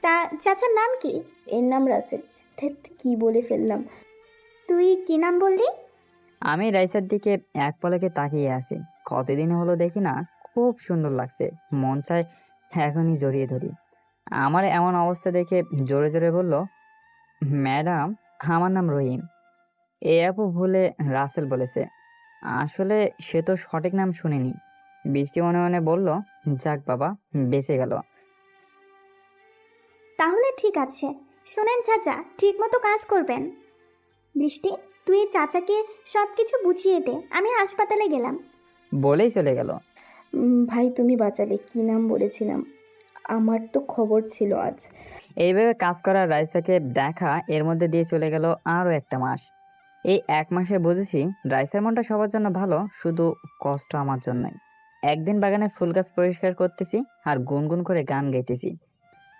Speaker 4: তা চাচার নাম কি?
Speaker 9: এর নাম রাসেল। ধ্যাৎ, কি বলে ফেললাম।
Speaker 4: তুই কি নাম বললি?
Speaker 1: আমি রাইসার দিকে এক পলকে তাকিয়ে আছি। কতদিন হলো দেখি না, খুব সুন্দর লাগছে, মন চায় এখনই জড়িয়ে ধরি। আমার এমন অবস্থা দেখে জোরে জোরে বলল, ম্যাডাম, আমার নাম রহিম। এ আপু ভুলে রাসেল বলেছে। আসলে সে তো সঠিক নাম শুনেনি। বৃষ্টি মনে মনে বলল, যাক বাবা, বেঁচে গেল।
Speaker 4: তাহলে ঠিক আছে, শোনেন চাচা, ঠিক মতো কাজ করবেন। বৃষ্টি, তুই এই চাচাকে সব কিছু বুঝিয়ে দে, আমি হাসপাতালে গেলাম।
Speaker 1: বলেই চলে গেল।
Speaker 9: ভাই তুমি বাঁচালে, কি নাম বলেছিলাম? আমার তো খবর ছিল আজ।
Speaker 1: এইভাবে কাজ করার রাইসাকে দেখা এর মধ্যে দিয়ে চলে গেল আরও একটা মাস। এই 1 মাসে বুঝেছি রাইসার মনটা সবার জন্য ভালো, শুধু কষ্ট আমার জন্যই। একদিন বাগানের ফুল গাছ পরিষ্কার করতেছি আর গুনগুন করে গান গাইতেছি।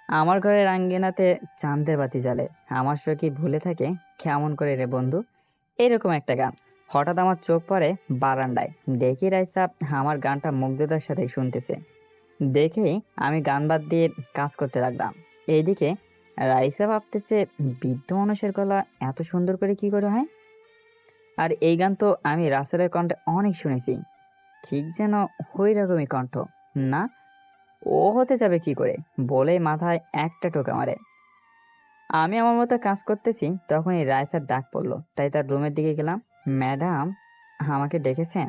Speaker 1: আমার ঘরের আঙ্গিনাতে চাঁদের বাতি জ্বালে, আমার সখী ভুলে থাকে কেমন করে রে বন্ধু, এরকম একটা গান। হঠাৎ আমার চোখ পড়ে বারান্দায়, দেখি রাইসা আমার গানটা মুগ্ধতার সাথে শুনতেছে। দেখেই আমি গান বাদ দিয়ে কাজ করতে লাগলাম। এইদিকে রাইসা ভাবতেছে বৃদ্ধ মানুষের গলা এত সুন্দর করে কি করে হয়। আর এই গান তো আমি রাসেলের কণ্ঠে অনেক শুনেছি, ঠিক যেন ওই রকমই কণ্ঠ। না, ও হতে যাবে কি করে বলেই মাথায় একটা টোকা মারে। আমি আমার মতো কাজ করতেছি, তখনই রাইসার ডাক পড়লো, তাই তার রুমের দিকে গেলাম। ম্যাডাম, আমাকে ডেকেছেন?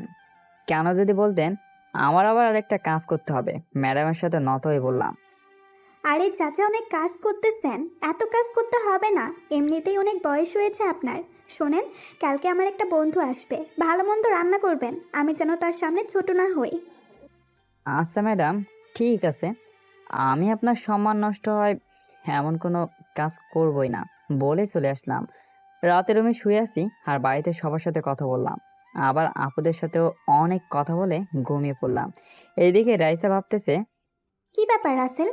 Speaker 1: কেন যদি বলতেন, আমার আবার আরেকটা কাজ করতে হবে। ম্যাডামের সাথে নত হয়ে বললাম।
Speaker 4: আরে চাচা অনেক কাজ করতেছেন, এত কাজ করতে হবে না, এমনিতেই অনেক বয়স হয়েছে আপনার। শোনেন, কালকে আমার একটা বন্ধু আসবে, ভালো মন্দ রান্না করবেন, আমি যেন তার সামনে ছোট না হই।
Speaker 1: আচ্ছা ম্যাডাম, ঠিক আছে, আমি আপনার সম্মান নষ্ট হয় এমন কোনো কাজ করবই না বলে চলে আসলাম। রাতে রুমে শুয়ে আছি আর বাড়িতে সবার সাথে কথা বললাম, আবার আপুদের সাথেও অনেক কথা বলে ঘুমিয়ে পড়লাম। এইদিকে রাইসা ভাবতেছে,
Speaker 4: কি ব্যাপার রাসেল,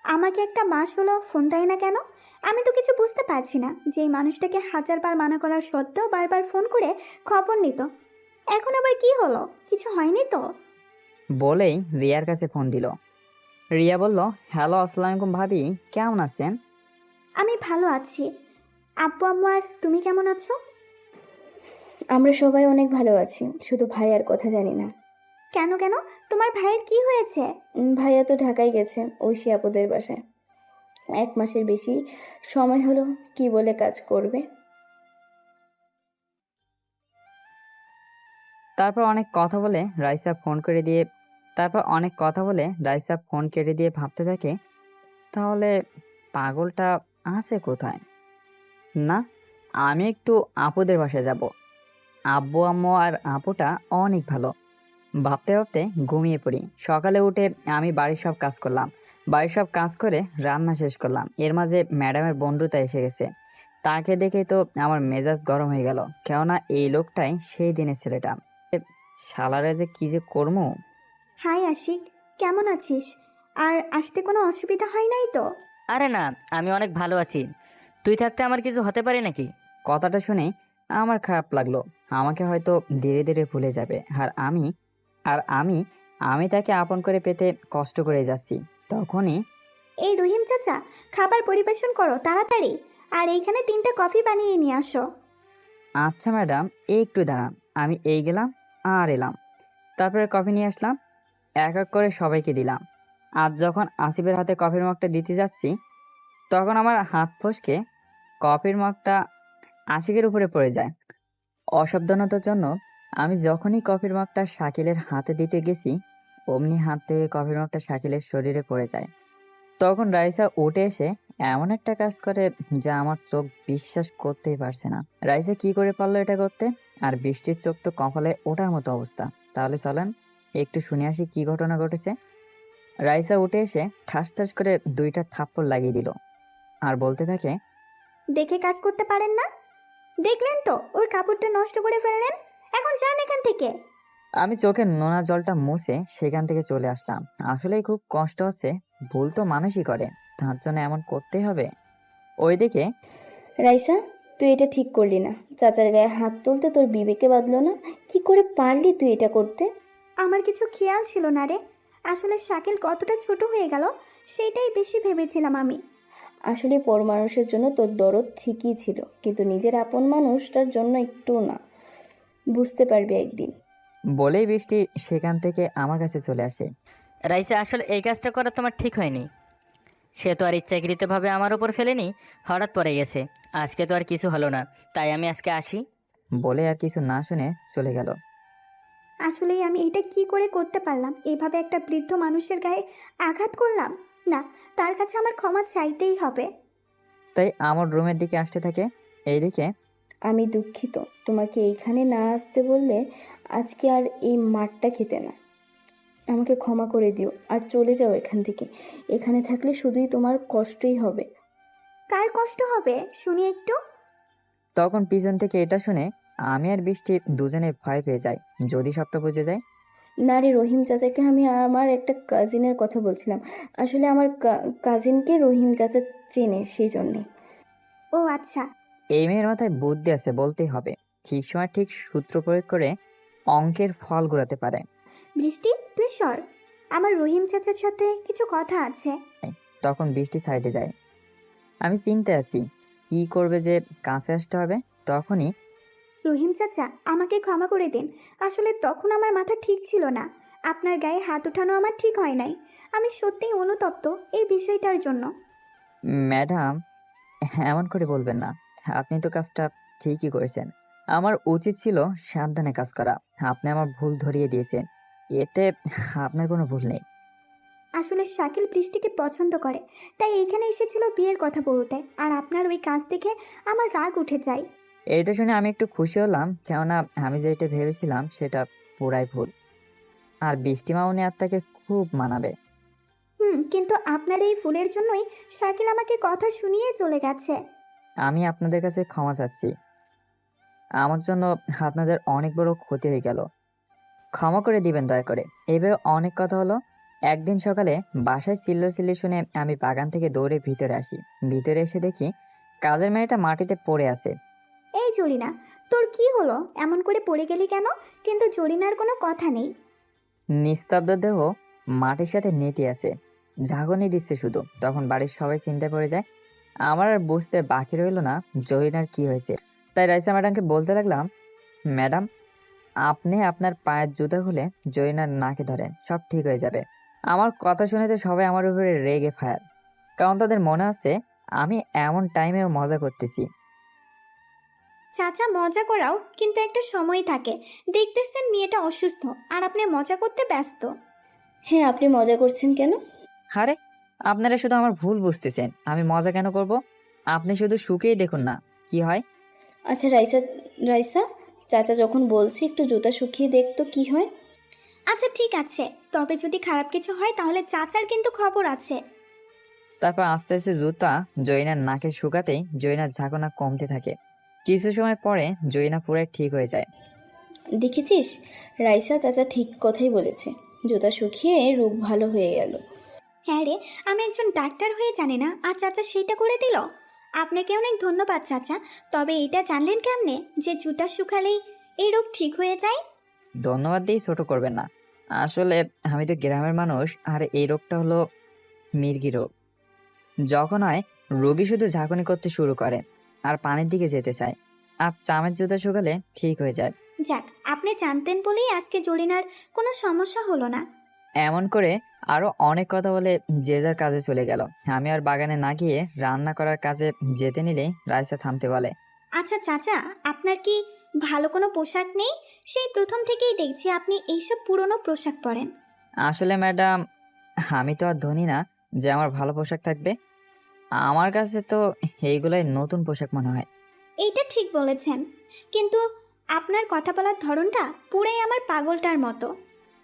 Speaker 4: আমাকে একটা মাস হলো ফোন দেয় না কেন? আমি তো কিছু বুঝতে পারছি না, যে এই মানুষটাকে 1000বার মানা করার সত্ত্বেও বারবার ফোন করে খবর নিত। এখন আবার কি হলো, কিছু হয়নি তো?
Speaker 1: বলেই রিয়ার কাছে ফোন দিল। রিয়া বলল, হ্যালো, আসসালামু আলাইকুম ভাবি, কেমন আছেন?
Speaker 4: আমি ভালো আছি। আব্বু আম্মু আর তুমি কেমন আছো?
Speaker 9: আমরা সবাই অনেক ভালো আছি, শুধু ভাইয়ার কথা জানি না।
Speaker 4: কেন কেন? তোমার ভাইয়ের কি হয়েছে?
Speaker 9: ভাইয়া তো ঢাকায় গেছে ঐশী আপুদের বাসায়। 1 মাসের বেশি সময় হলো, কি বলে কাজ করবে।
Speaker 1: তারপর অনেক কথা বলে রাইসা ফোন কেটে দিয়ে ভাবতে থাকে, তাহলে পাগলটা আছে কোথায়? না, আমি একটু আপুদের বাসায় যাব। আব্বু আম্মু আর আপুটা অনেক ভালো। ভাবতে ভাবতে ঘুমিয়ে পড়ি। সকালে উঠে আমি বাড়ির সব কাজ করে রান্না শেষ করলাম। এর মাঝে ম্যাডামের বন্ধুটা এসে গেছে। তাকে দেখে তো আমার মেজাজ গরম হয়ে গেল, কেননা এই লোকটাই সেই দিনের ছেলেটা। শালারে যে কি যে করবো।
Speaker 4: হাই আশিক, কেমন আছিস? আর আসতে কোনো অসুবিধা হয় নাই তো?
Speaker 10: আরে না, আমি অনেক ভালো আছি। তুই থাকতে আমার কিছু হতে পারে নাকি?
Speaker 1: কথাটা শুনে আমার খারাপ লাগলো। আমাকে হয়তো ধীরে ধীরে ভুলে যাবে, আর আমি আমি তাকে আপন করে পেতে কষ্ট করে যাচ্ছি। তখনই,
Speaker 4: এই রহিম চাচা, খাবার পরিবেশন করো তাড়াতাড়ি। আর এইখানে 3টা কফি বানিয়ে নিয়ে আসো।
Speaker 1: আচ্ছা ম্যাডাম, একটু দাঁড়ান, আমি এই গেলাম আর এলাম। তারপরে কফি নিয়ে আসলাম, এক এক করে সবাইকে দিলাম। আজ যখন আসিফের হাতে কফির মগটা দিতে যাচ্ছি, তখন আমার হাত ফসকে কফির মগটা আশিকের উপরে পড়ে যায়। অসাবধানতার জন্য আমি যখনই কফির মগটা শাকিলের হাতে দিতে গেছি, অমনি হাত থেকে কফির মগটা শাকিলের শরীরে পড়ে যায়। তখন রাইসা উঠে এসে এমন একটা কাজ করে যা আমার চোখ বিশ্বাস করতেই পারছে না। রাইসা কি করে পারলো এটা করতে? আর বৃষ্টির চোখ তো কপালে ওঠার মতো অবস্থা। তাহলে চলেন একটু শুনে আসি কি ঘটনা ঘটেছে। রাইসা উঠে এসে ঠাস ঠাস করে 2টা থাপ্পড় লাগিয়ে দিল আর বলতে থাকে,
Speaker 4: দেখে কাজ করতে পারেন না? দেখলেন তো ওর কাপড়টা নষ্ট করে ফেললেন। এখন যান এখান থেকে।
Speaker 1: আমি চোখে নোনা জলটা মুছে সেখান থেকে চলে আসলাম। আসলেই খুব কষ্ট হচ্ছে, ভুল তো মানুষই করে, তার জন্য এমন করতে হবে? ওইদিকে
Speaker 9: রাইসা, তুই এটা ঠিক করলি না। চাচার গায়ে হাত তুলতে তোর বিবেকে বাঁধলো না? কি করে পারলি তুই এটা করতে?
Speaker 4: আমার কিছু খেয়াল ছিল না রে। আসলে শাকিল কতটা ছোট হয়ে গেল সেটাই বেশি ভেবেছিলাম আমি।
Speaker 9: আসলে পর মানুষের জন্য তোর দরদ ঠিকই ছিল, কিন্তু নিজের আপন মানুষটার জন্য একটু না। বুঝতে পারবি একদিন।
Speaker 1: বলেই বৃষ্টি সেখান থেকে আমার কাছে চলে আসে।
Speaker 10: রাইসা, আসলে এই কাজটা করা তোমার ঠিক হয়নি। সে তো আর ইচ্ছাকৃতভাবে আমার ওপর ফেলেনি, হঠাৎ পড়ে গেছে। আজকে তো আর কিছু হলো না, তাই আমি আজকে আসি।
Speaker 1: বলে আর কিছু না শুনে চলে গেল।
Speaker 4: আসলেই আমি এটা কি করে করতে পারলাম? এইভাবে একটা বৃদ্ধ মানুষের গায়ে আঘাত করলাম। না, তার কাছে আমার ক্ষমা চাইতেই হবে।
Speaker 1: তাই আমার রুমের দিকে আসতে থাকে। এইদিকে
Speaker 9: আমি দুঃখিত, তোমাকে এইখানে না আসতে বললে আজকে আর এই মারটা খেতে না। আমাকে ক্ষমা করে দিও আর চলে যাও এখান থেকে। এখানে থাকলে শুধুই তোমার কষ্টই হবে।
Speaker 4: কার কষ্ট হবে শুনি একটু।
Speaker 1: তখন পিছন থেকে এটা শুনে আমি আর বৃষ্টি দুজনে ভয় পেয়ে যাই, যদি সবটা বুঝে যায়।
Speaker 9: না রে রহিম চাচাকে, আমি আমার একটা কাজিনের কথা বলছিলাম। আসলে আমার কাজিনকে রহিম চাচা চেনে, সেই জন্য।
Speaker 4: ও আচ্ছা।
Speaker 1: এই মেয়ের মাথায় বুদ্ধি আছে বলতেই হবে, ঠিক সময় ঠিক সূত্র প্রয়োগ করে অঙ্কের ফল ঘোরাতে পারে।
Speaker 4: বৃষ্টি, তুই সর, আমার রহিম চাচার সাথে কিছু কথা আছে।
Speaker 1: তখন বৃষ্টি সাইডে যায়। আমি চিন্তায় আছি কি করবে যে কাছে আসতে হবে। তখনই
Speaker 4: রহিম চাচা, আমাকে ক্ষমা করে দিন। আসলে তখন আমার মাথা ঠিক ছিল না। আপনার গায়ে হাত ওঠানো আমার ঠিক হয় নাই। আমি সত্যিই অনুতপ্ত এই বিষয়টার জন্য।
Speaker 1: ম্যাডাম, এমন করে বলবেন না, আপনি তো কাজটা ঠিকই করেছেন। আমার উচিত ছিল সাবধানে কাজ করা। আপনি আমার ভুল ধরিয়ে দিয়েছেন, এতে আপনার কোনো ভুল নেই।
Speaker 4: আসলে শাকিল বৃষ্টিকে পছন্দ করে, তাই এখানে এসেছিল বিয়ের কথা বলতে। আর আপনার ওই কাজ দেখে আমার রাগ উঠে যায়।
Speaker 1: এটা শুনে আমি একটু খুশি হলাম, কেননা আমি যেটা ভেবেছিলাম সেটা পুরাই ভুল। আর বৃষ্টি মামুনি আত্মাকে খুব মানাবে।
Speaker 4: কিন্তু আপনার এই ফুলের জন্যই শাকিল আমাকে কথা শুনিয়ে চলে গেছে।
Speaker 1: আমি আপনাদের কাছে ক্ষমা চাচ্ছি। আমার জন্য আপনাদের অনেক বড় ক্ষতি হয়ে গেল, ক্ষমা করে দিবেন দয়া করে। এভাবে অনেক কথা হলো। একদিন সকালে বাসায় চিল্লাচিল্লি শুনে আমি বাগান থেকে দৌড়ে ভিতরে আসি। ভিতরে এসে দেখি কাজের মেয়েটা মাটিতে পড়ে আছে।
Speaker 4: এই জরিনা, তোর কি হলো? এমন করে পড়ে গেলি কেন? কিন্তু জরিনার কোনো কথা নেই।
Speaker 1: নিস্তব্ধ দেহ মাটির সাথে নেতি আছে, ঝাঁকুনি দিচ্ছে শুধু। তখন বাড়ির সবাই চিন্তায় পড়ে যায়। আমার আর বুঝতে বাকি রইল না জরিনার কি হয়েছে। তাই রাইসা ম্যাডামকে বলতে লাগলাম, ম্যাডাম আপনি আপনার পায়ের জুতা খুলে জরিনার নাকে ধরেন, সব ঠিক হয়ে যাবে। আমার কথা শুনে তো সবাই আমার উপরে রেগে ফায়ার, কারণ তাদের মনে আছে আমি এমন টাইমেও মজা করতেছি।
Speaker 4: চাচা মজা করাও কিন্তু একটা সময় থাকে। দেখতেছেন মেয়েটা অসুস্থ আর আপনি মজা করতে ব্যস্ত।
Speaker 9: হ্যাঁ, আপনি মজা করছেন কেন?
Speaker 1: আরে আপনারা শুধু আমার ভুল বুঝতেছেন, আমি মজা কেন করব? আপনি শুধু শুকিয়ে দেখুন না কি হয়।
Speaker 9: আচ্ছা রাইসা, রাইসা চাচা যখন বলছি একটু জুতা শুকিয়ে দেখতো কি হয়।
Speaker 4: আচ্ছা ঠিক আছে, তবে যদি খারাপ কিছু হয় তাহলে চাচার কিন্তু খবর আছে।
Speaker 1: তারপর আস্তে আস্তে জুতা জরিনার নাকে শুকাতেই জরিনার ঝাঁকুনা কমতে থাকে। কিছু সময় পরে জরিনা পুরাই ঠিক হয়ে যায়।
Speaker 9: দেখেছিস, রাইসা চাচা ঠিক কথাই বলেছে, জুতা শুকিয়ে রোগ ভালো হয়ে গেল।
Speaker 4: হ্যাঁ রে, আমি একজন ডাক্তার হয়ে জানি না আর চাচা সেইটা করে দিল। আপনাকে অনেক ধন্যবাদ চাচা। তবে এটা জানলেন কেমনে যে জুতা শুকালেই এই রোগ ঠিক হয়ে যায়?
Speaker 1: ধন্যবাদ দিয়ে ছোট করবেন না, আসলে আমি তো গ্রামের মানুষ, আর এই রোগটা হলো মির্গি রোগ। যখন হয় রোগী শুধু ঝাঁকুনি করতে শুরু করে আর পানির দিকে যেতে চায়, আর চামের জুতা শুকালে ঠিক হয়ে যায়।
Speaker 4: যাক, আপনি জানতেন বলেই আজকে জরিনার কোনো সমস্যা হলো না।
Speaker 1: এমন করে আরো অনেক কথা বলে যে যার কাজে চলে গেল। আমি আর বাগানে না গিয়ে রান্না করার কাজে যেতে নিলেই রাইসা থামতে বলে।
Speaker 4: আচ্ছা চাচা, আপনার কি ভালো কোনো পোশাক নেই? সেই প্রথম থেকেই দেখছি আপনি এইসব পুরনো পোশাক পরেন।
Speaker 1: আসলে ম্যাডাম, আমি তো আর ধনী না যে আমার ভালো পোশাক থাকবে। আমার কাছে তো এইগুলাই নতুন পোশাক মনে হয়।
Speaker 4: এইটা ঠিক বলেছেন, কিন্তু আপনার কথা বলার ধরনটা পুরাই আমার পাগলটার মতো।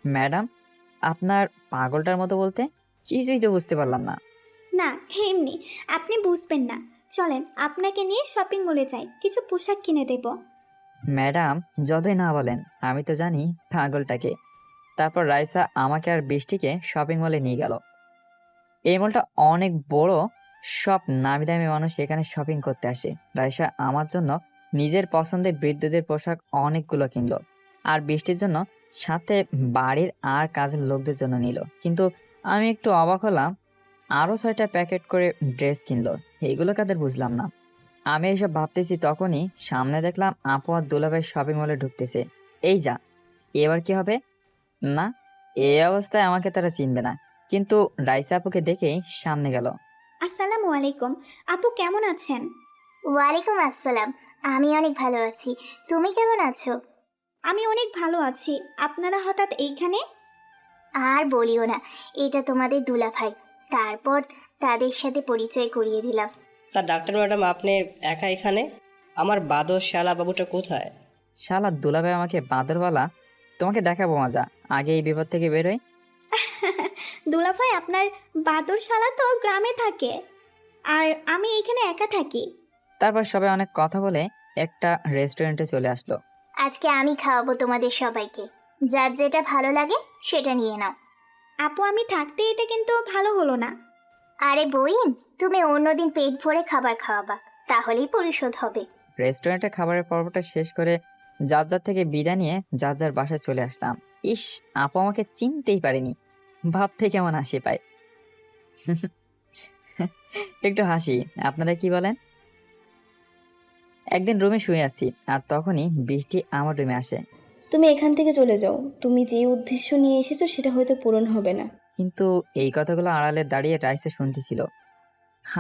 Speaker 1: ম্যাডাম, আপনার পাগলটার মতো বলতে কিছুই তো বুঝতে পারলাম না।
Speaker 4: না এমনি, আপনি বুঝবেন না। চলেন আপনাকে নিয়ে শপিং মলে যাই, কিছু পোশাক কিনে দেব।
Speaker 1: ম্যাডাম যতই না বলেন, আমি তো জানি পাগলটাকে। তারপর রাইসা আমাকে আর বৃষ্টিকে শপিং মলে নিয়ে গেল। এই মলটা অনেক বড়, সব নামি দামি মানুষ এখানে শপিং করতে আসে। রাইসা আমার জন্য নিজের পছন্দের বৃদ্ধদের পোশাক অনেকগুলো কিনলো, আর বৃষ্টির জন্য সাথে বাড়ির আর কাজের লোকদের জন্য নিল। কিন্তু আমি একটু অবাক হলাম, আরও 6টা প্যাকেট করে ড্রেস কিনলো। এইগুলো কাদের বুঝলাম না। আমি এসব ভাবতেছি তখনই সামনে দেখলাম আপু আর দুলাভাই শপিং মলে ঢুকতেছে। এই যা, এবার কি হবে? না, এই অবস্থায় আমাকে তারা চিনবে না। কিন্তু রাইসা আপুকে দেখেই সামনে গেল।
Speaker 4: আসসালামু আলাইকুম আপু, কেমন আছেন?
Speaker 8: ওয়ালাইকুম আসসালাম। আমি অনেক ভালো আছি, তুমি কেমন আছো?
Speaker 4: আমি অনেক ভালো আছি। আপনারা হঠাৎ এইখানে?
Speaker 8: আর বলিও না, এটা তোমাদের দুলাভাই। তারপর তাদের সাথে পরিচয় করিয়ে দিলাম।
Speaker 5: তা ডাক্তার ম্যাডাম, আপনি একা এখানে? আমার বাদর শালা বাবুটা কোথায়?
Speaker 1: শালা দুলাভাই আমাকে বাঁদরওয়ালা, তোমাকে দেখাবো মজা, আগে এই বিপদ থেকে বেরোয়।
Speaker 4: দুলাভাই, আপনার বাদর শালা তো গ্রামে থাকে আর আমি এখানে একা থাকি।
Speaker 1: তারপর সবাই অনেক কথা বলে একটা রেস্টুরেন্টে চলে আসলো।
Speaker 8: আজকে আমি খাওয়াবো তোমাদের সবাইকে, যার যেটা ভালো লাগে সেটা নিয়ে নাও।
Speaker 4: আপু, আমি থাকতে এটা কিন্তু ভালো হলো না।
Speaker 8: আরে বইন, তুমি অন্যদিন পেট ভরে খাবার খাওয়াবা, তাহলেই পরিশোধ হবে।
Speaker 1: রেস্টুরেন্টে খাবারের পর্বটা শেষ করে যার যার থেকে বিদায় নিয়ে যার যার বাসায় চলে আসলাম। ইস, আপু আমাকে চিনতেই পারেনি, ভাবতে কেমন হাসি পায়। একটু হাসি, আপনারা কি বলেন? একদিন রুমে শুয়ে আছি, আর তখনই বৃষ্টি আমার রুমে আসে।
Speaker 9: তুমি এখান থেকে চলে যাও, তুমি যে উদ্দেশ্য নিয়ে এসেছো সেটা হয়তো পূরণ হবে না।
Speaker 1: কিন্তু এই কথাগুলো আড়ালে দাঁড়িয়ে রাইসা শুনতেছিল।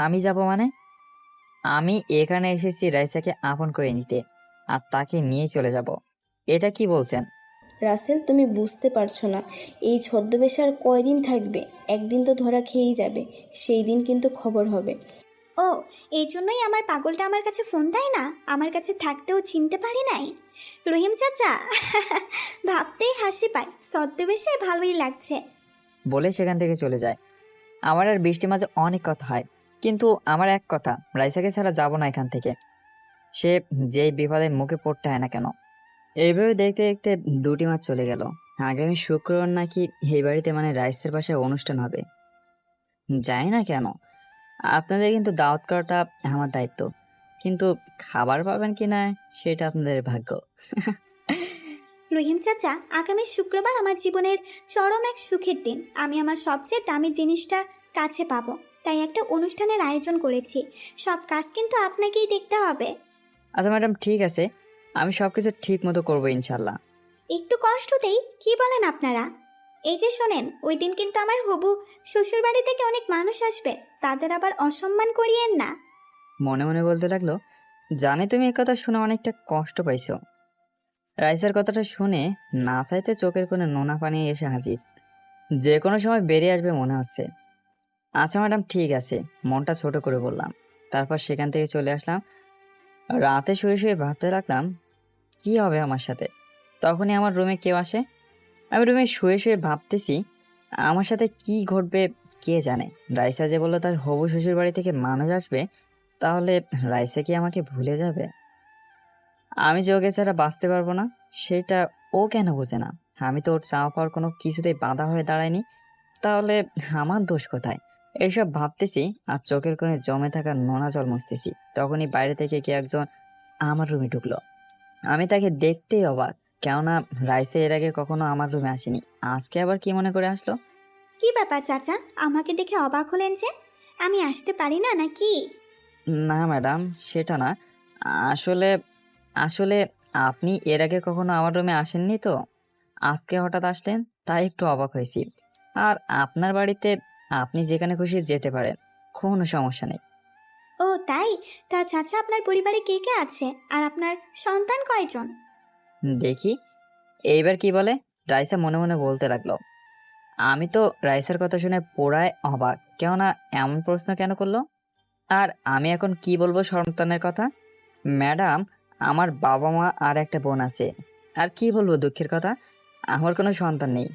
Speaker 1: আমি যাব মানে? আমি এখানে এসেছি রাইসাকে আপন করে নিতে, আর তাকে নিয়ে চলে যাব। এটা কি বলছেন?
Speaker 9: রাসেল, তুমি বুঝতে পারছো না, এই ছদ্মবেশ আর কয়দিন থাকবে? একদিন তো ধরা খেয়েই যাবে, সেই দিন কিন্তু খবর হবে।
Speaker 4: ও, এই জন্যই আমার পাগলটা আমার কাছে ফোন দেয় না, আমার কাছে থাকতেও চিনতে পারি নাই। রহিম চাচা, ভাবতেই হাসি পায়, ছদ্মবেশে ভালোই লাগছে।
Speaker 1: বলে সেখান থেকে চলে যায়। আমার আর বৃষ্টি মাঝে অনেক কথা হয়, কিন্তু আমার এক কথা, রাইসাকে ছাড়া যাব না এখান থেকে, সে যেই বিপদের মুখে পড়তে হয় না কেন। এইভাবে দেখতে দেখতে 2টি মাস চলে গেল। আগামী শুক্রবার নাকি এই বাড়িতে মানে রাইসের বাসায় অনুষ্ঠান হবে। জানি না কেন, আপনাদের কিন্তু দাওয়াত করাটা আমার দায়িত্ব, কিন্তু খাবার পাবেন কি না সেটা আপনাদের ভাগ্য।
Speaker 4: রহিম চাচা, আগামী শুক্রবার আমার জীবনের চরম এক সুখের দিন। আমি আমার সবচেয়ে দামি জিনিসটা কাছে পাবো, তাই একটা অনুষ্ঠানের আয়োজন করেছি। সব কাজ কিন্তু আপনাকেই দেখতে হবে।
Speaker 1: আচ্ছা ম্যাডাম, ঠিক আছে, আমি সব কিছু ঠিক মতো করবো ইনশাল্লাহ।
Speaker 4: একটু কষ্ট দেই, কি বলেন আপনারা? এই যে শোনেন, ওই দিন কিন্তু আমার হবু শ্বশুর বাড়ি থেকে অনেক মানুষ আসবে, তাদের আবার অসম্মান করিয়েন না।
Speaker 1: মনে মনে বলতে লাগলো, জানি তুমি এই কথা শুনে অনেকটা কষ্ট পাইছো। রাইসার কথাটা শুনে না চাইতে চোখের কোণে নোনা পানি এসে হাজির, যে কোনো সময় বেরিয়ে আসবে মনে হচ্ছে। আচ্ছা ম্যাডাম, ঠিক আছে, মনটা ছোট করে বললাম। তারপর সেখান থেকে চলে আসলাম। রাতে শুয়ে শুয়ে ভাবতে লাগলাম কি হবে আমার সাথে। তখনই আমার রুমে কেউ আসে। আমি রুমে শুয়ে শুয়ে ভাবতেছি আমার সাথে কি ঘটবে কে জানে। রাইসা যে বললো তার হবু শ্বশুর বাড়ি থেকে মানুষ আসবে, তাহলে রাইসা কি আমাকে ভুলে যাবে? আমি যে ওকে ছাড়া বাঁচতে পারবো না সেটা ও কেন বোঝে না? আমি তো ওর চাওয়া পাওয়ার কোনো কিছুতেই বাধা হয়ে দাঁড়াইনি, তাহলে আমার দোষ কোথায়? এইসব ভাবতেছি আর চোখের কোণে জমে থাকা নোনা জল মুছতেছি। তখনই বাইরে থেকে কে একজন আমার রুমে ঢুকলো। আমি তাকে দেখতেই অবাক, কেননা রাইসা এর আগে কখনো আমার রুমে আসেনি। আজকে আবার কি মনে করে আসলো?
Speaker 4: কি ব্যাপার চাচা, আমাকে দেখে অবাক হলেন যে? আমি আসতে পারি না নাকি?
Speaker 1: না ম্যাডাম, সেটা না। আসলে আসলে আপনি এর আগে কখনো আমার রুমে আসেননি তো, আজকে হঠাৎ আসলেন, তাই একটু অবাক হয়েছি। আর আপনার বাড়িতে আপনি যেখানে খুশি যেতে পারেন, কোনো সমস্যা নেই।
Speaker 4: ও তাই? তা চাচা, আপনার পরিবারে কে কে আছে আর আপনার সন্তান কয়জন?
Speaker 1: দেখি এইবার কি বলে। রাইসা মনে মনে বলতে লাগলো। আমি তো রাইসার কথা শুনে পুরাই অবাক, কেননা এমন প্রশ্ন কেন করলো? আর আমি এখন কি বলবো সন্তানের কথা? ম্যাডাম, আমার বাবা মা আর একটা বোন আছে। আর কি বলবো দুঃখের কথা, আমার কোনো সন্তান নেই।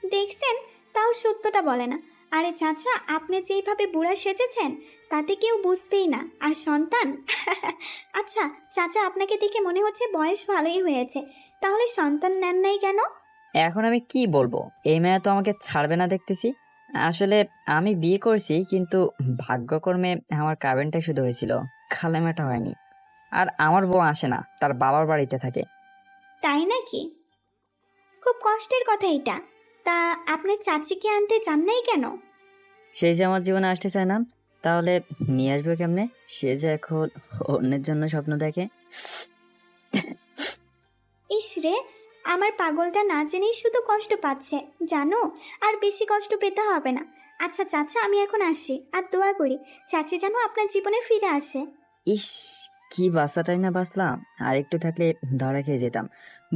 Speaker 4: দেখছেন, তাও সত্যটা বলে না। আরে চাচা, আপনি যেইভাবে বুড়া সেজেছেন তাতে কেউ বুঝবেই না। আর সন্তান আচ্ছা চাচা, আপনাকে দেখে মনে হচ্ছে বয়স ভালোই হয়েছে, তাহলে সন্তান নেন নাই কেন?
Speaker 1: এখন আমি কি বলবো, এই মেয়ে তো আমাকে ছাড়বে না দেখতেছি। আসলে আমি বিয়ে করছি, কিন্তু ভাগ্যক্রমে আমার কাবিনটা শুধু হয়েছিল, খালেমাটা হয়নি। আর আমার বউ আসে না, তার বাবার বাড়িতে থাকে।
Speaker 4: তাই নাকি? খুব কষ্টের কথা এটা। তা আপনি চাচিকে আনতে চান নাই কেন?
Speaker 1: সেই যে আমার জীবনে আসতে চায় না, তাহলে নিয়ে আসবে কেমনে? সে যে এখন অন্যের জন্য স্বপ্ন দেখে।
Speaker 4: ইস রে, আমার পাগলটা না জেনেই শুধু কষ্ট পাচ্ছে জানো। আর বেশি কষ্ট পেতে হবে না। আচ্ছা চাচা, আমি এখন আসি, আর দোয়া করি চাচি যেন আপনার জীবনে ফিরে আসে।
Speaker 1: ইস, কি বাসাটাই না বাসলাম, আর একটু থাকলে ধরা খেয়ে যেতাম।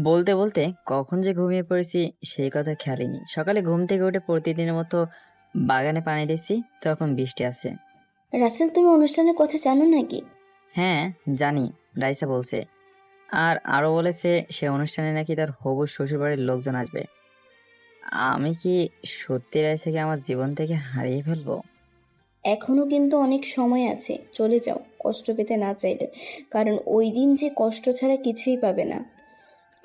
Speaker 1: বলতে বলতে কখন যে ঘুমিয়ে পড়েছি সেই কথা খেয়ালই নেই। সকালে ঘুম থেকে উঠে প্রতিদিনের মতো বাগানে পানি দিচ্ছি, তখন বৃষ্টি আসছে।
Speaker 9: রাসেল, তুমি অনুষ্ঠানের কথা জানো নাকি?
Speaker 1: হ্যাঁ জানি, রাইসা বলছে। আর আরো বলেছে সে অনুষ্ঠানে নাকি তার হবু শ্বশুরবাড়ির লোকজন আসবে। আমি কি সত্যি রাইসাকে আমার জীবন থেকে হারিয়ে ফেলবো?
Speaker 9: এখনো কিন্তু অনেক সময় আছে, চলে যাও কষ্ট পেতে না চাইলে, কারণ ওই দিন যে কষ্ট ছাড়া কিছুই পাবে না।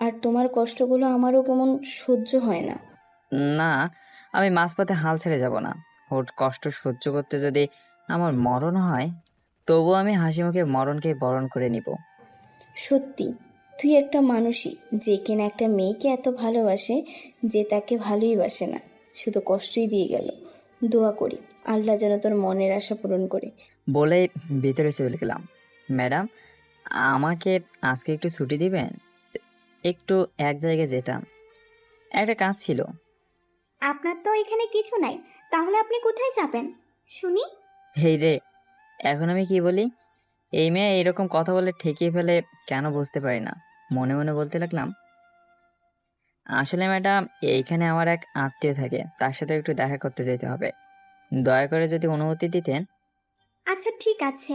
Speaker 9: আর তোমার কষ্টগুলো আমারও কেমন সহ্য হয় না।
Speaker 1: না, আমি মাঝপথে হাল ছেড়ে যাব না। ওর কষ্ট সহ্য করতে যদি আমার মরণ হয়, তবু আমি হাসি মুখে মরণকে বরণ করে নিব।
Speaker 9: সত্যি, তুই একটা মানুষই যে কিনা একটা মেয়েকে এত ভালোবাসে যে তাকে ভালোই বাসে না, শুধু কষ্টই দিয়ে গেল। দোয়া করি আল্লাহ যেন তোর মনের আশা পূরণ করে।
Speaker 1: বলে ভিতরে চলে গেলাম। ম্যাডাম, আমাকে আজকে একটু ছুটি দিবেন? একটু এক জায়গায় যেতাম, একটা কাজ ছিল।
Speaker 4: আপনার তো এখানে কিছু নাই, তাহলে আপনি কোথায় যাবেন শুনি?
Speaker 1: হেই রে, এখন আমি কি বলি? এই মেয়ে এইরকম কথা বলে ঠেকিয়ে ফেলে কেন বুঝতে পারি না। মনে মনে বলতে লাগলাম, আসলে ম্যাডাম এইখানে আমার এক আত্মীয় থাকে, তার সাথে একটু দেখা করতে যেতে হবে। দয়া করে যদি অনুমতি দিতেন।
Speaker 4: আচ্ছা ঠিক আছে,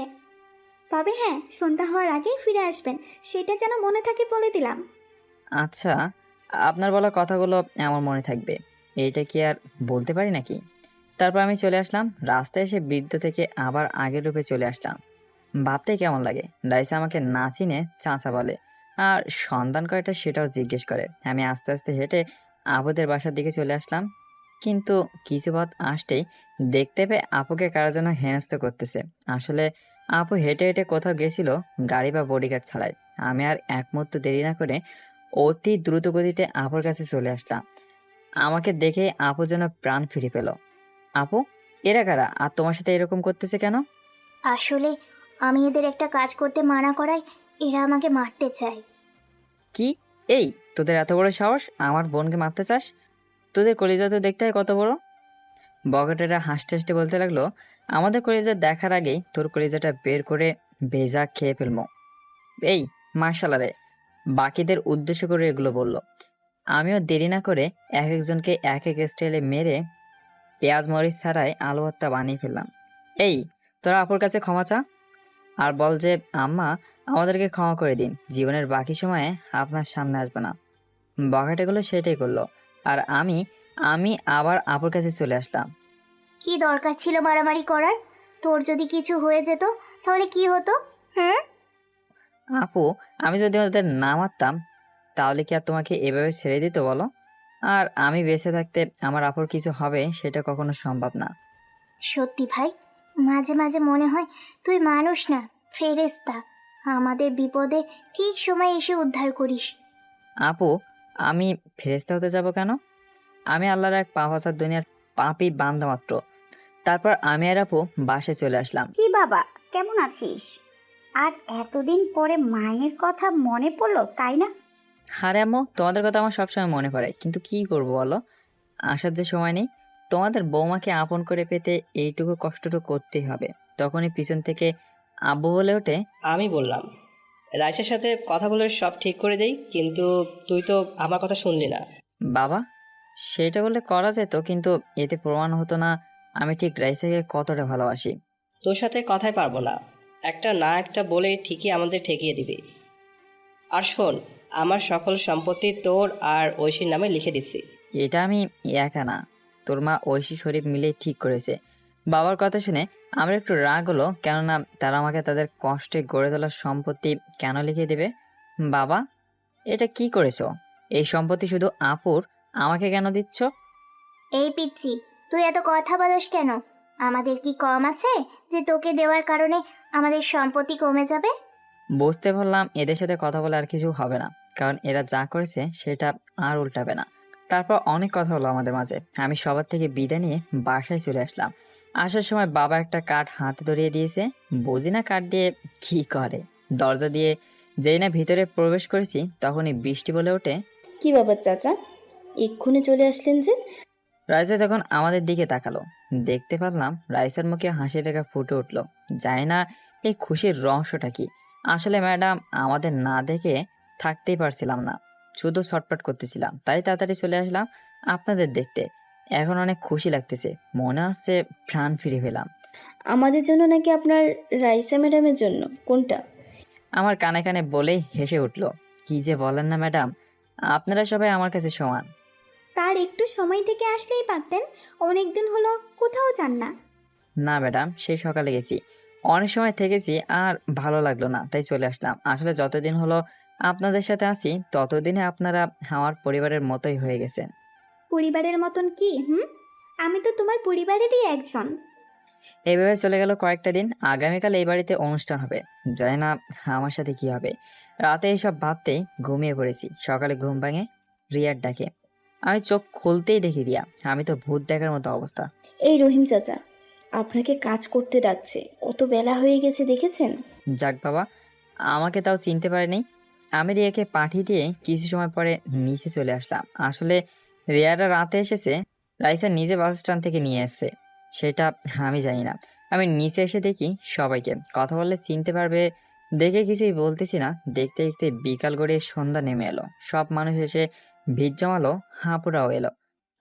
Speaker 4: তবে হ্যাঁ, সন্ধ্যা হওয়ার আগেই ফিরে আসবেন, সেটা যেন মনে থাকে বলে দিলাম।
Speaker 1: আচ্ছা, আপনার বলা কথাগুলো আমার মনে থাকবে, এইটা কি আর বলতে পারি নাকি? তারপর আমি চলে আসলাম। রাস্তায় এসে বৃদ্ধ থেকে আবার আগের রূপে চলে আসলাম। ভাবতে কেমন লাগে, রাইসা আমাকে না চিনে চাচা বলে, আর সন্তান কয়টা সেটাও জিজ্ঞেস করে। আমি আস্তে আস্তে হেঁটে আপুদের বাসার দিকে চলে আসলাম। কিন্তু কিছু পথ আসতেই দেখতে পেয়ে আপুকে কারো যেন হেনস্থ করতেছে। আসলে আপু হেঁটে হেঁটে কোথাও গেছিল, গাড়ি বা বডিগার্ড ছাড়াই। আমি আর এক মুহূর্ত দেরি না করে অতি দ্রুত গতিতে আপুর কাছে চলে আসলাম। আমাকে দেখে আপু যেন প্রাণ ফিরে পেল। আপু, এরা কারা আর তোমার সাথে এরকম করতেছে কেন?
Speaker 8: আসলে আমি এদের একটা কাজ করতে মানা করায় এরা আমাকে মারতে চায়।
Speaker 1: কি? এই, তোদের এত বড় সাহস আমার বোনকে মারতে চাস? তোদের কলিজা তো দেখতে হয় কত বড়। বগাটেরা হাসতে হাসতে বলতে লাগলো, আমাদের কলিজা দেখার আগেই তোর কলিজাটা বের করে ভেজা খেয়ে ফেলবো। এই মার্শালারে, বাকিদের উদ্দেশ্য করে এগুলো বলল। আমিও দেরি না করে এক একজনকে এক এক স্টাইলে মেরে পেঁয়াজ মরিচ ছাড়াই আলু ভর্তা বানিয়ে ফেললাম। এই, তোরা আপুর কাছে ক্ষমা চা আর বল যে আম্মা আমাদেরকে ক্ষমা করে দিন, জীবনের বাকি সময়ে আপনার সামনে আসবে না। বগাটেগুলো সেটাই করলো আর আমি আমি আবার আপুর কাছে চলে আসলাম।
Speaker 8: কি দরকার ছিল মারামারি করার? তোর যদি কিছু হয়ে যেত তাহলে কি হতো? হুম?
Speaker 1: আপু, আমি যদি ওদের না মারতাম তাহলে কি আর তোমাকে এভাবে ছেড়ে দিত বলো? আর আমি বেঁচে থাকতে আমার আপুর কিছু হবে সেটা কখনো সম্ভব না।
Speaker 8: সত্যি ভাই, মাঝে মাঝে মনে হয় তুই মানুষ না, ফেরেশতা। আমাদের বিপদে ঠিক সময় এসে উদ্ধার করিস।
Speaker 1: আপু, আমি ফেরেশতা হতে যাব কেন? আমি আল্লাহর এক পাপাচার দুনিয়ার পাপী বান্দা মাত্র। তারপর আমি আর আপু বাসায় চলে আসলাম।
Speaker 2: কি বাবা, কেমন আছিস? আর এতদিন পরে মায়ের কথা মনে পড়লো, তাই না?
Speaker 1: আরে আম্মু, তোমাদের কথা আমার সবসময় মনে পড়ে, কিন্তু কি করব বলো, আসার যে সময় নেই। তোমাদের বৌমাকে আপন করে পেতে এইটুকু কষ্টটুকু করতেই হবে। তখনই পিছন থেকে আব্বু বলে ওঠে,
Speaker 5: আমি বললাম, রাইসের সাথে কথা বলে সব ঠিক করে দেই, কিন্তু তুই তো আমার কথা শুনলি না।
Speaker 1: বাবা, সেটা বললে করা যেত, কিন্তু এতে প্রমাণ হতো না আমি ঠিক রাইসাকে কতটা ভালোবাসি।
Speaker 5: তোর সাথে কথাই পারবো না, একটা না একটা বলে ঠিকই আমাদের ঠেকিয়ে দিবি। আর শোন, আমার সকল সম্পত্তি তোর আর ঐশীর নামে লিখে দিচ্ছি।
Speaker 1: এটা আমি একা না, তোর মা ঐশী শরীফ মিলে ঠিক করেছে। বাবার কথা শুনে আমার একটু রাগ হলো, কেননা তারা আমাকে তাদের কষ্টে গড়ে তোলা সম্পত্তি কেন লিখে দেবে? বাবা, এটা কি করেছো? এই সম্পত্তি শুধু আপুর, আমাকে কেন দিচ্ছ?
Speaker 8: এই পিচ্ছি, তুই এত কথা বলিস কেন? আমাদের কি কম আছে যে তোকে দেওয়ার কারণে আমাদের সম্পত্তি কমে যাবে?
Speaker 1: বুঝতে পারলাম এদের সাথে কথা বলে আর কিছু হবে না, কারণ এরা যা করেছে সেটা আর উল্টাবে না। তারপর অনেক কথা হলো আমাদের মাঝে। আমি সবার থেকে বিদায় নিয়ে বাসায় চলে আসলাম। আসার সময় বাবা একটা কাঠ হাতে ধরিয়ে দিয়েছে। বুঝি না কাঠ দিয়ে কি করে। দরজা দিয়ে যেই না ভিতরে প্রবেশ করেছি তখনই বৃষ্টি বলে ওঠে,
Speaker 9: কি ব্যাপার চাচা, এক্ষুনি চলে আসলেন যে?
Speaker 1: রাইসা তখন আমাদের দিকে তাকালো। দেখতে পারলাম রাইসার মুখে হাসি রেখা ফুটে উঠলো। জানি না এই খুশির রহস্যটা কি। আসলে ম্যাডাম, আমাদের না দেখে থাকতেই পারছিলাম না, শুধু ছটপট করতেছিলাম, তাই তাড়াতাড়ি চলে আসলাম আপনাদের দেখতে। এখন অনেক খুশি লাগতেছে, মনে হচ্ছে প্রাণ ফিরে পেলাম।
Speaker 9: আমাদের জন্য নাকি আপনার রাইসা ম্যাডামের জন্য? কোনটা?
Speaker 1: আমার কানে কানে বলেই হেসে উঠলো, কি যে বলেন না ম্যাডাম, আপনারা সবাই আমার কাছে সমান।
Speaker 4: তার একটু সময় থেকে আসলেই পারতেন, অনেক দিন হলো কোথাও যান না।
Speaker 1: না ম্যাডাম, সেই সকালে গেছি, অনেক সময় থেকেছি, আর ভালো লাগলো না, তাই চলে আসলাম। আসলে যতদিন হলো আপনাদের সাথে আছি ততদিনে আপনারা আমার পরিবারের মতোই হয়ে গেছেন।
Speaker 4: পরিবারের মতন কি? আমি তো তোমার পরিবারেরই একজন।
Speaker 1: এইভাবে চলে গেল কয়েকটা দিন। আগামীকাল এই বাড়িতে অনুষ্ঠান হবে, জানি না আমার সাথে কি হবে। রাতে এইসব ভাবতেই ঘুমিয়ে পড়েছি। সকালে ঘুম ভাঙে রিয়ার ডাকে। আমি চোখ খুলতেই দেখি রিয়া। আমি তো ভূত দেখার মতো অবস্থা।
Speaker 9: এই রহিম চাচা আপনাকে কাজ করতে ডাকছে, কত বেলা হয়ে গেছে দেখেছেন?
Speaker 1: যাক বাবা, আমাকে তাও চিনতে পারেনি। আমি রিয়াকে পাঠিয়ে দিয়ে কিছু সময় পরে নিচে চলে আসলাম। আসলে রিয়ারা রাতে এসেছে, রাইসা নিজে বাস স্ট্যান্ড থেকে নিয়ে এসছে, সেটা আমি জানি না। আমি নিচে এসে দেখি সবাইকে, কথা বললে চিনতে পারবে দেখে কিছুই বলতেছি না। দেখতে দেখতে বিকাল গড়িয়ে সন্ধ্যা নেমে এলো। সব মানুষ এসে ভিড় জমালো, হাঁপুরাও এলো।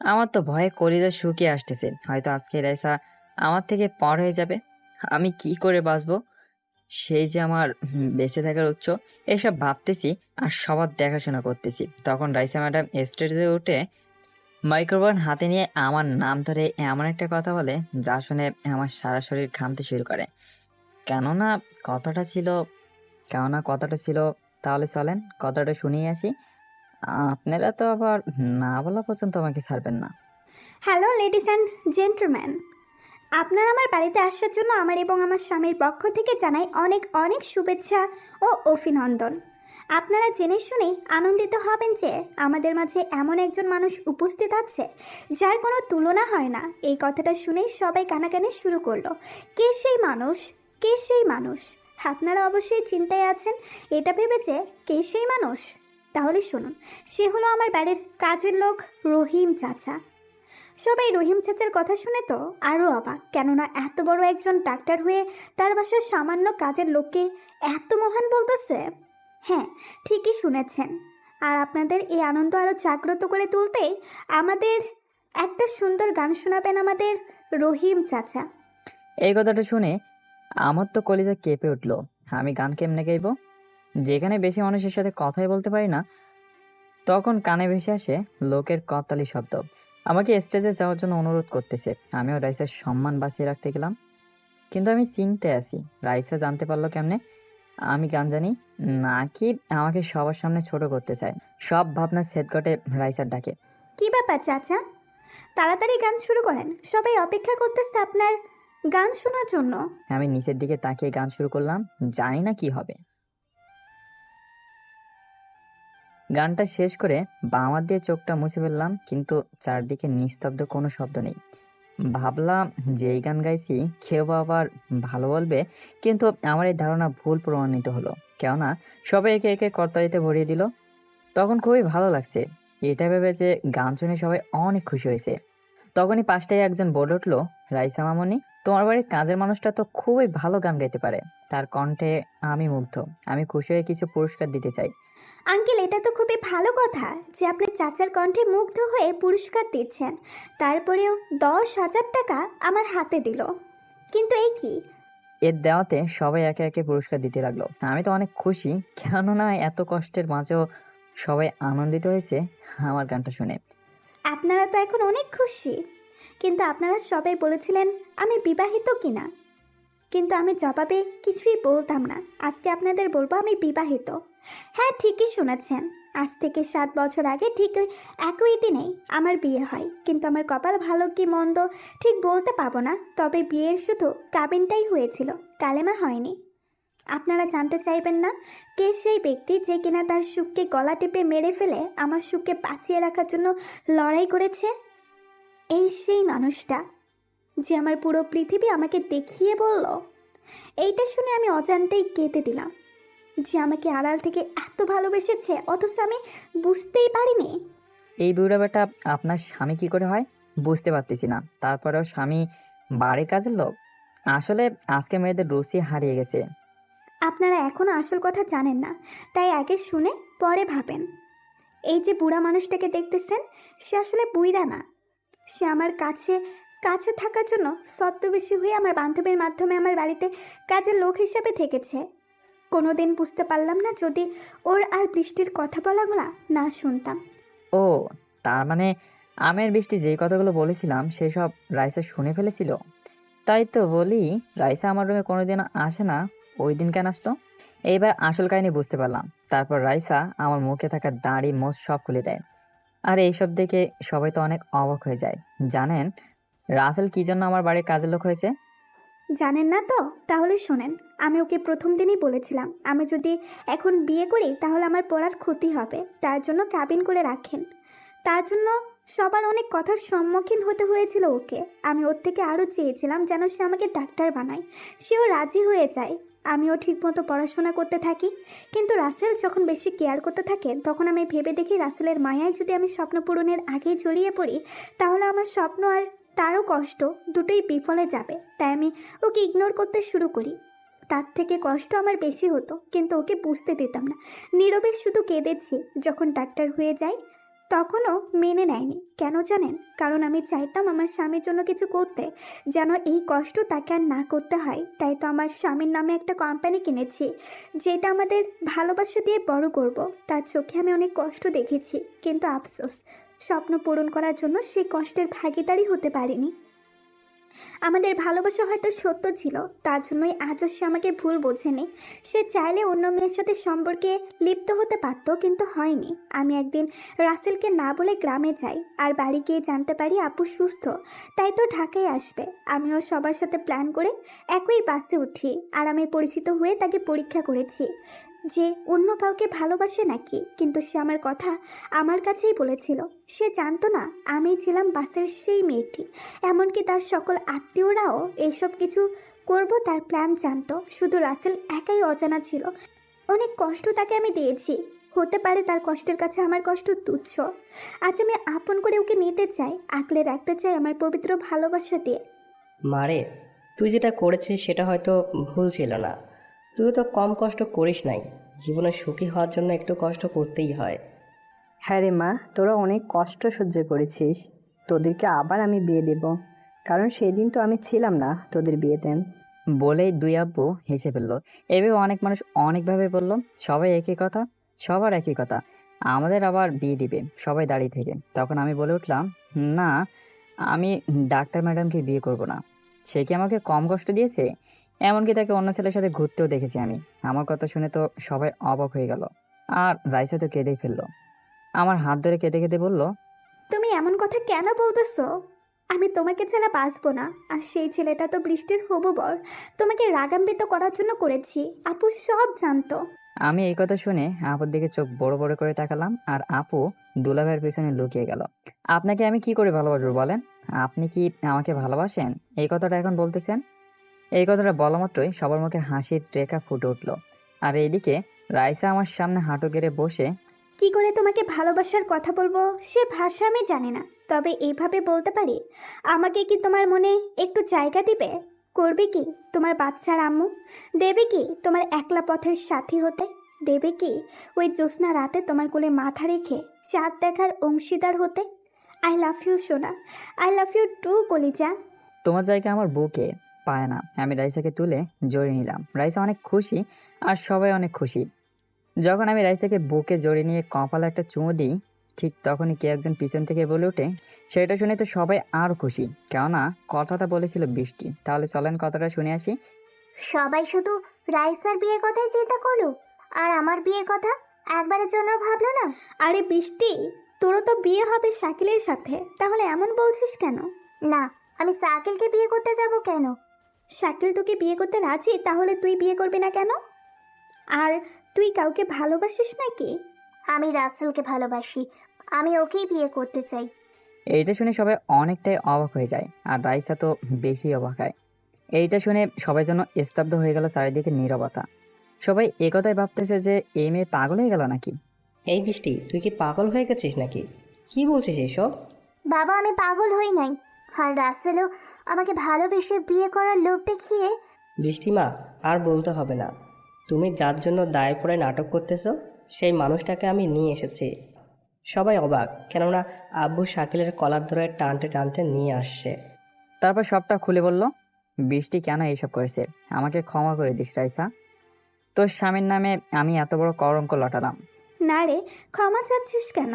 Speaker 1: আমার তো ভয়ে কলিজা শুকিয়ে আসতেছে, হয়তো আজকে রাইসা আমার থেকে পর হয়ে যাবে। আমি কি করে বাঁচবো, সেই যে আমার বেঁচে থাকার উৎস, এসব ভাবতেছি আর সবার দেখাশোনা করতেছি। তখন রাইসা ম্যাডাম স্টেজে উঠে মাইক্রোফোন হাতে নিয়ে আমার নাম ধরে এমন একটা কথা বলে যা শুনে আমার সারা শরীর ঘামতে শুরু করে। কেননা কথাটা ছিল তাহলে চলেন কথাটা শুনিয়ে আসি। আপনারা তো আবার না বলা পর্যন্ত আমাকে ছাড়বেন না।
Speaker 4: হ্যালো লেডিস অ্যান্ড জেন্টলম্যান, আপনার আমার বাড়িতে আসার জন্য আমার এবং আমার স্বামীর পক্ষ থেকে জানাই অনেক অনেক শুভেচ্ছা ও অভিনন্দন। আপনারা জেনে শুনে আনন্দিত হবেন যে আমাদের মাঝে এমন একজন মানুষ উপস্থিত আছে যার কোনো তুলনা হয় না। এই কথাটা শুনেই সবাই কানাকানি শুরু করলো, কে সেই মানুষ, কে সেই মানুষ। আপনারা অবশ্যই চিন্তায় আছেন এটা ভেবে যে কে সেই মানুষ। তাহলে শুনুন, সে হলো আমার বাড়ির কাজের লোক রহিম চাচা। সবাই রহিম চাচার কথা শুনে তো আরও অবাক, কেননা এত বড় একজন ডাক্তার হয়ে তার বাসার সামান্য কাজের লোককে এত মহান বলতেছে। হ্যাঁ, ঠিকই শুনেছেন। আর আপনাদের এই আনন্দ আরও জাগ্রত করে তুলতে আমাদের একটা সুন্দর গান শোনাবেন আমাদের রহিম চাচা।
Speaker 1: এই কথাটা শুনে আমার তো কলিজা কেঁপে উঠলো। আমি গান কেমনে গাইবো? যেখানে বেশি মানুষের সাথে কথাই বলতে পারি না, তখন কানে ভেসে আসে লোকের করতালি শব্দ। আমাকে স্টেজে যাওয়ার জন্য অনুরোধ করতেছে। আমিও রাইসার সম্মান বাঁচিয়ে রাখতে গেলাম, কিন্তু আমি চিনতে আছি রাইসা জানতে পারলো কেমনে আমি গান জানি, নাকি আমাকে সবার সামনে ছোট করতে চায়। সব ভাবনা সেট ঘটে রাইসার ডাকে।
Speaker 4: কি ব্যাপার চাচা, তাড়াতাড়ি গান শুরু করেন, সবাই অপেক্ষা করতেছে আপনার গান শোনার জন্য।
Speaker 1: আমি নিচের দিকে তাকিয়ে গান শুরু করলাম, জানি না কি হবে। গানটা শেষ করে বাঁ হাত দিয়ে চোখটা মুছে ফেললাম, কিন্তু চারদিকে নিস্তব্ধ, কোনো শব্দ নেই। ভাবলাম যে এই গান গাইছি কেউ বা আবার ভালো বলবে, কিন্তু আমার এই ধারণা ভুল প্রমাণিত হলো। কেননা সবাই একে একে করতালিতে ভরিয়ে দিল। তখন খুবই ভালো লাগছে, এটা ভেবে যে গান শুনে সবাই অনেক খুশি হয়েছে। তখনই পাশটায় একজন বলে উঠলো, রাইসা মামনি, তোমার বাড়ির কাজের মানুষটা তো খুবই ভালো গান গাইতে পারে, তার কণ্ঠে আমি মুগ্ধ। আমি খুশি হয়ে কিছু পুরস্কার দিতে চাই।
Speaker 4: আঙ্কেল, এটা তো খুবই ভালো কথা যে আপনি চাচার কণ্ঠে মুগ্ধ হয়ে পুরস্কার দিচ্ছেন, তারপরেও 10,000 টাকা আমার হাতে দিল। কিন্তু এই কি?
Speaker 1: এর দেওয়াতে সবাই একে একে পুরস্কার দিতে লাগলো। আমি তো অনেক খুশি, কেননা এত কষ্টের মাঝেও সবাই আনন্দিত হয়েছে আমার গানটা শুনে।
Speaker 4: আপনারা তো এখন অনেক খুশি, কিন্তু আপনারা সবাই বলেছিলেন আমি বিবাহিত কিনা, কিন্তু আমি জবাবে কিছুই বলতাম না। আজকে আপনাদের বলবো আমি বিবাহিত। হ্যাঁ, ঠিকই শুনেছেন, আজ থেকে 7 বছর আগে ঠিক একই দিনেই আমার বিয়ে হয়। কিন্তু আমার কপাল ভালো কি মন্দ ঠিক বলতে পারবো না, তবে বিয়ের শুধু কাবিনটাই হয়েছিল, কালেমা হয়নি। আপনারা জানতে চাইবেন না কে সেই ব্যক্তি যে কিনা তার সুখকে গলা টিপে মেরে ফেলে আমার সুখকে বাঁচিয়ে রাখার জন্য লড়াই করেছে? এই সেই মানুষটা যে আমার পুরো পৃথিবী আমাকে দেখিয়ে বলল। এইটা শুনে আমি অজান্তেই কেঁদে দিলাম, যে আমাকে আড়াল থেকে এত ভালোবেসেছে অথচ আমি বুঝতেই পারিনি।
Speaker 1: এই বুড়া বেটা আপনার স্বামী কি করে হয় বুঝতে পারতেছি না। তারপরেও স্বামী বাড়ির কাজের লোক। আসলে আজকে মেয়েদের রুচি হারিয়ে গেছে।
Speaker 4: আপনারা এখনো আসল কথা জানেন না, তাই আগে শুনে পরে ভাবেন। এই যে বুড়া মানুষটাকে দেখতেছেন, সে আসলে বুইড়া না, সে আমার কাছে কাছে থাকার জন্য ছদ্মবেশী হয়ে আমার বান্ধবীর মাধ্যমে আমার বাড়িতে কাজের লোক হিসেবে থেকেছে। কোনোদিন বুঝতে পারলাম না যদি ওর আর বৃষ্টির কথা বলাগুলা না শুনতাম।
Speaker 1: ও, তার মানে আমের বৃষ্টি যেই কথাগুলো বলেছিলাম সেই সব রাইসা শুনে ফেলেছিল। তাই তো বলি, রাইসা আমার রুমে কোনোদিন আসে না, ওই দিন কেন আসলো? এইবার আসল কাহিনী বুঝতে পারলাম। তারপর রাইসা আমার মুখে থাকা দাড়ি মোজ সব খুলে দেয়। আর এইসব দেখে সবাই তো অনেক অবাক হয়ে যায়। জানেন রাসেল কি জন্য আমার বাড়ির কাজের লোক হয়েছে?
Speaker 4: জানেন না তো? তাহলে শোনেন, আমি ওকে প্রথম দিনই বলেছিলাম আমি যদি এখন বিয়ে করি তাহলে আমার পড়ার ক্ষতি হবে, তার জন্য কাবিন করে রাখেন। তার জন্য সবার অনেক কথার সম্মুখীন হতে হয়েছিল ওকে। আমি ওর থেকে আরও চেয়েছিলাম যেন সে আমাকে ডাক্তার বানায়, সেও রাজি হয়ে যায়। আমিও ঠিকমতো পড়াশোনা করতে থাকি, কিন্তু রাসেল যখন বেশি কেয়ার করতে থাকে তখন আমি ভেবে দেখি রাসেলের মায়ায় যদি আমি স্বপ্ন পূরণের আগেই জড়িয়ে পড়ি তাহলে আমার স্বপ্ন আর তারও কষ্ট দুটোই বিফলে যাবে। তাই আমি ওকে ইগনোর করতে শুরু করি। তার থেকে কষ্ট আমার বেশি হতো, কিন্তু ওকে বুঝতে দিতাম না। নীরবে শুধু কেঁদেছি। যখন ডাক্তার হয়ে যায় তখনও মেনে নেয়নি। কেন জানেন? কারণ আমি চাইতাম আমার স্বামীর জন্য কিছু করতে, যেন এই কষ্ট তাকে আর না করতে হয়। তাই তো আমার স্বামীর নামে একটা কোম্পানি কিনেছি, যেটা আমাদের ভালোবাসা দিয়ে বড় করব। তার চোখে আমি অনেক কষ্ট দেখেছি, কিন্তু আফসোস স্বপ্ন পূরণ করার জন্য সে কষ্টের ভাগিদারি হতে পারিনি। আমাদের ভালোবাসা হয়তো সত্য ছিল, তার জন্যই আজও সে আমাকে ভুল বোঝেনি। সে চাইলে অন্য মেয়ের সাথে সম্পর্কে লিপ্ত হতে পারত, কিন্তু হয়নি। আমি একদিন রাসেলকে না বলে গ্রামে যাই, আর বাড়ি গিয়ে জানতে পারি আপু সুস্থ, তাই তো ঢাকায় আসবে। আমিও সবার সাথে প্ল্যান করে একই বাসে উঠি, আর আমি পরিচিত হয়ে তাকে পরীক্ষা করেছি। যে অন্য কাউকে ভালোবাসে নাকি, কিন্তু সে আমার কথা আমার কাছেই বলেছিল। সে জানতো না আমি ছিলাম বাসের সেই মেয়েটি। এমনকি তার সকল আত্মীয়রাও এইসব কিছু করব তার প্ল্যান জানতো। শুধু রাসেল একাই অজানা ছিল। অনেক কষ্ট তাকে আমি দিয়েছি, হতে পারে তার কষ্টের কাছে আমার কষ্ট তুচ্ছ। আজ আমি আপন করে ওকে নিতে চাই, আঁকলে রাখতে চাই আমার পবিত্র ভালোবাসা দিয়ে।
Speaker 5: মারে, তুই যেটা করেছিস সেটা হয়তো ভুল ছিল না। তুই তো কম কষ্ট করিস নাই। জীবনে সুখী হওয়ার জন্য একটু কষ্ট করতেই হয়।
Speaker 7: হ্যাঁ রে মা, তোরা অনেক কষ্ট সহ্য করেছিস। তোদেরকে আবার আমি বিয়ে দেব, কারণ সেদিন তো আমি ছিলাম না তোদের বিয়েতে।
Speaker 1: বলেই দুই আব্বু হেসে ফেললো। এভাবে অনেক মানুষ অনেকভাবে বলল, সবাই একই কথা, সবার একই কথা, আমাদের আবার বিয়ে দিবে সবাই দাঁড়িয়ে থেকে। তখন আমি বলে উঠলাম, না, আমি ডাক্তার ম্যাডামকে বিয়ে করব না। সে কি আমাকে কম কষ্ট দিয়েছে? এমনকি তাকে অন্য ছেলের সাথে ঘুরতেও দেখেছি আমি। আমার কথা শুনে তো সবাই অবাক হয়ে গেল, আর রাইসা তো কেঁদেই ফেললো। আমার হাত ধরে কেঁদে কেঁদে বলল,
Speaker 4: তুমি এমন কথা কেন বলতেছো? আমি তোমাকে ছাড়া বাঁচবো না। আর সেই ছেলেটা তো বৃষ্টির হবু বর। তোমাকে রাগান্বিত করার জন্য করেছি, আপু সব জানতো।
Speaker 1: আমি এই কথা শুনে আপুর দিকে চোখ বড় বড় করে তাকালাম, আর আপু দুলাভাইয়ের পেছনে লুকিয়ে গেল। আপনাকে আমি কি করে ভালোবাসবো বলেন? আপনি কি আমাকে ভালোবাসেন? এই কথাটা এখন বলতেছেন? এই কথাটা বলা মাত্রই সবার মুখে হাসির রেখা ফুটে উঠল। আর এইদিকে রাইসা আমার সামনে হাঁটু গেড়ে বসে,
Speaker 4: কি করে তোমাকে ভালোবাসার কথা বলবো সে ভাষা আমি জানি না, তবে এইভাবে বলতে পারি, আমাকে কি তোমার মনে একটু জায়গা দিবে? করবে কি তোমার বাচ্চার আম্মু? দেবে কি তোমার একলা পথের সাথী হতে? দেবে কি ওই জ্যোৎস্না রাতে তোমার কোলে মাথা রেখে চাঁদ দেখার অংশীদার হতে? আই লাভ ইউ সোনা, আই লাভ ইউ টু কলিজা।
Speaker 1: তোমার জায়গা আমার বুকে পায় না। আমি রাইসাকে তুলে জড়িয়ে নিলাম। রাইসা অনেক খুশি, আর সবাই অনেক খুশি। যখন আমি রাইসাকে বুকে জড়িয়ে নিয়ে কপালে একটা চুমু দিই, ঠিক তখনই কে একজন পিছন থেকে বলে ওঠে। সেটা শুনে তো সবাই আরও খুশি, কেননা কথাটা বলেছিল বৃষ্টি। তাহলে চলেন কথাটা শুনে আসি।
Speaker 8: সবাই শুধু রাইসার বিয়ের কথাই চিন্তা করলো, আর আমার বিয়ের কথা একবারের জন্য ভাবলো না।
Speaker 4: আরে বৃষ্টি, তোরও তো বিয়ে হবে শাকিলের সাথে, তাহলে এমন বলছিস কেন?
Speaker 8: না, আমি সাকিলকে বিয়ে করতে যাব কেন?
Speaker 4: শাকিল তোকে বিয়ে করতে রাজি, তাহলে তুই বিয়ে করবি না কেন? আর তুই কাউকে ভালোবাসিস নাকি?
Speaker 8: আমি রাসেলকে ভালোবাসি, আমি ওকেই বিয়ে করতে চাই।
Speaker 1: এইটা শুনে সবাই অনেকটাই অবাক হয়ে যায়, আর রাইসা তো বেশি অবাক হয়। এইটা শুনে সবাই যেন স্তব্ধ হয়ে গেল, চারিদিকে নীরবতা। সবাই একথাই ভাবতেছে যে এই মেয়ে পাগল হয়ে গেল নাকি।
Speaker 5: এই বৃষ্টি, তুই কি পাগল হয়ে গেছিস নাকি? কি বলছিস এইসব?
Speaker 8: বাবা, আমি পাগল হই নাই। আর রাসেলও আমাকে ভালোবেসে বিয়ে করার লোভ দেখিয়ে।
Speaker 5: বৃষ্টিমা, আর বলতে হবে না। তুমি যার জন্য দায় পড়ে নাটক করতেছো সেই মানুষটাকে আমি নিয়ে এসেছি। সবাই অবাক, কেননা আব্বু শাকিলের কলার ধরে টানতে টানতে নিয়ে আসছে।
Speaker 1: তারপর সবটা খুলে বলল, বৃষ্টি কেন এইসব করেছে, আমাকে ক্ষমা করে দিস রাইসা। তোর স্বামীর নামে আমি এত বড় কলঙ্ক লটালাম।
Speaker 4: না রে, ক্ষমা চাচ্ছিস কেন?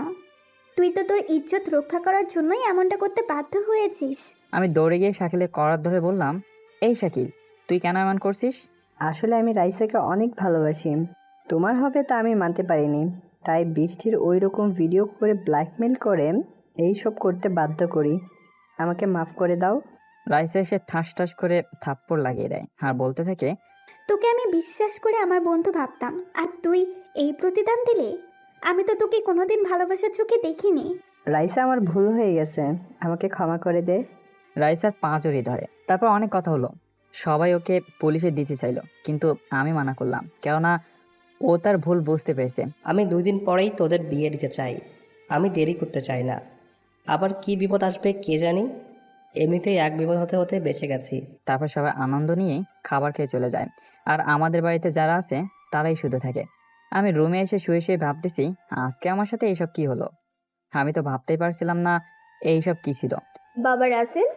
Speaker 4: তুই তো তোর ইজ্জত রক্ষা করার জন্যই এমনটা করতে বাধ্য হয়েছিস।
Speaker 1: আমি দৌড়ে গিয়ে শাকিলের কলার ধরে বললাম, এই শাকিল, তুই কেন এমন করছিস?
Speaker 7: আসলে আমি রাইসাকে অনেক ভালোবাসি। তোমার হবে তা আমি মানতে পারিনি, তাই বৃষ্টির ওই রকম ভিডিও করে ব্ল্যাকমেল করে এই সব করতে বাধ্য করি। আমাকে মাফ করে দাও।
Speaker 1: রাইসা এসে ঠাস ঠাস করে থাপ্পড় লাগিয়ে দেয়, আর বলতে থাকে,
Speaker 4: তোকে আমি বিশ্বাস করে আমার বন্ধু ভাবতাম, আর তুই এই প্রতিদান দিলে? আমি তো তোকে কোনোদিন ভালোবাসার চোখে দেখিনি।
Speaker 7: রাইসা, আমার ভুল হয়ে গেছে, আমাকে ক্ষমা করে দে।
Speaker 1: রাইসার পা জড়িয়ে ধরে। তারপর অনেক কথা হলো। সবাই ওকে পুলিশে দিতে চাইলো, কিন্তু আমি মানা করলাম, কেননা ও তার ভুল বুঝতে পেরেছে।
Speaker 5: আমি 2 দিন পরেই তোদের বিয়ে দিতে চাই। আমি দেরি করতে চাই না। আবার কি বিপদ আসবে কে জানি। এমনিতেই এক বিপদ হতে হতে বেঁচে গেছি।
Speaker 1: তারপর সবাই আনন্দ নিয়ে খাবার খেয়ে চলে যায়, আর আমাদের বাড়িতে যারা আছে তারাই শুধু থাকে। আমি রুমে এসে শুয়ে শুয়ে ভাবতেছি, আজকে আমার সাথে এইসব কি হলো। আমি তো ভাবতেই পারছিলাম না এইসব কি ছিল।
Speaker 9: বাবা রাসেল,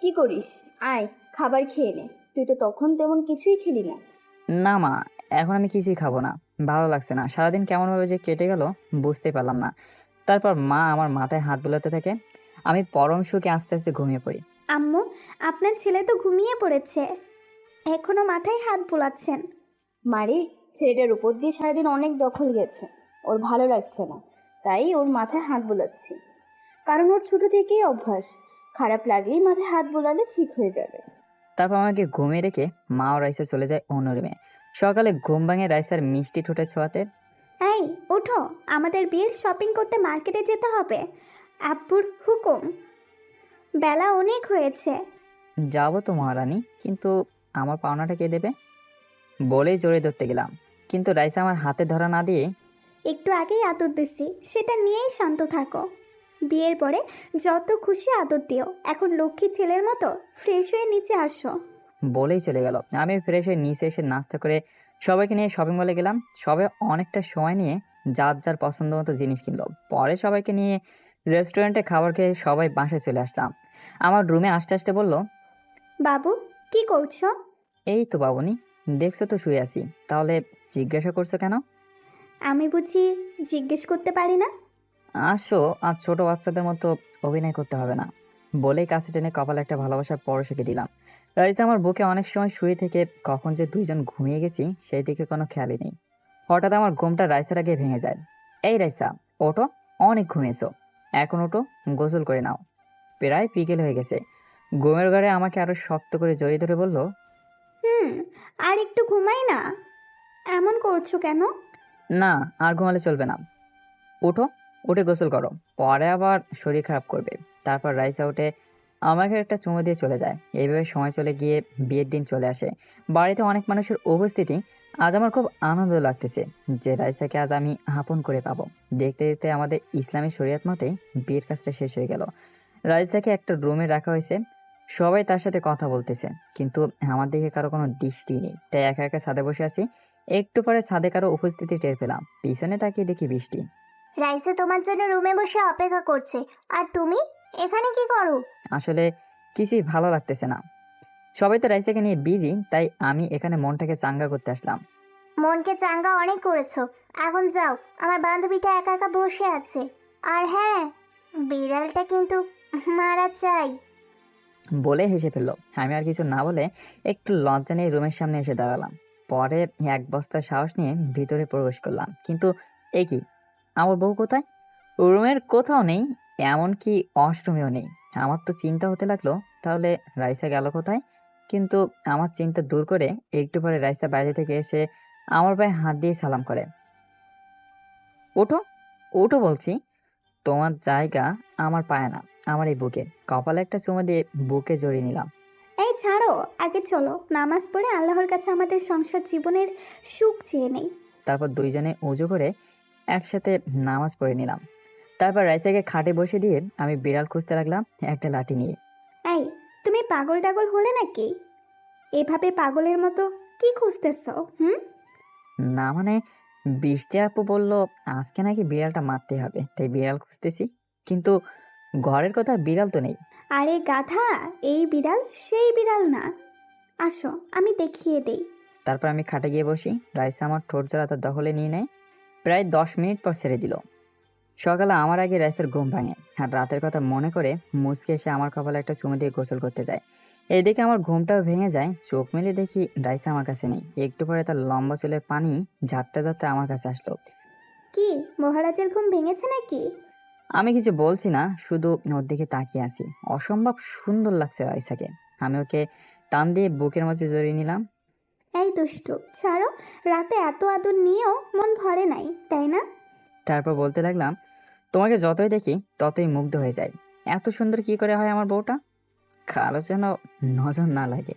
Speaker 9: কি করিস? আয়, খাবার খেয়ে নে। তুই তো তখন তেমন কিছুই খেলি না।
Speaker 1: না মা, এখন আমি কিছুই খাবো না, ভালো লাগছে না। সারাদিন কেমনভাবে যে কেটে গেল বুঝতে পারলাম না। তারপর মা আমার মাথায় হাত বুলাতে থাকে। আমি পরম সুখে আস্তে আস্তে ঘুমিয়ে পড়ি।
Speaker 4: আম্মু, আপনার ছেলে তো ঘুমিয়ে পড়েছে, এখনো মাথায় হাত বোলাচ্ছেন।
Speaker 9: মারে, ছেলেটার উপর দিয়ে সারাদিন অনেক দখল গেছে, ওর ভালো লাগছে না, তাই ওর মাথায় হাত বোলাচ্ছি। কারণ ওর ছোট থেকেই অভ্যাস, খারাপ লাগলেই মাথায় হাত বোলালে ঠিক হয়ে যাবে।
Speaker 1: তারপর আমাকে ঘুমিয়ে রেখে মা ও রাইসা চলে যায় অন্য রুমে। সকালে ঘুম ভাঙে রাইসার মিষ্টি ঠোঁটে ছোঁয়াতে।
Speaker 4: এই ওঠো, আমাদের বিয়ের শপিং করতে মার্কেটে যেতে হবে। আব্বুর হুকুম, বেলা অনেক হয়েছে।
Speaker 1: যাবো তো মহারানী, কিন্তু আমার পাওনাটা কে দেবে? বলেই জড়িয়ে ধরতে গেলাম, কিন্তু রাইসা আমার হাতে ধরা না দিয়ে
Speaker 4: একটু আগেই আদর দিছি, সেটা নিয়েই শান্ত থাকো। বিয়ের পরে যত খুশি আদর দিও, এখন লক্ষ্মী ছেলের মতো ফ্রেশ হয়ে নিচে আসো।
Speaker 1: বলেই চলে গেল। আমি ফ্রেশ হয়ে নিচে এসে নাস্তা করে সবাইকে নিয়ে শপিং মলে গেলাম। সবাই অনেকটা সময় নিয়ে যার যার পছন্দ মতো জিনিস কিনলো। পরে সবাইকে নিয়ে রেস্টুরেন্টে খাবার খেয়ে সবাই বাসায় চলে আসলাম। আমার রুমে আসতে আসতে বলল,
Speaker 4: বাবু কি করছো?
Speaker 1: এই তো বাবুনি, দেখছো তো শুয়ে আছি, তাহলে জিজ্ঞাসা করছো কেন?
Speaker 4: আমি বুঝি জিজ্ঞেস করতে পারি না?
Speaker 1: আসো, আর ছোট বাচ্চাদের মতো অভিনয় করতে হবে না। বলেই কাছে টেনে কপালে একটা ভালোবাসার পরশ এঁকে দিলাম। রাইসা আমার বুকে অনেক সময় শুয়ে থেকে কখন যে দুইজন ঘুমিয়ে গেছি সেই দিকে কোনো খেয়ালই নেই। হঠাৎ আমার ঘুমটা রাইসার আগে ভেঙে যায়। এই রাইসা, ওঠো, অনেক ঘুমিয়েছো, এখন ওঠো, গোসল করে নাও। প্রায় বিকেল হয়ে গেছে। ঘুমের ঘরে আমাকে আরো শক্ত করে জড়িয়ে ধরে বলল,
Speaker 4: আর একটু ঘুমাই না, এমন করছো কেন?
Speaker 1: না, আর ঘুমালে চলবে না, উঠো, উঠে গোসল করো, পরে আবার শরীর খারাপ করবে। তারপর রাইসা উঠে আমাকে একটা চুমু দিয়ে চলে যায়। এইভাবে সময় চলে গিয়ে বিয়ের দিন চলে আসে। বাড়িতে অনেক মানুষের উপস্থিতি। আজ আমার খুব আনন্দ লাগতেছে যে রাইসাকে আজ আমি আপন করে পাবো। দেখতে দেখতে আমাদের ইসলামী শরীয়ত মতে বিয়ের কাজটা শেষ হয়ে গেল। রাইসাকে একটা রুমে রাখা হয়েছে। সবাই তার সাথে কথা বলতেছে, কিন্তু আমার দিকে কারো কোনো দৃষ্টি নেই। তাই একা একা ছাদে বসে আছি। একটু পরে ছাদে কারো উপস্থিতি টের পেলাম। পিছনে তাকিয়ে দেখি বৃষ্টি।
Speaker 8: রাইসা তোমার জন্য রুমে বসে অপেক্ষা করছে, আর তুমি এখানে কি করো?
Speaker 1: আসলে কিছুই ভালো লাগতেছে না। সবাই তো রাইসাকে নিয়ে বিজি, তাই আমি এখানে মনটাকে চাঙ্গা করতে আসলাম।
Speaker 8: মনকে চাঙ্গা অনেক করেছো, এখন যাও, আমার বান্ধবীটা একা একা বসে আছে। আর হ্যাঁ, বিড়ালটা কিন্তু মারা চাই।
Speaker 1: বলে হেসে ফেললো। আমি আর কিছু না বলে একটু লজ্জা নিয়ে রুমের সামনে এসে দাঁড়ালাম। পরে এক বস্তা সাহস নিয়ে ভিতরে প্রবেশ করলাম, কিন্তু এ কি, আমার বউ কোথায়? রুমের কোথাও নেই, এমনকি অষ্টমীও নেই। আমার তো চিন্তা হতে লাগলো, তাহলে রাইসা গেল কোথায়? কিন্তু আমার চিন্তা দূর করে একটু পরে রাইসা বাইরে থেকে এসে আমার পায়ে হাত দিয়ে সালাম করে। ওঠো, ওঠো বলছি, তোমার জায়গা আমার পায়ে না, আমার এই বুকে। কপালে একটা চুমু দিয়ে বুকে জড়িয়ে নিলাম।
Speaker 4: এই ছাড়ো, আগে চলো নামাজ পড়ে আল্লাহর কাছে আমাদের সংসার জীবনের সুখ চেয়ে নেই।
Speaker 1: তারপর দুইজনে উজু করে একসাথে নামাজ পড়ে নিলাম। তারপর রাইসাকে খাটে বসে দিয়ে আমি বিড়াল খুঁজতে লাগলাম একটা লাঠি নিয়ে।
Speaker 4: এই তুমি পাগল টাগল হলে নাকি? এভাবে পাগলের মতো কি খুঁজতেছ?
Speaker 1: না মানে, বৃষ্টি আপু বলল আজকে নাকি বিড়ালটা মারতে হবে, তাই বিড়াল খুঁজতেছি। কিন্তু ঘরের কথা, বিড়াল তো নেই।
Speaker 4: আরে গাধা, এই বিড়াল সেই বিড়াল না, আসো আমি দেখিয়ে দেই।
Speaker 1: তারপর আমি খাটে গিয়ে বসি। রাইসা আমার ঠোঁট জোড়া তার দখলে নিয়ে নেয়। প্রায় 10 মিনিট পর ছেড়ে দিল। সকালে আমার আগে রাইসার ঘুম ভাঙে, আর রাতের কথা মনে করে মুচকে এসে আমার কপালে একটা চুমু দিয়ে গোসল করতে যায়। এদিকে আমার ঘুমটাও ভেঙে যায়। চোখ মেলে দেখি রাইসা আমার কাছে নেই। একটু পরে তার লম্বা চুলের পানি ঝাড়তে ঝাড়তে আমার কাছে আসলো।
Speaker 4: কি মহারাজের ঘুম ভেঙেছে নাকি?
Speaker 1: আমি কিছু বলছি না, শুধু ওর দিকে তাকিয়ে আছি। অসম্ভব সুন্দর লাগছে রাইসাকে। আমি ওকে টান দিয়ে বুকের মাঝে জড়িয়ে নিলাম।
Speaker 4: এই দুষ্টু, ছাড়ো, রাতে এত আদর নিয়েও মন ভরে নাই, তাই না?
Speaker 1: তারপর বলতে লাগলাম, তোমাকে যতই দেখি ততই মুগ্ধ হয়ে যায়। এত সুন্দর কি করে হয় আমার বউটা? কারো যেন নজর না লাগে।